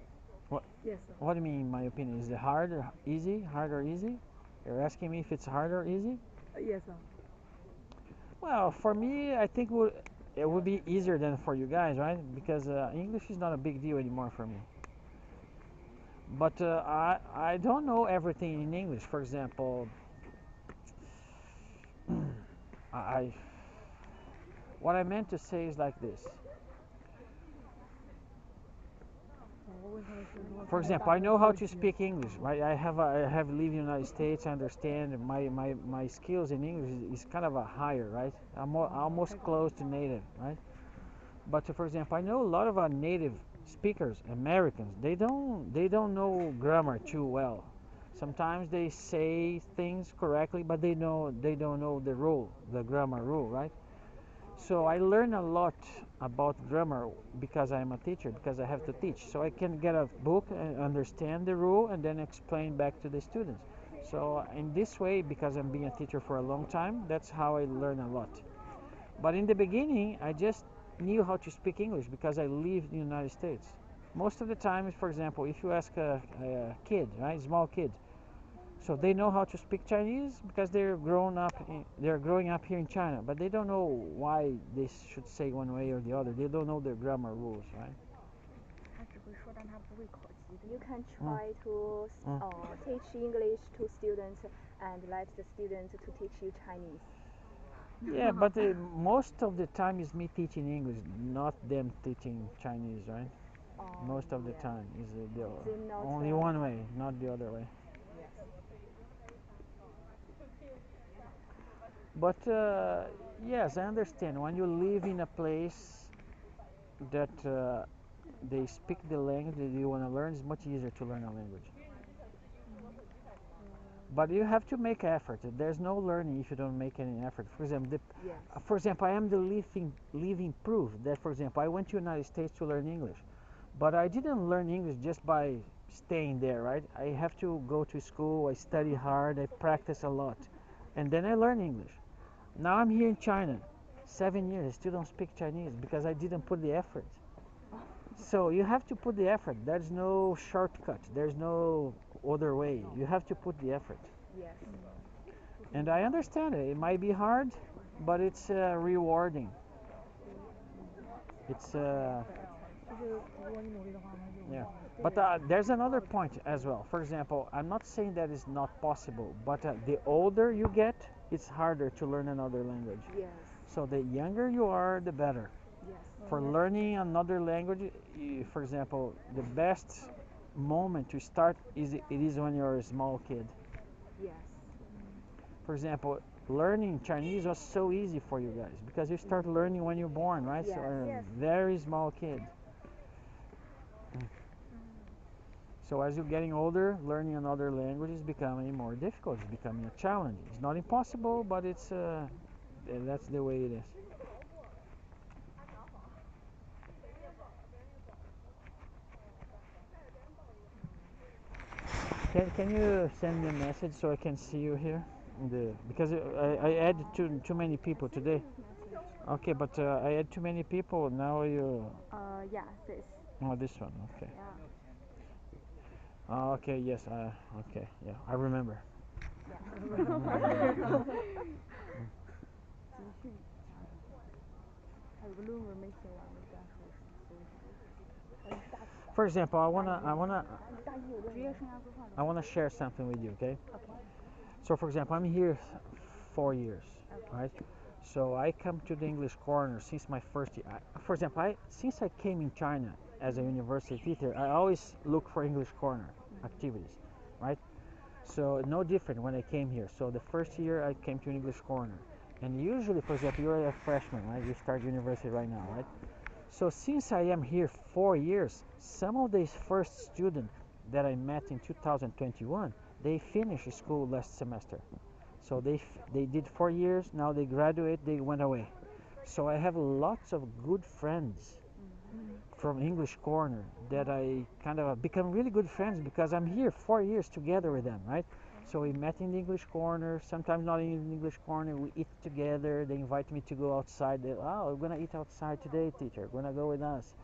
Yes. What do you mean, my opinion? Is it hard or easy? Hard or easy? You're asking me if it's hard or easy? Yes, sir. Well, for me, I think it would be easier than for you guys, right? Because English is not a big deal anymore for me. But I don't know everything in English. For example, what I meant to say is like this. For example, I know how to speak English, right? I have lived in the United States. I understand my skills in English is kind of a higher, right? I'm almost close to native, right? But for example, I know a lot of our native speakers, Americans. They don't know grammar too well. Sometimes they say things correctly, but they don't know the rule, the grammar rule, right? So I learn a lot about grammar because I'm a teacher, because I have to teach. So I can get a book and understand the rule and then explain back to the students. So in this way, because I'm being a teacher for a long time, that's how I learn a lot. But in the beginning, I just knew how to speak English because I lived in the United States. Most of the time, for example, if you ask a kid, right, small kid, so they know how to speak Chinese because they're growing up here in China, but they don't know why they should say one way or the other. They don't know their grammar rules, right? You can try to teach English to students and let the students to teach you Chinese. Yeah, but most of the time is me teaching English, not them teaching Chinese, right? Most of the time is only one way, not the other way. But yes, I understand. When you live in a place that they speak the language that you want to learn, it's much easier to learn a language. But you have to make effort. There's no learning if you don't make any effort. For example, I am the living proof that, for example, I went to the United States to learn English, but I didn't learn English just by staying there, right? I have to go to school. I study hard. I practice a lot, and then I learn English. Now I'm here in China, 7 years. I still don't speak Chinese because I didn't put the effort. So you have to put the effort. There's no shortcut. There's no other way. You have to put the effort. Yes. And I understand it. It might be hard, but it's rewarding. It's yeah. But there's another point as well. For example, I'm not saying that it's not possible, but the older you get, it's harder to learn another language. Yes. So the younger you are, the better. Yes. For learning another language, for example, the best moment to start is when you're a small kid. Yes. For example, learning Chinese was so easy for you guys because you start learning when you're born, right? Yes. So a very small kid. So as you're getting older, learning another language is becoming more difficult. It's becoming a challenge. It's not impossible, but it's that's the way it is. Can you send me a message so I can see you here? Because I add too many people today. Okay, but I add too many people. Now you. Yeah, this. Oh, this one. Okay. Yeah. Okay. Yes. Okay. Yeah. I remember. For example, I wanna share something with you, okay? So for example, I'm here 4 years, right? So I come to the English corner since my first year. For example, since I came in China as a university teacher, I always look for English corner activities, right? So no different when I came here. So the first year I came to English corner, and usually, for example, you're a freshman, right? You start university right now, right? So since I am here 4 years, some of these first students that I met in 2021, they finished school last semester. So they did 4 years. Now they graduate. They went away. So I have lots of good friends from English Corner that I kind of become really good friends because I'm here 4 years together with them, right? So we met in the English Corner. Sometimes not in the English Corner. We eat together. They invite me to go outside. Oh, we're gonna eat outside today, teacher. Gonna go with us.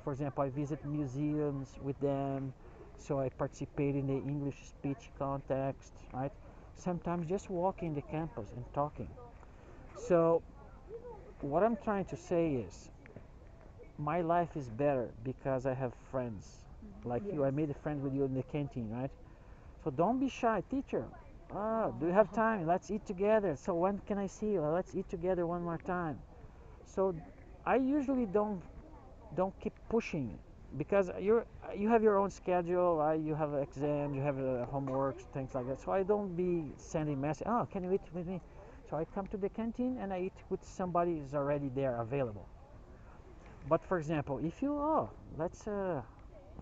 For example, I visit museums with them. So I participate in the English speech context, right? Sometimes just walking the campus and talking. So what I'm trying to say is my life is better because I have friends like you. I made a friend with you in the canteen, right? So don't be shy, teacher. Do you have time? Let's eat together. So when can I see you? Let's eat together one more time. So I usually don't keep pushing because you have your own schedule, right? You have exams, you have homeworks, things like that. So I don't be sending message. Oh, can you eat with me? So I come to the canteen and I eat with somebody who's already there available. But for example, if you let's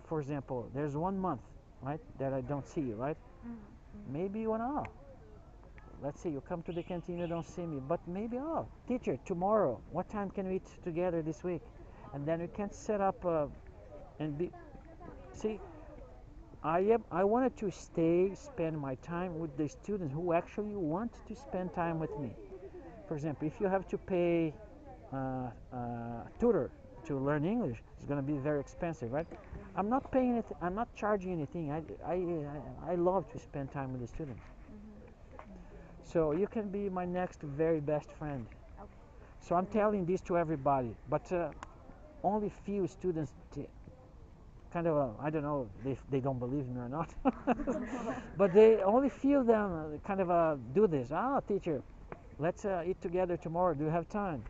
for example, there's 1 month, right, that I don't see you, right? Maybe you wanna let's say you come to the canteen, you don't see me, but maybe teacher, tomorrow, what time can we eat together this week? And then we can set up and be see. I wanted to spend my time with the students who actually want to spend time with me. For example, if you have to pay tutor to learn English, it's going to be very expensive, right? I'm not paying it. I'm not charging anything. I love to spend time with the students. So you can be my next very best friend. So I'm telling this to everybody, but only few students kind of I don't know if they don't believe me or not, but they only few of them kind of do this. Teacher, let's eat together tomorrow. Do you have time?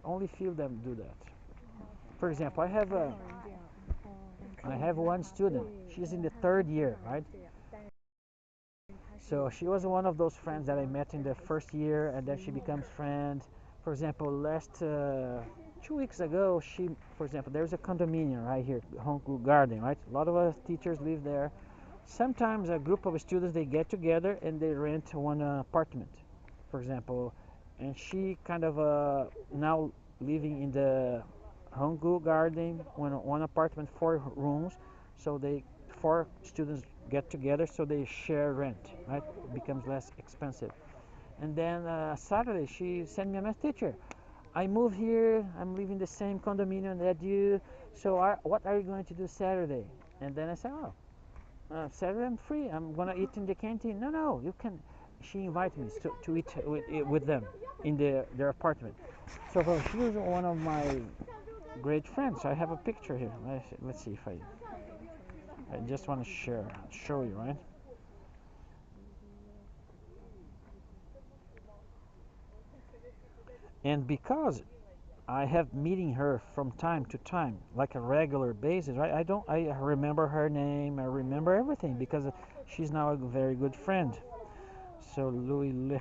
Only few of them do that. For example, I have one student. She's in the 3rd year, right? So she was one of those friends that I met in the 1st year, and then she becomes friend. For example, last 2 weeks ago, for example, there's a condominium right here, Honggu Garden, right? A lot of us teachers live there. Sometimes a group of students, they get together and they rent one apartment, for example, and she kind of now living in the Honggu Garden, one apartment, 4 rooms, so 4 students get together, so they share rent, right? It becomes less expensive. And then Saturday, she sent me a message, teacher, I moved here, I'm living the same condominium that you, so what are you going to do Saturday? And then I said, Saturday I'm free, I'm gonna eat in the canteen. No, you can. She invited me to eat with them in their apartment. So she's one of my great friends. I have a picture here. Let's see if I just want to show you, right? And because I have meeting her from time to time, like a regular basis, right? I remember her name, I remember everything because she's now a very good friend. So Louis Le,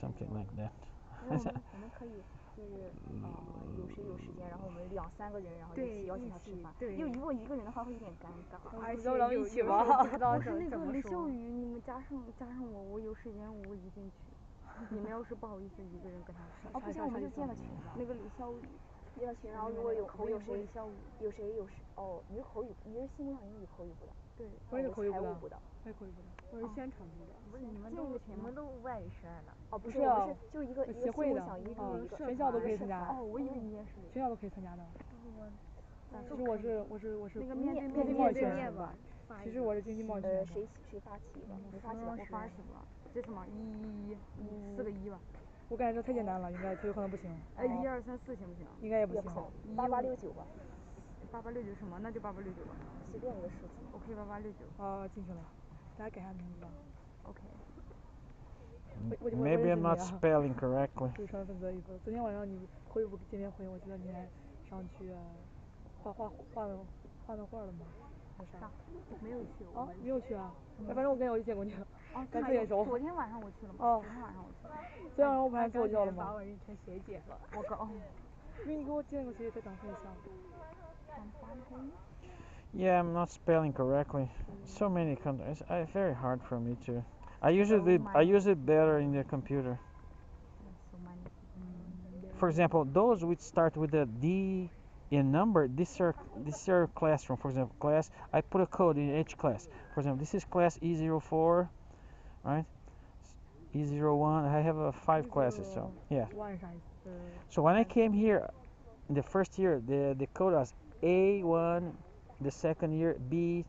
something like that. 有谁有时间，然后我们2、3个人，然后一起邀请他吃饭。因为如果一个人的话会有点尴尬。而且一起吧。不是那个李秀宇，你们加上我，我有时间我一定去。你们要是不好意思一个人跟他吃。不行，我们就建了群了。那个李小雨。建了群，然后如果有谁，你是口语，你是新闻上英语口语部的。对，我是财务部的。我是口语部的。我是宣传部的。不是你们都外语生的。不是，我们是就是一个协会的，全校都可以参加。我以为你也是。全校都可以参加的。其实我是那个面对贸易宣传吧。其实我是经济贸易宣传。谁发起的？你发起的？我发起的。这什么4个1吧。我感觉这太简单了，应该有可能不行。1、2、3、4行不行？应该也不行。8869吧。8869什么？那就8869吧。随便一个数字。OK，8869。进去了，大家改下名字吧。OK。Maybe I'm not spelling correctly. 就是身份证一份。昨天晚上你回不见面回，我记得你还上去画那画了吗？上没有去。啊，没有去啊？反正我跟我就见过你了。哦，咱特别熟。昨天晚上我去了吗？哦。昨天晚上我去了。昨天晚上我不还坐觉了吗？把我认成学姐了。我靠。因为你给我见过学姐，她长得很像。Yeah, I'm not spelling correctly. So many countries. It's very hard for me to. I use it better in the computer. For example, those which start with a D in number, this is your classroom. For example, class. I put a code in each class. For example, this is class E04, right? E01. I have 5 classes, so yeah. So when I came here, in the first year, the code was A1. The second year B,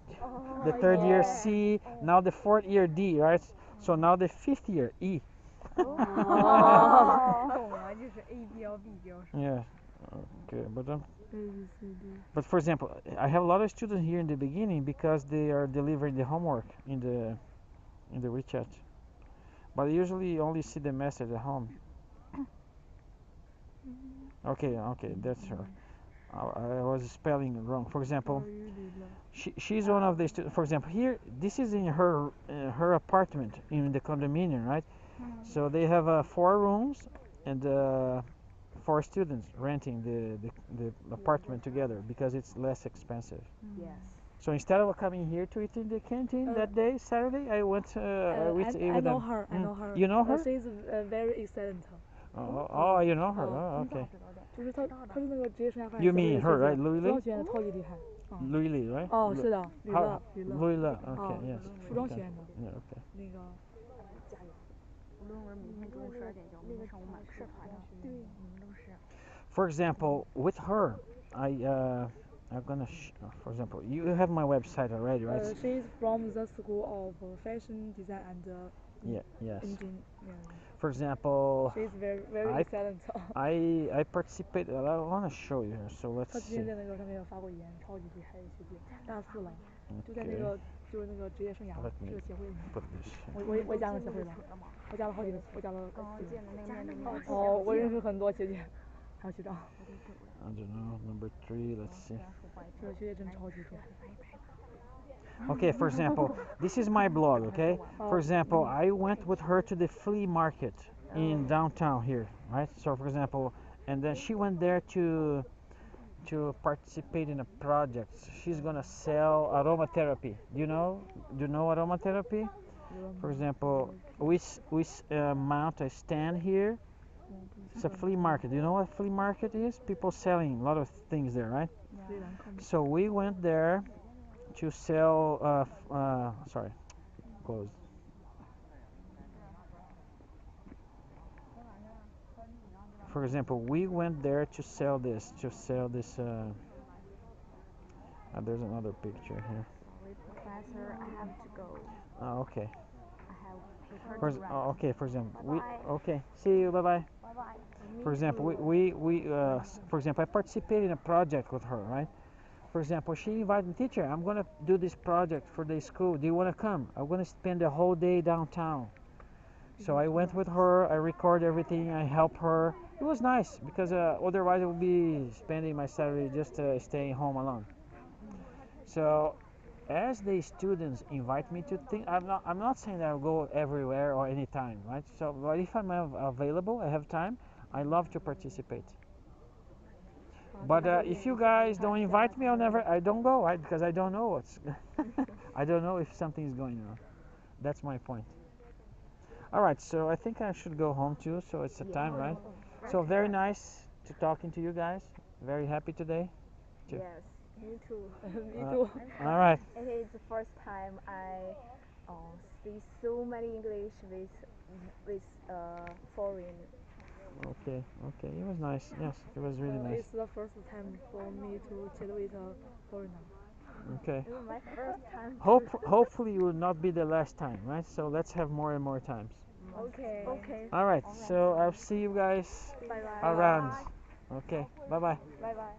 the third year C, now the fourth year D, right? So now the fifth year E. Yeah. Okay, but for example, I have a lot of students here in the beginning because they are delivering the homework in the WeChat. But I usually only see the message at home. Okay, that's her. I was spelling wrong. For example, she's one of the students. For example, here, this is in her apartment in the condominium, right? So they have 4 rooms and 4 students renting the apartment together because it's less expensive. Yes. So instead of coming here to eat in the canteen that day, Saturday, I went with I know her. I know her. You know her? She's very excellent. Oh, you know her. Oh, okay. 就是她是那个职业生涯发展。You mean her, right? Louis Lee? 服装学院的超级厉害。Louis Lee, right? 哦，是的，吕乐。Louis Lee, okay, yes. 服装学院的。Yeah, okay. 那个。加油！论文明天中午12点交，明天上午买社团的。对，你们都是。For example, with her, I'm gonna. For example, you have my website already, right? She's from the School of Fashion Design and. Yes. Engineering. For example, she's very excellent. I participated. I want to show you her. So let's see. 她之前在那个上面有发过言，超级厉害的学姐，大4了，就在那个就是那个职业生涯这个协会里面。我加了协会了，我加了好几个，我加了。哦，我认识很多学姐，还有学长。I don't know. Number 3. Let's see. 这个学姐真超级厉害。Okay, for example, this is my blog, okay? For example, I went with her to the flea market in downtown here, right? So, for example, and then she went there to participate in a project. She's gonna sell aromatherapy. Do you know aromatherapy? For example, we mount a stand here. It's a flea market. Do you know what a flea market is? People selling a lot of things there, right? So we went there to sell closed. For example, we went there to sell this there's another picture here. Sorry, Professor, I have to go. Oh, okay. I have paper to write. Okay, for example, Bye-bye. okay, see you, bye bye. Bye bye. For example, for example, I participated in a project with her, right? For example, she invited me, teacher, I'm going to do this project for the school. Do you want to come? I'm going to spend the whole day downtown. So I went with her, I recorded everything, I helped her. It was nice because otherwise I would be spending my Saturday just staying home alone. So as the students invite me to think, I'm not saying that I'll go everywhere or anytime, right? So but if I'm available, I have time, I love to participate. But if you guys don't invite me, I don't go, right? Because I don't know I don't know if something is going on. That's my point. All right, so I think I should go home too. So it's the time, right? So very nice to talking to you guys. Very happy today. Yes, me too. Me too. All right. It is the first time I speak so many English with foreign. Okay. It was nice. Yes, it was really nice. It's the first time for me to chat with a foreigner. Okay. It was my first time. Hopefully it will not be the last time, right? So let's have more and more times. Okay. All right. So I'll see you guys Bye bye. around. Okay. Bye bye. Bye bye.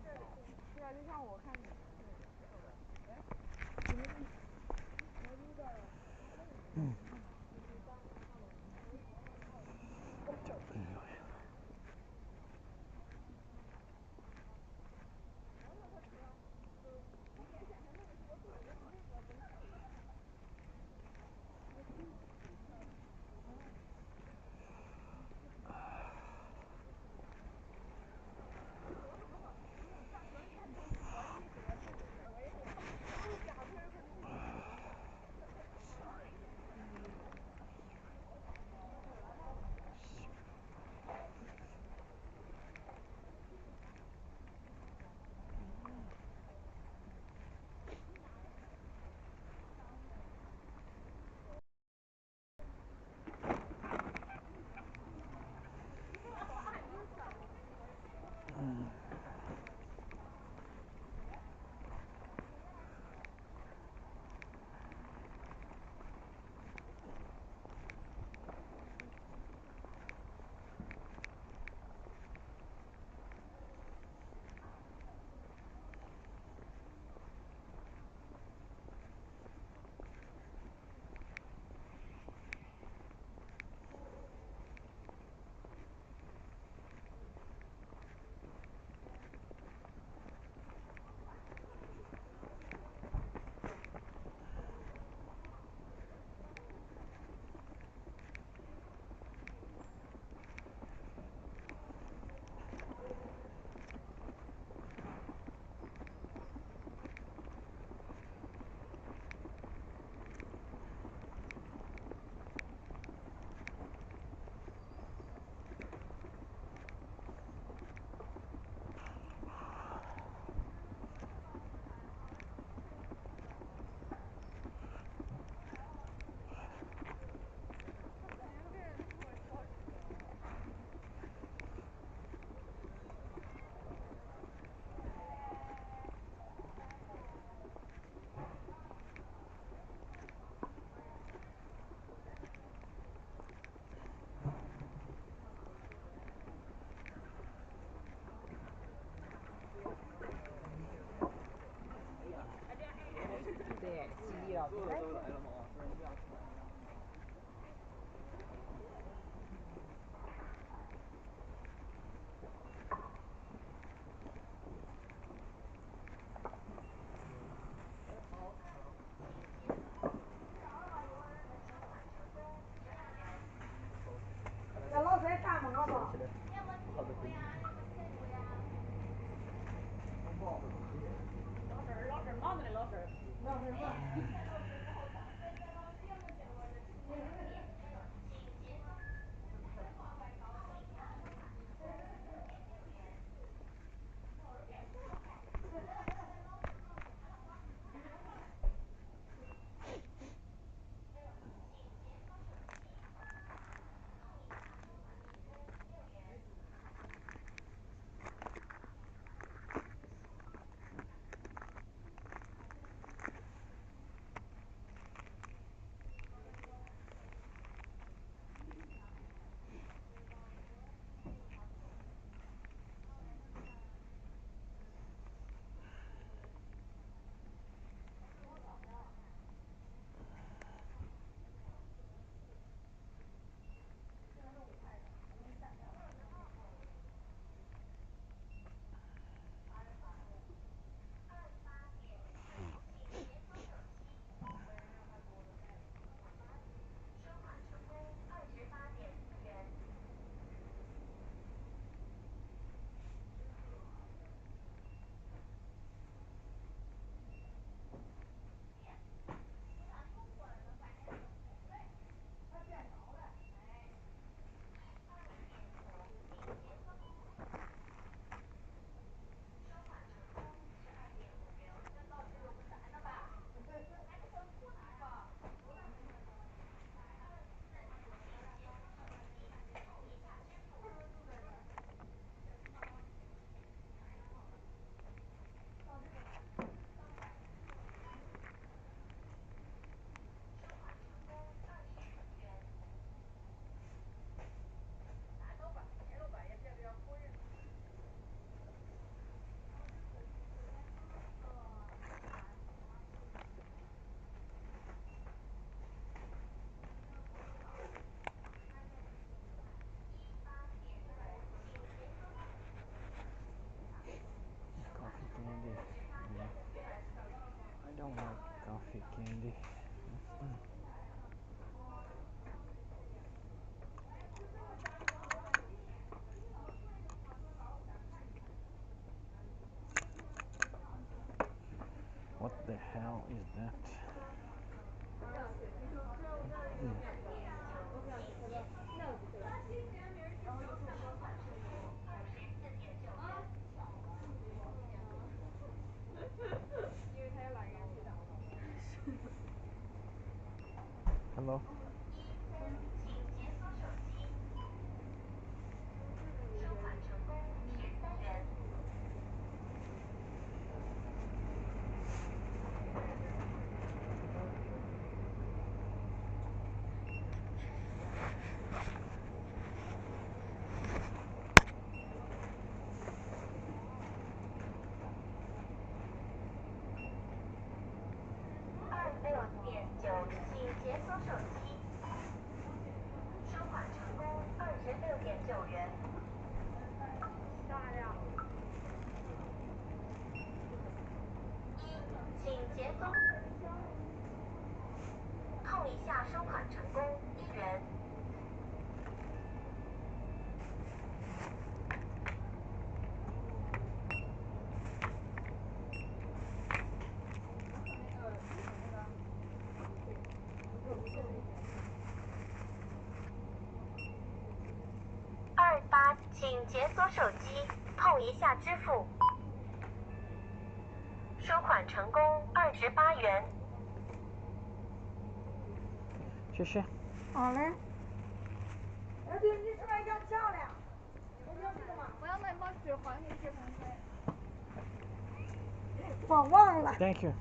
candy. What the hell is that? Hello?请解锁手机，碰一下支付。收款成功，28元。谢谢。好嘞。哎，对，你是不是要漂亮？我要把你把纸还给谢鹏飞。我忘了。Thank you.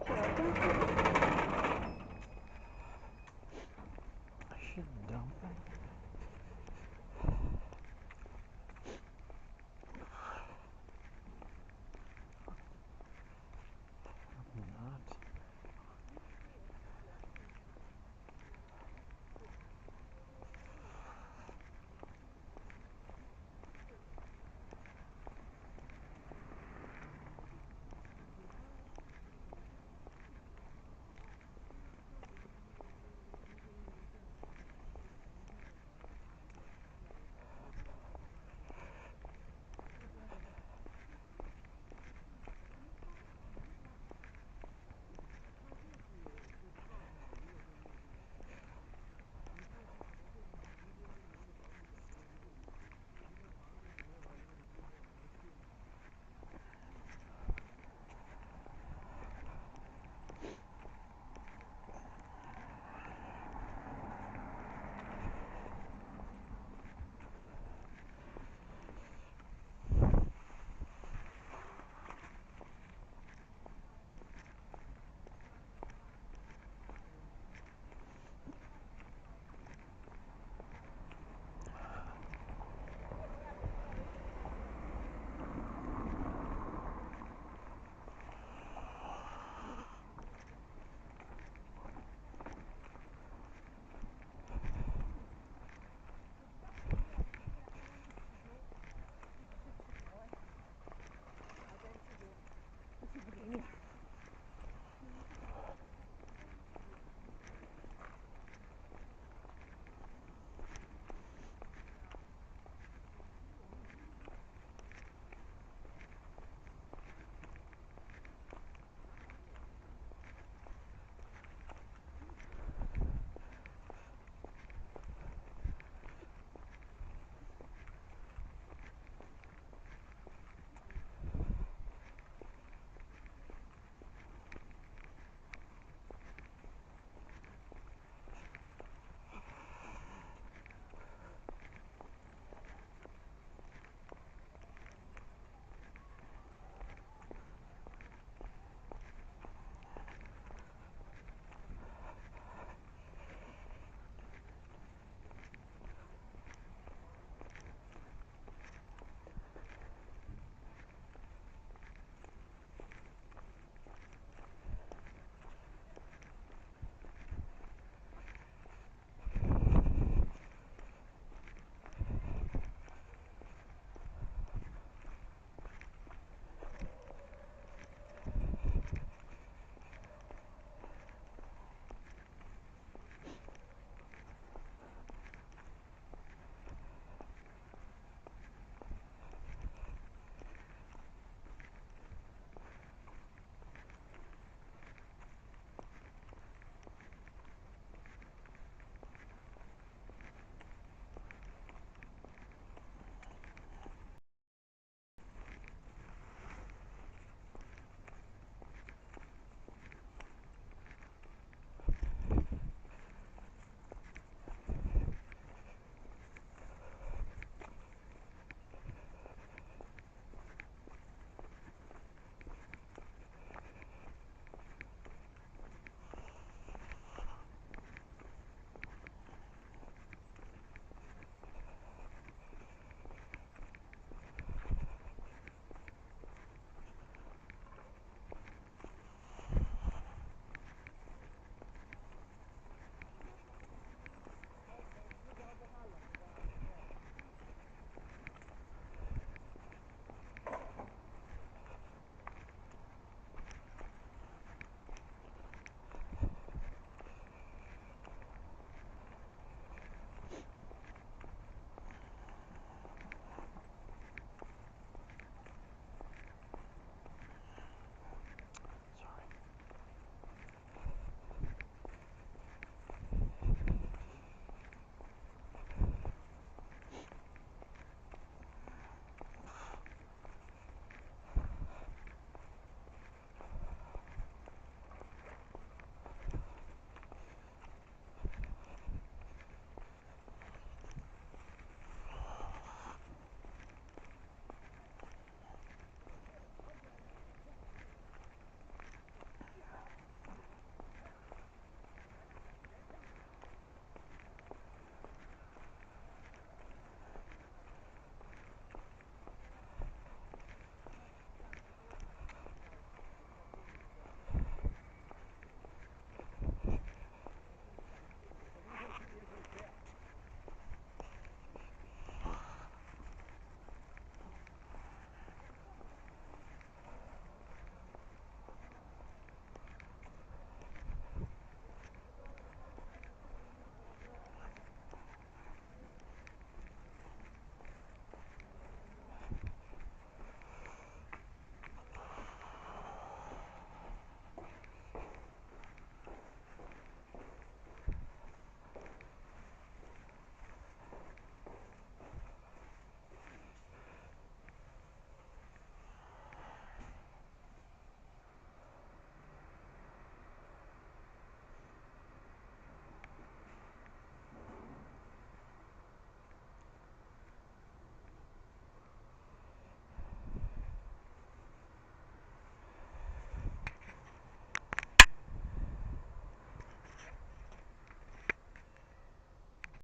小灯。